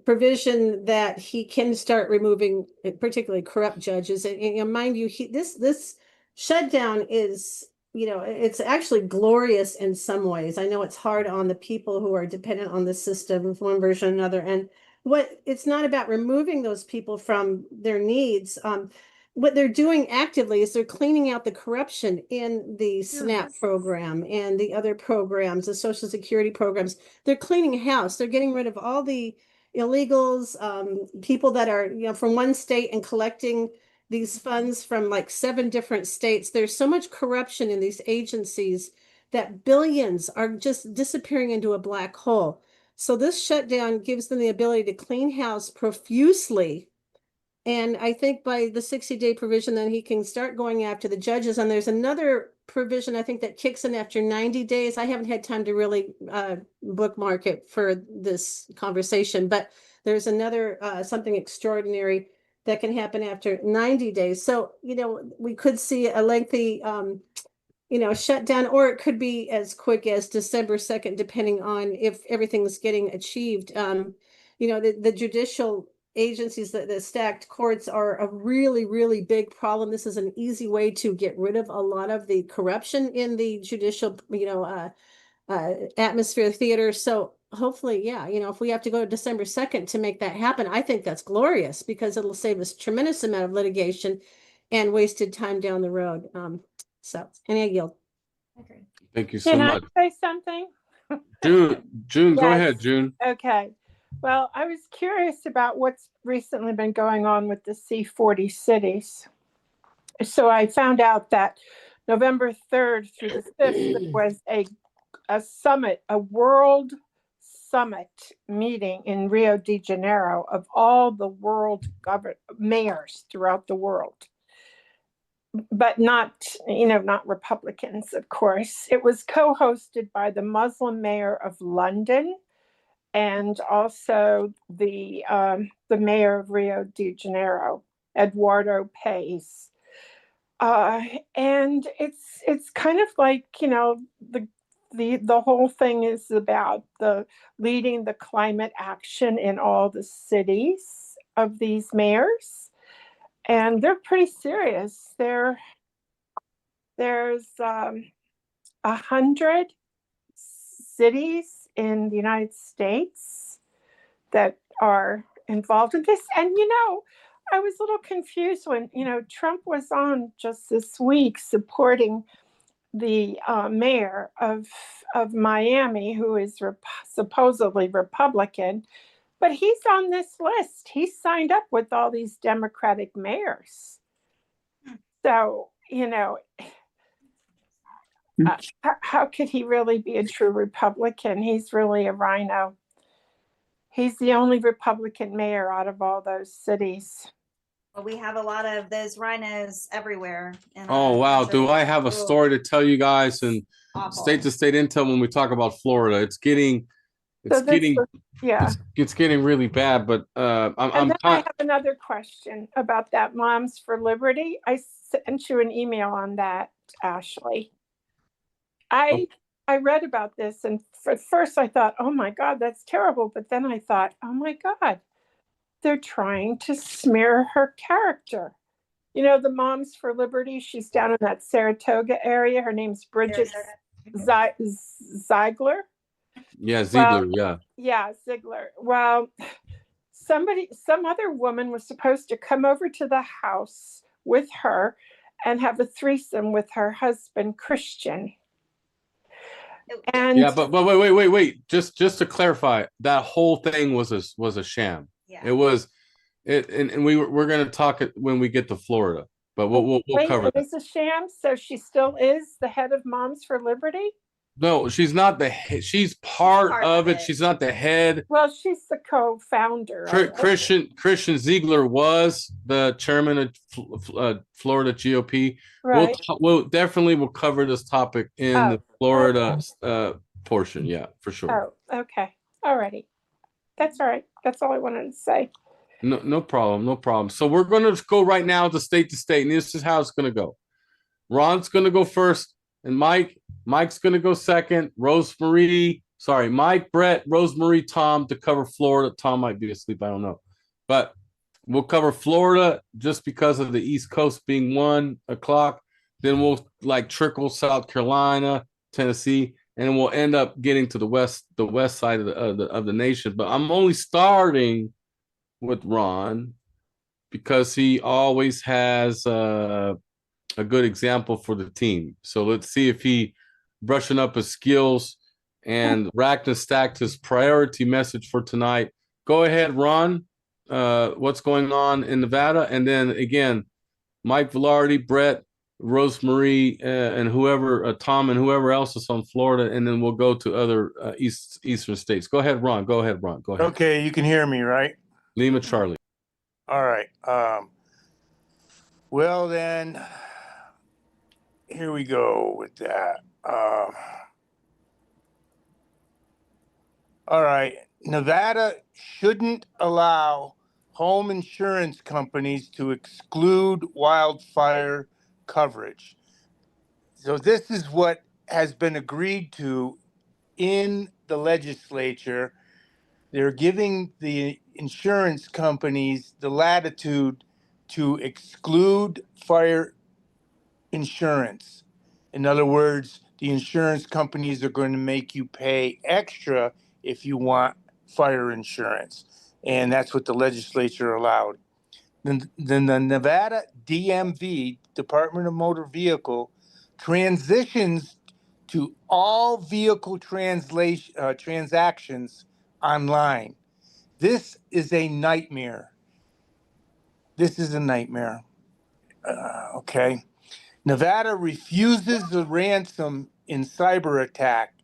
provision that he can start removing particularly corrupt judges. And mind you, this shutdown is, it's actually glorious in some ways. I know it's hard on the people who are dependent on the system of one version or another. And it's not about removing those people from their needs. What they're doing actively is they're cleaning out the corruption in the SNAP program and the other programs, the Social Security programs. They're cleaning house. They're getting rid of all the illegals, people that are, from one state and collecting these funds from like 7 different states. There's so much corruption in these agencies that billions are just disappearing into a black hole. So this shutdown gives them the ability to clean house profusely. And I think by the 60-day provision, then he can start going after the judges. And there's another provision, I think, that kicks in after 90 days. I haven't had time to really bookmark it for this conversation, but there's another something extraordinary that can happen after 90 days. So, we could see a lengthy, shutdown, or it could be as quick as December 2nd, depending on if everything's getting achieved. The judicial agencies, the stacked courts are a really, really big problem. This is an easy way to get rid of a lot of the corruption in the judicial, atmosphere theater. So hopefully, if we have to go to December 2nd to make that happen, I think that's glorious because it'll save us a tremendous amount of litigation and wasted time down the road. So, and I yield. Okay. Thank you so Can much. I say something? June, go Yes. ahead, June. Okay. Well, I was curious about what's recently been going on with the C40 cities. So I found out that November 3rd through the 5th, there was a summit, a world summit meeting in Rio de Janeiro of all the world mayors throughout the world. But not Republicans, of course. It was co-hosted by the Muslim mayor of London and also the mayor of Rio de Janeiro, Eduardo Paes. And it's kind of like, the whole thing is about leading the climate action in all the cities of these mayors. And they're pretty serious. There's 100 cities in the United States that are involved in this. And, I was a little confused when, Trump was on just this week supporting the mayor of Miami, who is supposedly Republican. But he's on this list. He's signed up with all these Democratic mayors. So, how could he really be a true Republican? He's really a rhino. He's the only Republican mayor out of all those cities. But we have a lot of those rhinos everywhere. In Oh, our wow. country. Do I have a Ugh, story to tell you guys? And awful. state to state intel when we talk about Florida, it's getting Yeah. it's getting really bad. But And I'm then I have another question about that Moms for Liberty. I sent you an email on that, Ashley. I read about this, and for first I thought, oh my God, that's terrible. But then I thought, oh my God, they're trying to smear her character. You know, the Moms for Liberty, she's down in that Saratoga area. Her name's Bridget Ziegler. Yeah, Ziegler. Yeah. Yeah, Ziegler. Well, some other woman was supposed to come over to the house with her and have a threesome with her husband, Christian. And yeah, but wait. Just to clarify, that whole thing was a sham. Yeah. It was it, and we're gonna talk it when we get to Florida, but we'll wait, cover it that. is a sham. So she still is the head of Moms for Liberty. No, she's not the head. She's part of it. She's not the head. Well, she's the co-founder. of it. Christian Ziegler was the chairman of Florida GOP. Right. We'll definitely will cover this topic in the Florida portion. Yeah, for sure. Oh, okay. All righty. That's all right. That's all I wanted to say. No problem. So we're going to go right now to state, and this is how it's going to go. Ron's going to go first, and Mike's going to go second. Mike, Brett, Rosemary, Tom to cover Florida. Tom might be asleep. I don't know. But we'll cover Florida just because of the East Coast being 1 o'clock. Then we'll trickle South Carolina, Tennessee, and then we'll end up getting to the west side of the nation. But I'm only starting with Ron because he always has a good example for the team. So let's see if he brushing up his skills and racked and stacked his priority message for tonight. Go ahead, Ron. What's going on in Nevada? And then again, Mike, Valerie, Brett, Rosemary, and whoever, Tom, and whoever else is on Florida, and then we'll go to other eastern states. Go ahead, Ron. Go ahead. Okay, you can hear me, right? Lima Charlie. All right. Well, then, here we go with that. All right. Nevada shouldn't allow home insurance companies to exclude wildfire coverage. So this is what has been agreed to in the legislature. They're giving the insurance companies the latitude to exclude fire insurance. In other words, the insurance companies are going to make you pay extra if you want fire insurance. And that's what the legislature allowed. Then the Nevada DMV, Department of Motor Vehicle, transitions to all vehicle transactions online. This is a nightmare. Okay. Nevada refuses the ransom in cyber attack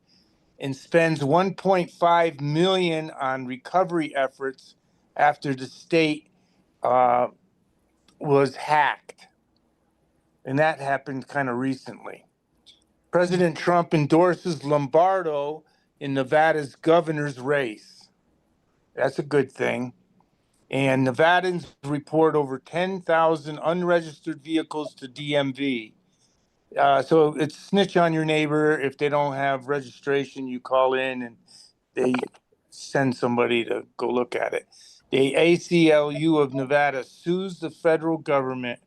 and spends $1.5 million on recovery efforts after the state was hacked. And that happened kind of recently. President Trump endorses Lombardo in Nevada's governor's race. That's a good thing. And Nevadans report over 10,000 unregistered vehicles to DMV. So it's snitch on your neighbor. If they don't have registration, you call in and they send somebody to go look at it. The ACLU of Nevada sues the federal government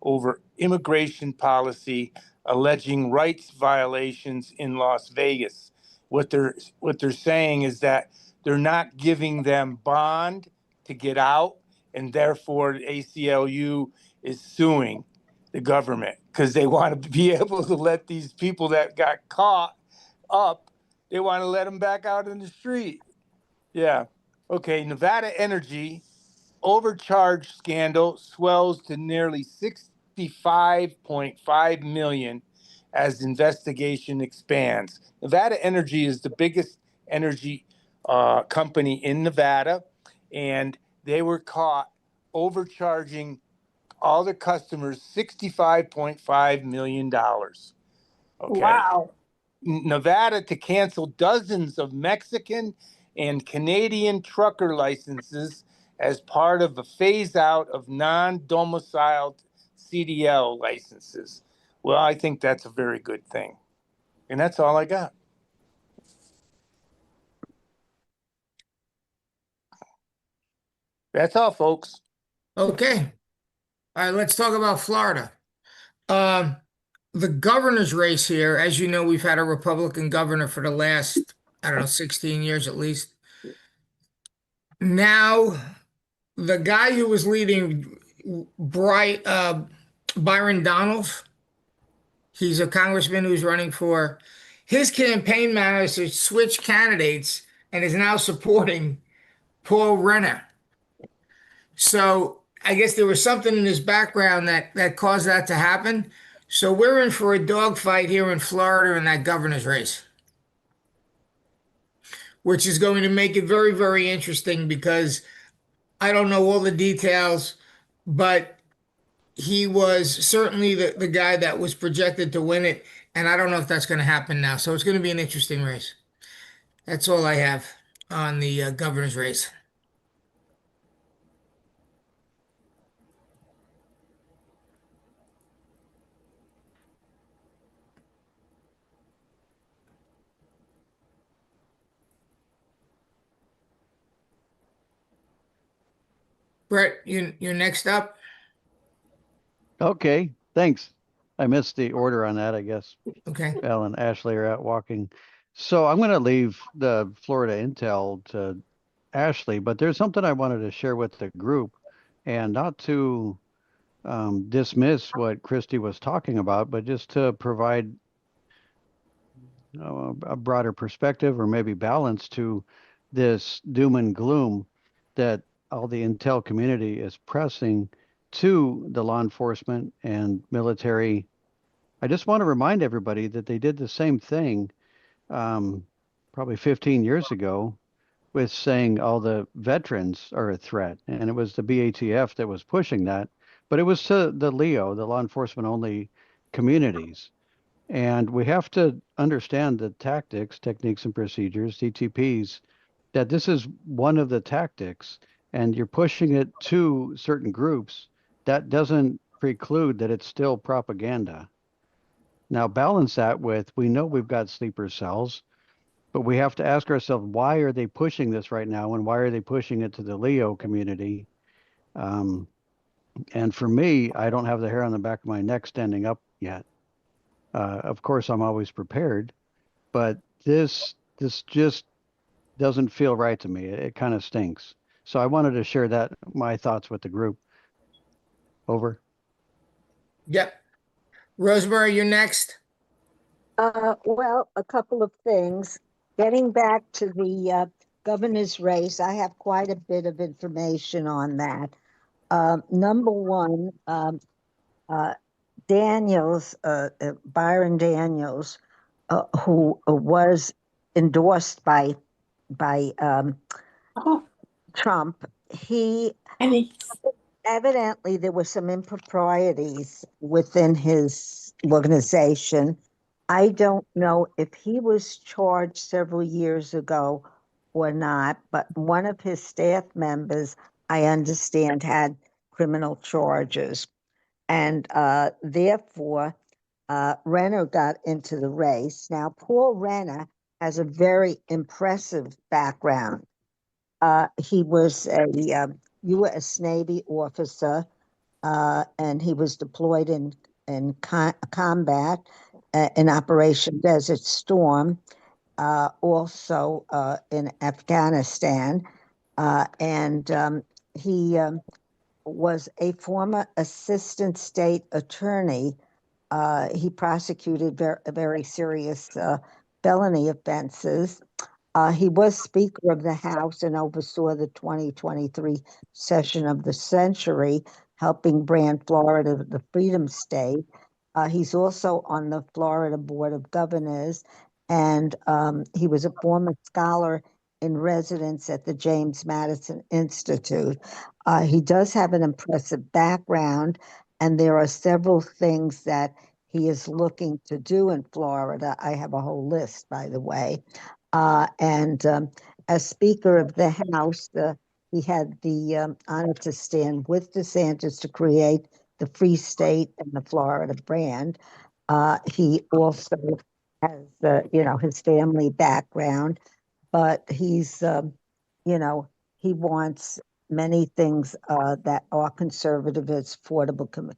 over immigration policy, alleging rights violations in Las Vegas. What they're saying is that they're not giving them bond to get out, and therefore the ACLU is suing the government because they want to be able to let these people that got caught up, they want to let them back out in the street. Yeah. Okay, Nevada Energy overcharge scandal swells to nearly $65.5 million as investigation expands. Nevada Energy is the biggest energy company in Nevada, and they were caught overcharging all their customers $65.5 million. Okay. Wow. Nevada to cancel dozens of Mexican and Canadian trucker licenses as part of a phase out of non-domiciled CDL licenses. Well, I think that's a very good thing. And that's all I got. That's all, folks. Okay. All right, let's talk about Florida. The governor's race here, as you know, we've had a Republican governor for the last, I don't know, 16 years at least. Now, the guy who was leading, Byron Donalds, he's a congressman who's running for, his campaign manager switched candidates and is now supporting Paul Renner. So I guess there was something in his background that caused that to happen. So we're in for a dogfight here in Florida in that governor's race, which is going to make it very, very interesting because I don't know all the details, but he was certainly the guy that was projected to win it. And I don't know if that's going to happen now. So it's going to be an interesting race. That's all I have on the governor's race. Brett, you're next up. Okay, thanks. I missed the order on that, I guess. Okay. Val and Ashley are out walking. So I'm going to leave the Florida intel to Ashley, but there's something I wanted to share with the group, and not to dismiss what Christie was talking about, but just to provide a broader perspective or maybe balance to this doom and gloom that all the intel community is pressing to the law enforcement and military. I just want to remind everybody that they did the same thing probably 15 years ago with saying all the veterans are a threat. And it was the BATF that was pushing that, but it was to the LEO, the law enforcement only communities. And we have to understand the tactics, techniques and procedures, TTPs, that this is one of the tactics, and you're pushing it to certain groups. That doesn't preclude that it's still propaganda. Now balance that with, we know we've got sleeper cells, but we have to ask ourselves, why are they pushing this right now? And why are they pushing it to the LEO community? And for me, I don't have the hair on the back of my neck standing up yet. Of course, I'm always prepared, but this just doesn't feel right to me. It kind of stinks. So I wanted to share my thoughts with the group. Over. Yep. Rosemary, you're next. Well, a couple of things. Getting back to the governor's race, I have quite a bit of information on that. Number one, Daniels, Byron Daniels, who was endorsed by Trump, evidently there were some improprieties within his organization. I don't know if he was charged several years ago or not, but one of his staff members, I understand, had criminal charges. And therefore, Renner got into the race. Now, Paul Renner has a very impressive background. He was a U.S. Navy officer, and he was deployed in combat in Operation Desert Storm, also in Afghanistan. And he was a former assistant state attorney. He prosecuted very serious felony offenses. He was Speaker of the House and oversaw the 2023 session of the century, helping brand Florida the Freedom State. He's also on the Florida Board of Governors, and he was a former scholar in residence at the James Madison Institute. He does have an impressive background, and there are several things that he is looking to do in Florida. I have a whole list, by the way. And as Speaker of the House, he had the honor to stand with DeSantis to create the Free State and the Florida brand. He also has, his family background, but he's, he wants many things that are conservative as affordable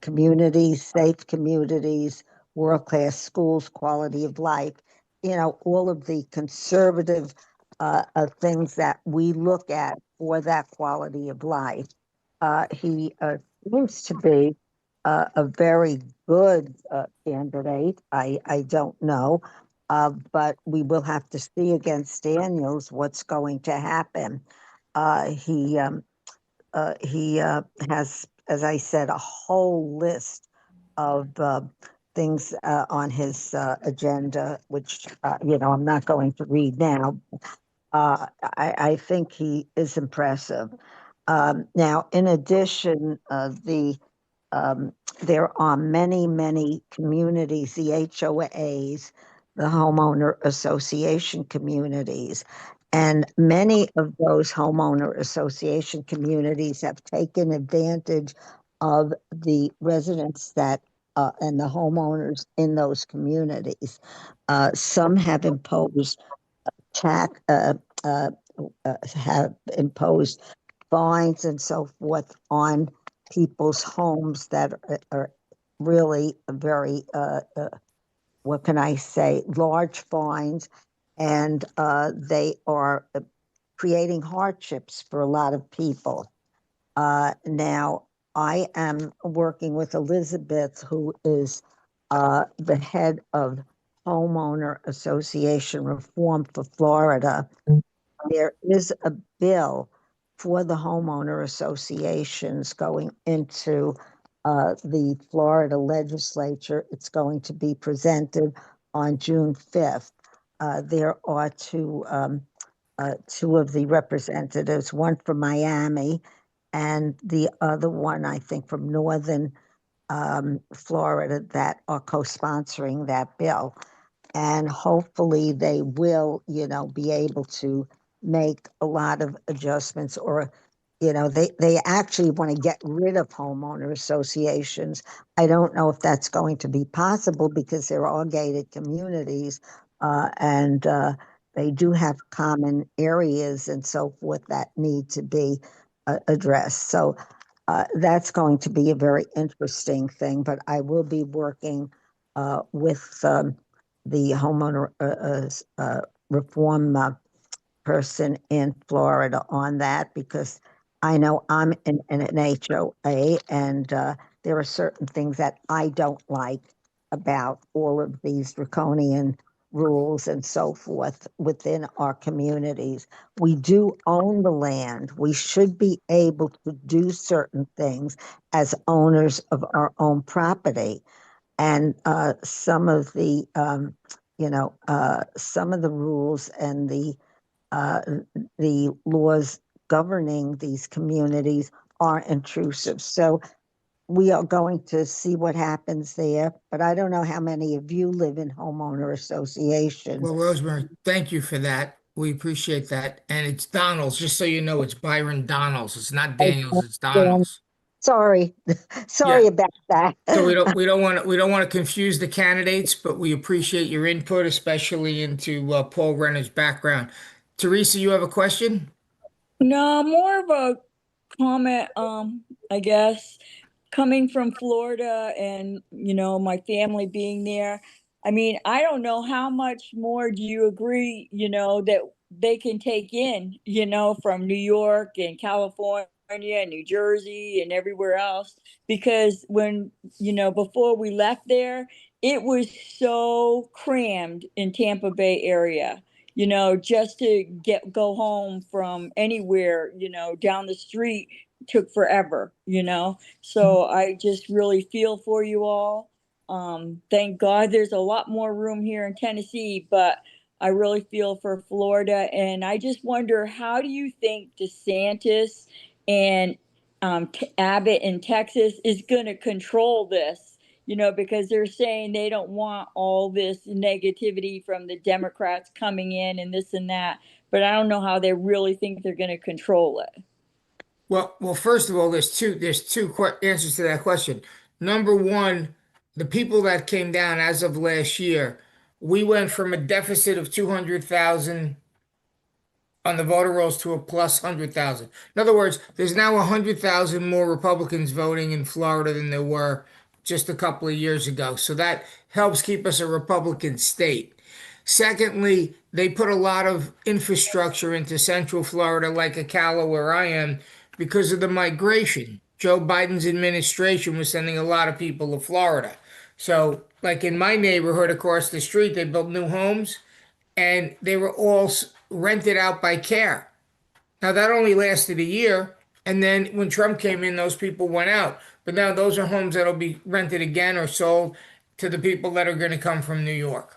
communities, safe communities, world-class schools, quality of life, all of the conservative things that we look at for that quality of life. He seems to be a very good candidate. I don't know, but we will have to see against Daniels what's going to happen. He has, as I said, a whole list of things on his agenda, which I'm not going to read now. I think he is impressive. Now, in addition, there are many communities, the HOAs, the homeowner association communities, and many of those homeowner association communities have taken advantage of the residents that and the homeowners in those communities. Some have imposed have imposed fines and so forth on people's homes that are really very, what can I say, large fines, and they are creating hardships for a lot of people. Now, I am working with Elizabeth, who is the head of Homeowner Association Reform for Florida. There is a bill for the homeowner associations going into the Florida legislature. It's going to be presented on June 5th. There are two of the representatives, one from Miami and the other one, I think, from Northern Florida, that are co-sponsoring that bill. And hopefully they will, be able to make a lot of adjustments, or, they actually want to get rid of homeowner associations. I don't know if that's going to be possible because they're all gated communities, and they do have common areas and so forth that need to be addressed. So that's going to be a very interesting thing, but I will be working with the homeowner reform person in Florida on that, because I know I'm in an HOA, and there are certain things that I don't like about all of these draconian rules and so forth within our communities. We do own the land. We should be able to do certain things as owners of our own property. And some of the, some of the rules and the laws governing these communities are intrusive. So we are going to see what happens there, but I don't know how many of you live in homeowner associations. Well, Rosemary, thank you for that. We appreciate that. And it's Donald's, just so you know, it's Byron Donald's. It's not Daniels, it's Donald's. Sorry. Sorry Yeah. about that. So we don't want to confuse the candidates, but we appreciate your input, especially into Paul Renner's background. Teresa, you have a question? No, more of a comment, I guess, coming from Florida and, my family being there. I mean, I don't know how much more do you agree, that they can take in, from New York and California and New Jersey and everywhere else, because when, before we left there, it was so crammed in Tampa Bay area. Just to go home from anywhere, down the street took forever, So I just really feel for you all. Thank God there's a lot more room here in Tennessee, but I really feel for Florida. And I just wonder, how do you think DeSantis and Abbott in Texas is going to control this? You know, because they're saying they don't want all this negativity from the Democrats coming in and this and that. But I don't know how they really think they're going to control it. Well, first of all, there's two answers to that question. Number one, the people that came down as of last year, we went from a deficit of 200,000 on the voter rolls to a plus 100,000. In other words, there's now 100,000 more Republicans voting in Florida than there were just a couple of years ago. So that helps keep us a Republican state. Secondly, they put a lot of infrastructure into Central Florida, like Ocala, where I am, because of the migration. Joe Biden's administration was sending a lot of people to Florida. So, like in my neighborhood across the street, they built new homes and they were all rented out by care. Now, that only lasted a year. And then when Trump came in, those people went out. But now those are homes that'll be rented again or sold to the people that are going to come from New York.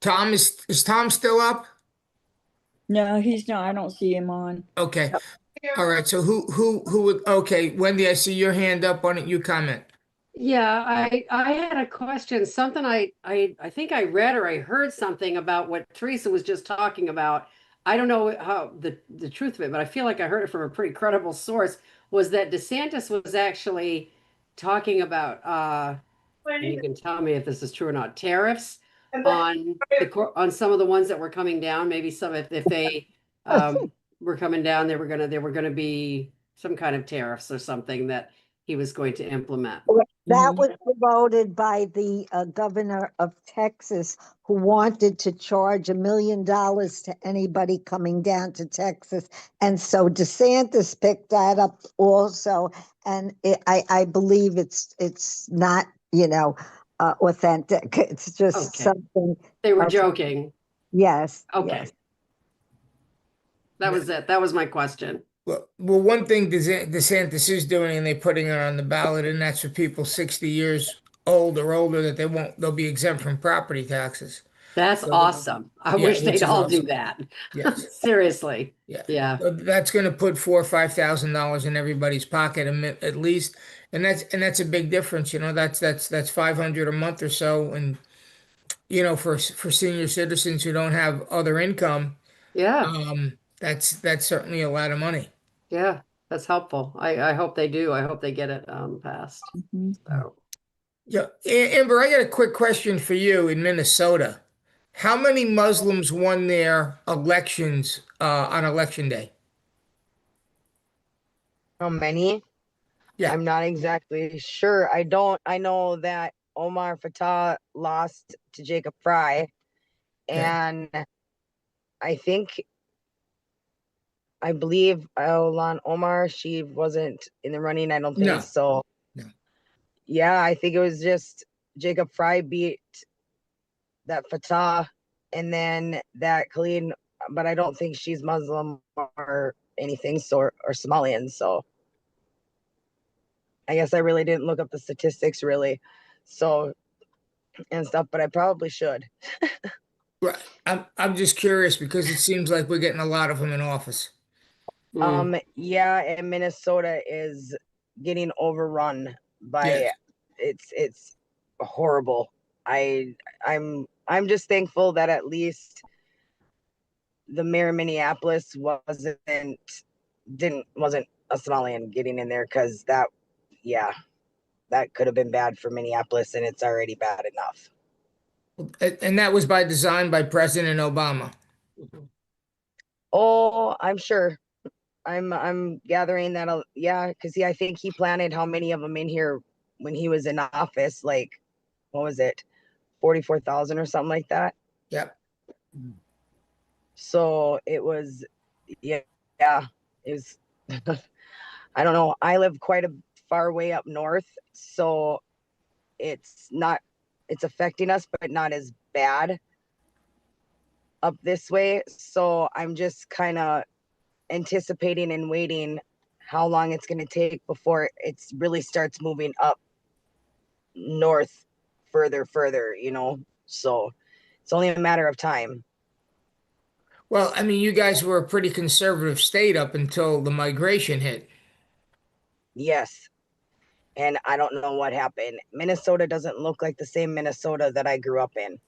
Tom, is Tom still up? No, he's not. I don't see him on. Okay. All right. So who would, okay, Wendy, I see your hand up. Why don't you comment? Yeah, I had a question. Something I think I read or I heard something about what Teresa was just talking about. I don't know how the truth of it, but I feel like I heard it from a pretty credible source, was that DeSantis was actually talking about and you can tell me if this is true or not, tariffs on some of the ones that were coming down. Maybe some if they were coming down, there were gonna be some kind of tariffs or something that he was going to implement. That was promoted by the governor of Texas, who wanted to charge $1 million to anybody coming down to Texas. And so DeSantis picked that up also. And I believe it's not, authentic. It's just something. They were joking. Yes. Okay. Yes. That was it. That was my question. Well, one thing DeSantis is doing, and they're putting it on the ballot, and that's for people 60 years old or older, that they'll be exempt from property taxes. That's awesome. I wish they'd all do that. Yes. Seriously. Yeah. So that's going to put $4,000 or $5,000 in everybody's pocket at least, and that's a big difference. That's $500 a month or so, and for senior citizens who don't have other income, that's certainly a lot of money. Yeah, that's helpful. I hope they do. I hope they get it passed. So. Yeah, Amber, I got a quick question for you. In Minnesota, how many Muslims won their elections on election day? How many? Yeah, I'm not exactly sure. I know that Omar Fatah lost to Jacob Fry, and I believe Ilhan Omar, she wasn't in the running. I don't think so. No. Yeah, I think it was just Jacob Fry beat that Fatah and then that Khalid, but I don't think she's Muslim or anything, or Somalian. So I guess I really didn't look up the statistics really. So and stuff, but I probably should. Right. I'm just curious because it seems like we're getting a lot of them in office. Yeah, and Minnesota is getting overrun by it's horrible. I'm just thankful that at least the mayor of Minneapolis wasn't a Somalian getting in there, because that could have been bad for Minneapolis, and it's already bad enough. And that was by design by President Obama. Oh, I'm sure. I'm gathering that, because I think he planted how many of them in here when he was in office, like, what was it, 44,000 or something like that? Yep. So it was, it was, I don't know. I live quite a far way up north, so it's affecting us, but not as bad up this way. So I'm just kind of anticipating and waiting how long it's going to take before it really starts moving up north further, so It's only a matter of time. Well, I mean, you guys were a pretty conservative state up until the migration hit. Yes. And I don't know what happened. Minnesota doesn't look like the same Minnesota that I grew up in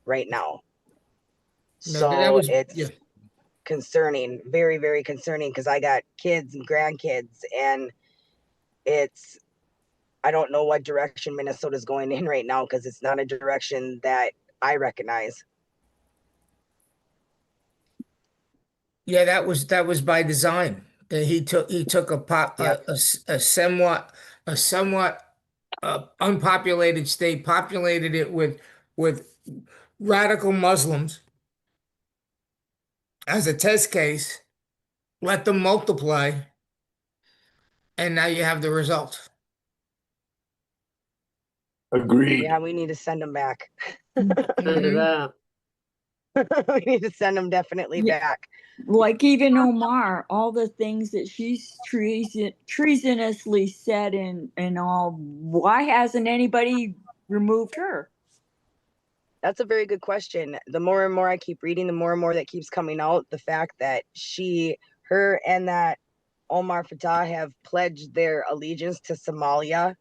right now. No, that So was it's concerning, very, very concerning, because I got kids and grandkids, and I don't know what direction Minnesota's going in right now, because it's not a direction that I recognize. Yeah, that was by design. That he took a somewhat unpopulated state, populated it with radical Muslims as a test case, let them multiply, and now you have the result. Agreed. Yeah, we need to send them back. Under that. We need to send them definitely back. Like even Omar, all the things that she's treasonously said and all, why hasn't anybody removed her? That's a very good question. The more and more I keep reading, the more and more that keeps coming out. The fact that her and that Omar Fattah have pledged their allegiance to Somalia,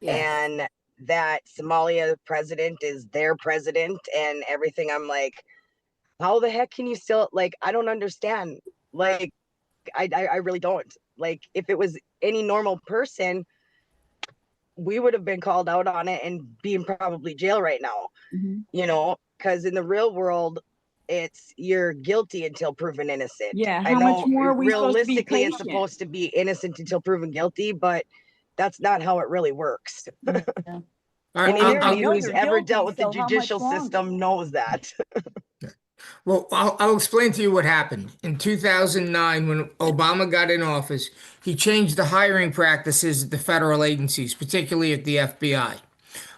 and that Somalia president is their president and everything. I'm like, how the heck can you still, like, I don't understand. Like, I really don't. Like, if it was any normal person, we would have been called out on it and be in probably jail right now. You know, because in the real world, you're guilty until proven innocent. Yeah, I how know much more are we supposed to be realistically it's patient? supposed to be innocent until proven guilty, but that's not how it really works. Anybody who's ever dealt with the judicial system knows that. Well, I'll explain to you what happened. In 2009, when Obama got in office, he changed the hiring practices at the federal agencies, particularly at the FBI.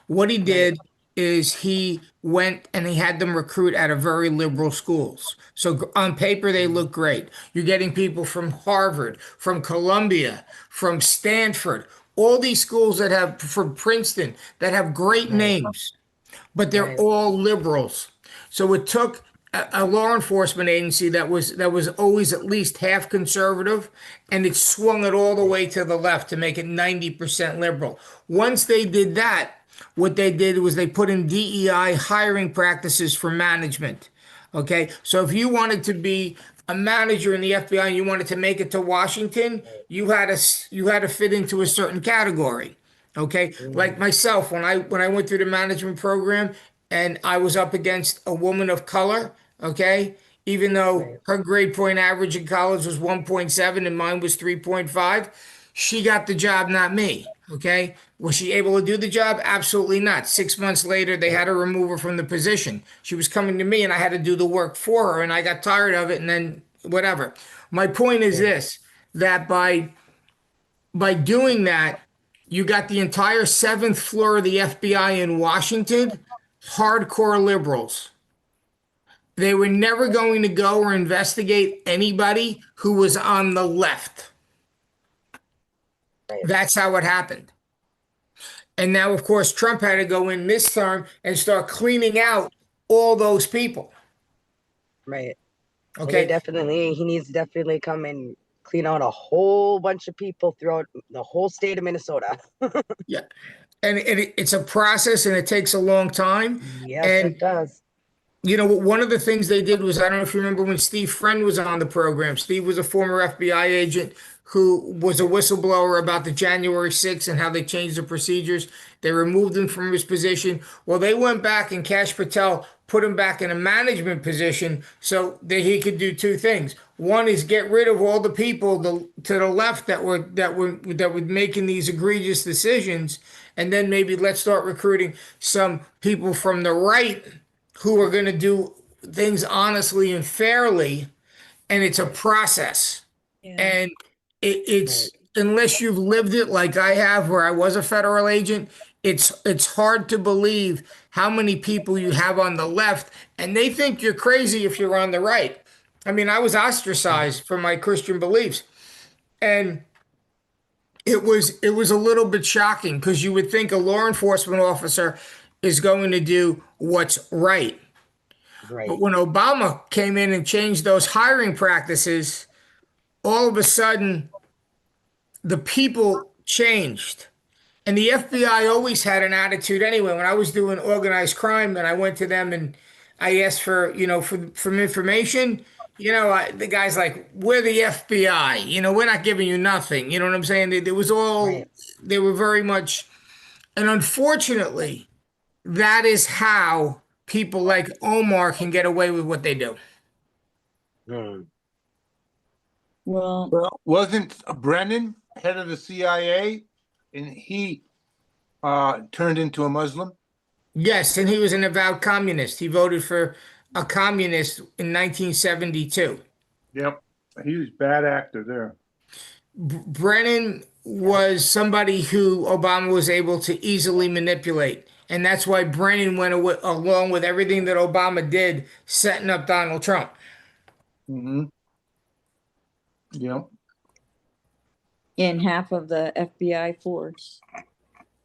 What he did is he went and he had them recruit out of very liberal schools. So on paper, they look great. You're getting people from Harvard, from Columbia, from Stanford, all these schools from Princeton, that have great names, but they're all liberals. So it took a law enforcement agency that was always at least half conservative, and it swung it all the way to the left to make it 90% liberal. Once they did that, what they did was they put in DEI hiring practices for management. Okay, so if you wanted to be a manager in the FBI and you wanted to make it to Washington, you had to fit into a certain category. Okay, like myself, when I went through the management program and I was up against a woman of color, okay, even though her grade point average in college was 1.7 and mine was 3.5, she got the job, not me. Okay, was she able to do the job? Absolutely not. 6 months later, they had to remove her from the position. She was coming to me and I had to do the work for her, and I got tired of it, and then whatever. My point is this, that by doing that, you got the entire 7th floor of the FBI in Washington, hardcore liberals. They were never going to go or investigate anybody who was on the left. That's how it happened. And now, of course, Trump had to go in this term and start cleaning out all those people. Right. Okay. He needs to definitely come and clean out a whole bunch of people throughout the whole state of Minnesota. Yeah. And it's a process and it takes a long time. Yes, it does. You know, one of the things they did was, I don't know if you remember when Steve Friend was on the program. Steve was a former FBI agent who was a whistleblower about the January 6th and how they changed the procedures. They removed him from his position. Well, they went back and Kash Patel put him back in a management position so that he could do two things. One is get rid of all the people to the left that were making these egregious decisions, and then maybe let's start recruiting some people from the right who are going to do things honestly and fairly. And it's a process. And it's unless you've lived it like I have, where I was a federal agent, it's hard to believe how many people you have on the left, and they think you're crazy if you're on the right. I mean, I was ostracized for my Christian beliefs, and it was a little bit shocking, because you would think a law enforcement officer is going to do what's right. Right. But when Obama came in and changed those hiring practices, all of a sudden the people changed. And the FBI always had an attitude anyway. When I was doing organized crime and I went to them and I asked for, for information, the guy's like, we're the FBI, we're not giving you nothing. You know what I'm saying? It was all, Right. they were very much, and unfortunately, that is how people like Omar can get away with what they do. Well, wasn't Brennan head of the CIA, and he turned into a Muslim? Yes, and he was an avowed communist. He voted for a communist in 1972. Yep, he was a bad actor there. Brennan was somebody who Obama was able to easily manipulate. And that's why Brennan went along with everything that Obama did, setting up Donald Trump. Mm-hmm. Yep. in half of the FBI force.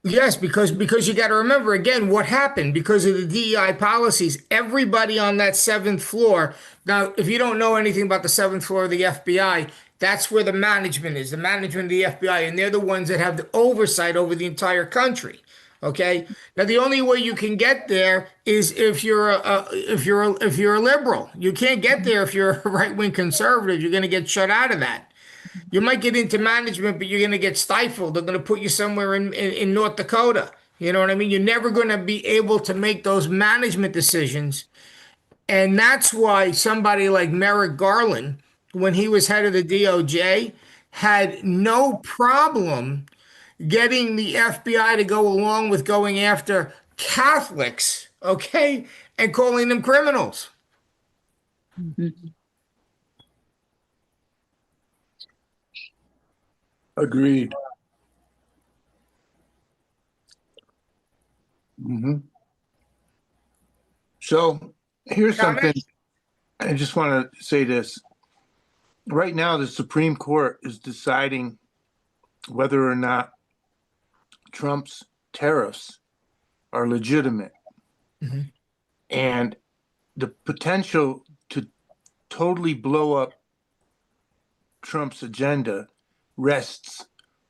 Yes, because you got to remember again what happened because of the DEI policies. Everybody on that 7th floor. Now, if you don't know anything about the 7th floor of the FBI, that's where the management is, the management of the FBI, and they're the ones that have the oversight over the entire country. Okay. Now, the only way you can get there is if you're a liberal. You can't get there if you're a right-wing conservative. You're going to get shut out of that. You might get into management, but you're going to get stifled. They're going to put you somewhere in North Dakota. You know what I mean? You're never going to be able to make those management decisions. And that's why somebody like Merrick Garland, when he was head of the DOJ, had no problem getting the FBI to go along with going after Catholics, okay, and calling them criminals. Agreed. Mm-hmm. So here's something. I just want to say this. Right now, the Supreme Court is deciding whether or not Trump's tariffs are legitimate. Mm-hmm. And the potential to totally blow up Trump's agenda rests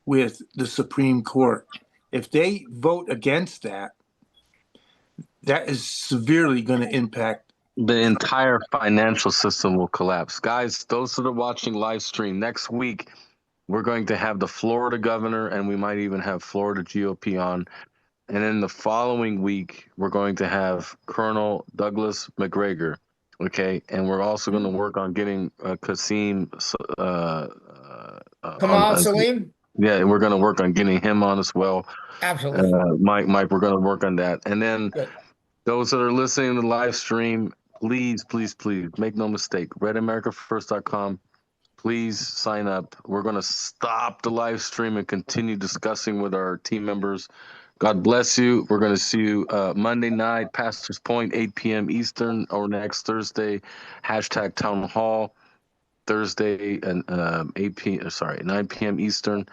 with the Supreme Court. If they vote against that, that is severely going to impact. The entire financial system will collapse. Guys, those that are watching live stream, next week, we're going to have the Florida governor, and we might even have Florida GOP on. And then the following week, we're going to have Colonel Douglas Macgregor. Okay. And we're also going to work on getting Qasim. Kamal Salim? Yeah, we're going to work on getting him on as well. Absolutely. Mike, we're going to work on that. And then those that are listening to the live stream, please make no mistake. RedAmericaFirst.com. Please sign up. We're going to stop the live stream and continue discussing with our team members. God bless you. We're going to see you Monday night, Pastor's Point, 8 p.m. Eastern, or next Thursday, hashtag Town Hall, Thursday, and 9 p.m. Eastern.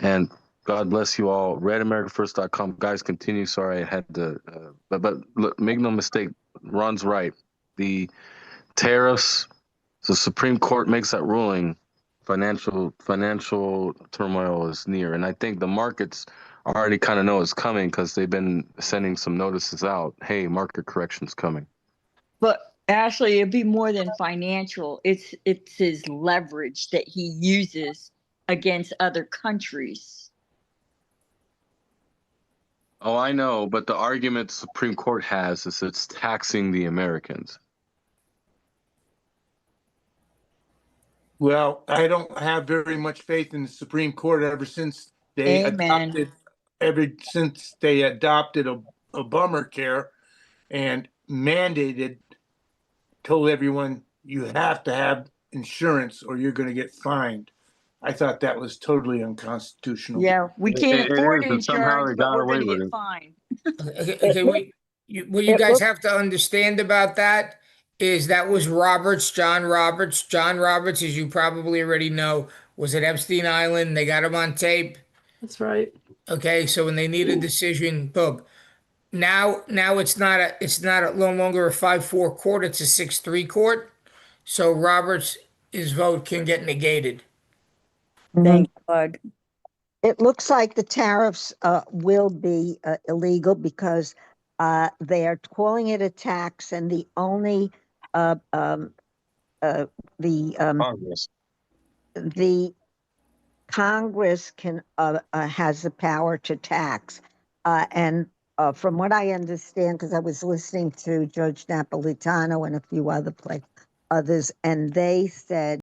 And God bless you all. RedAmericaFirst.com. Guys, continue. Sorry, I had to. But look, make no mistake. Ron's right. The tariffs, the Supreme Court makes that ruling. Financial turmoil is near. And I think the markets already kind of know it's coming because they've been sending some notices out. Hey, market correction's coming. But Ashley, it'd be more than financial. It's his leverage that he uses against other countries. Oh, I know, but the argument the Supreme Court has is it's taxing the Americans. Well, I don't have very much faith in the Supreme Court ever since they adopted Obamacare and told everyone you have to have insurance or you're going to get fined. I thought that was totally unconstitutional. Yeah, we can't afford insurance, but we're going to get fined. Okay, what you guys have to understand about that is that was John Roberts. John Roberts, as you probably already know, was at Epstein Island. They got him on tape. That's right. Okay, so when they need a decision, boom. Now it's no longer a 5-4 court, it's a 6-3 court. So his vote can get negated. Thank God. It looks like the tariffs will be illegal because they are calling it a tax, and the only Congress. the Congress can has the power to tax, and from what I understand, because I was listening to Judge Napolitano and a few others, and they said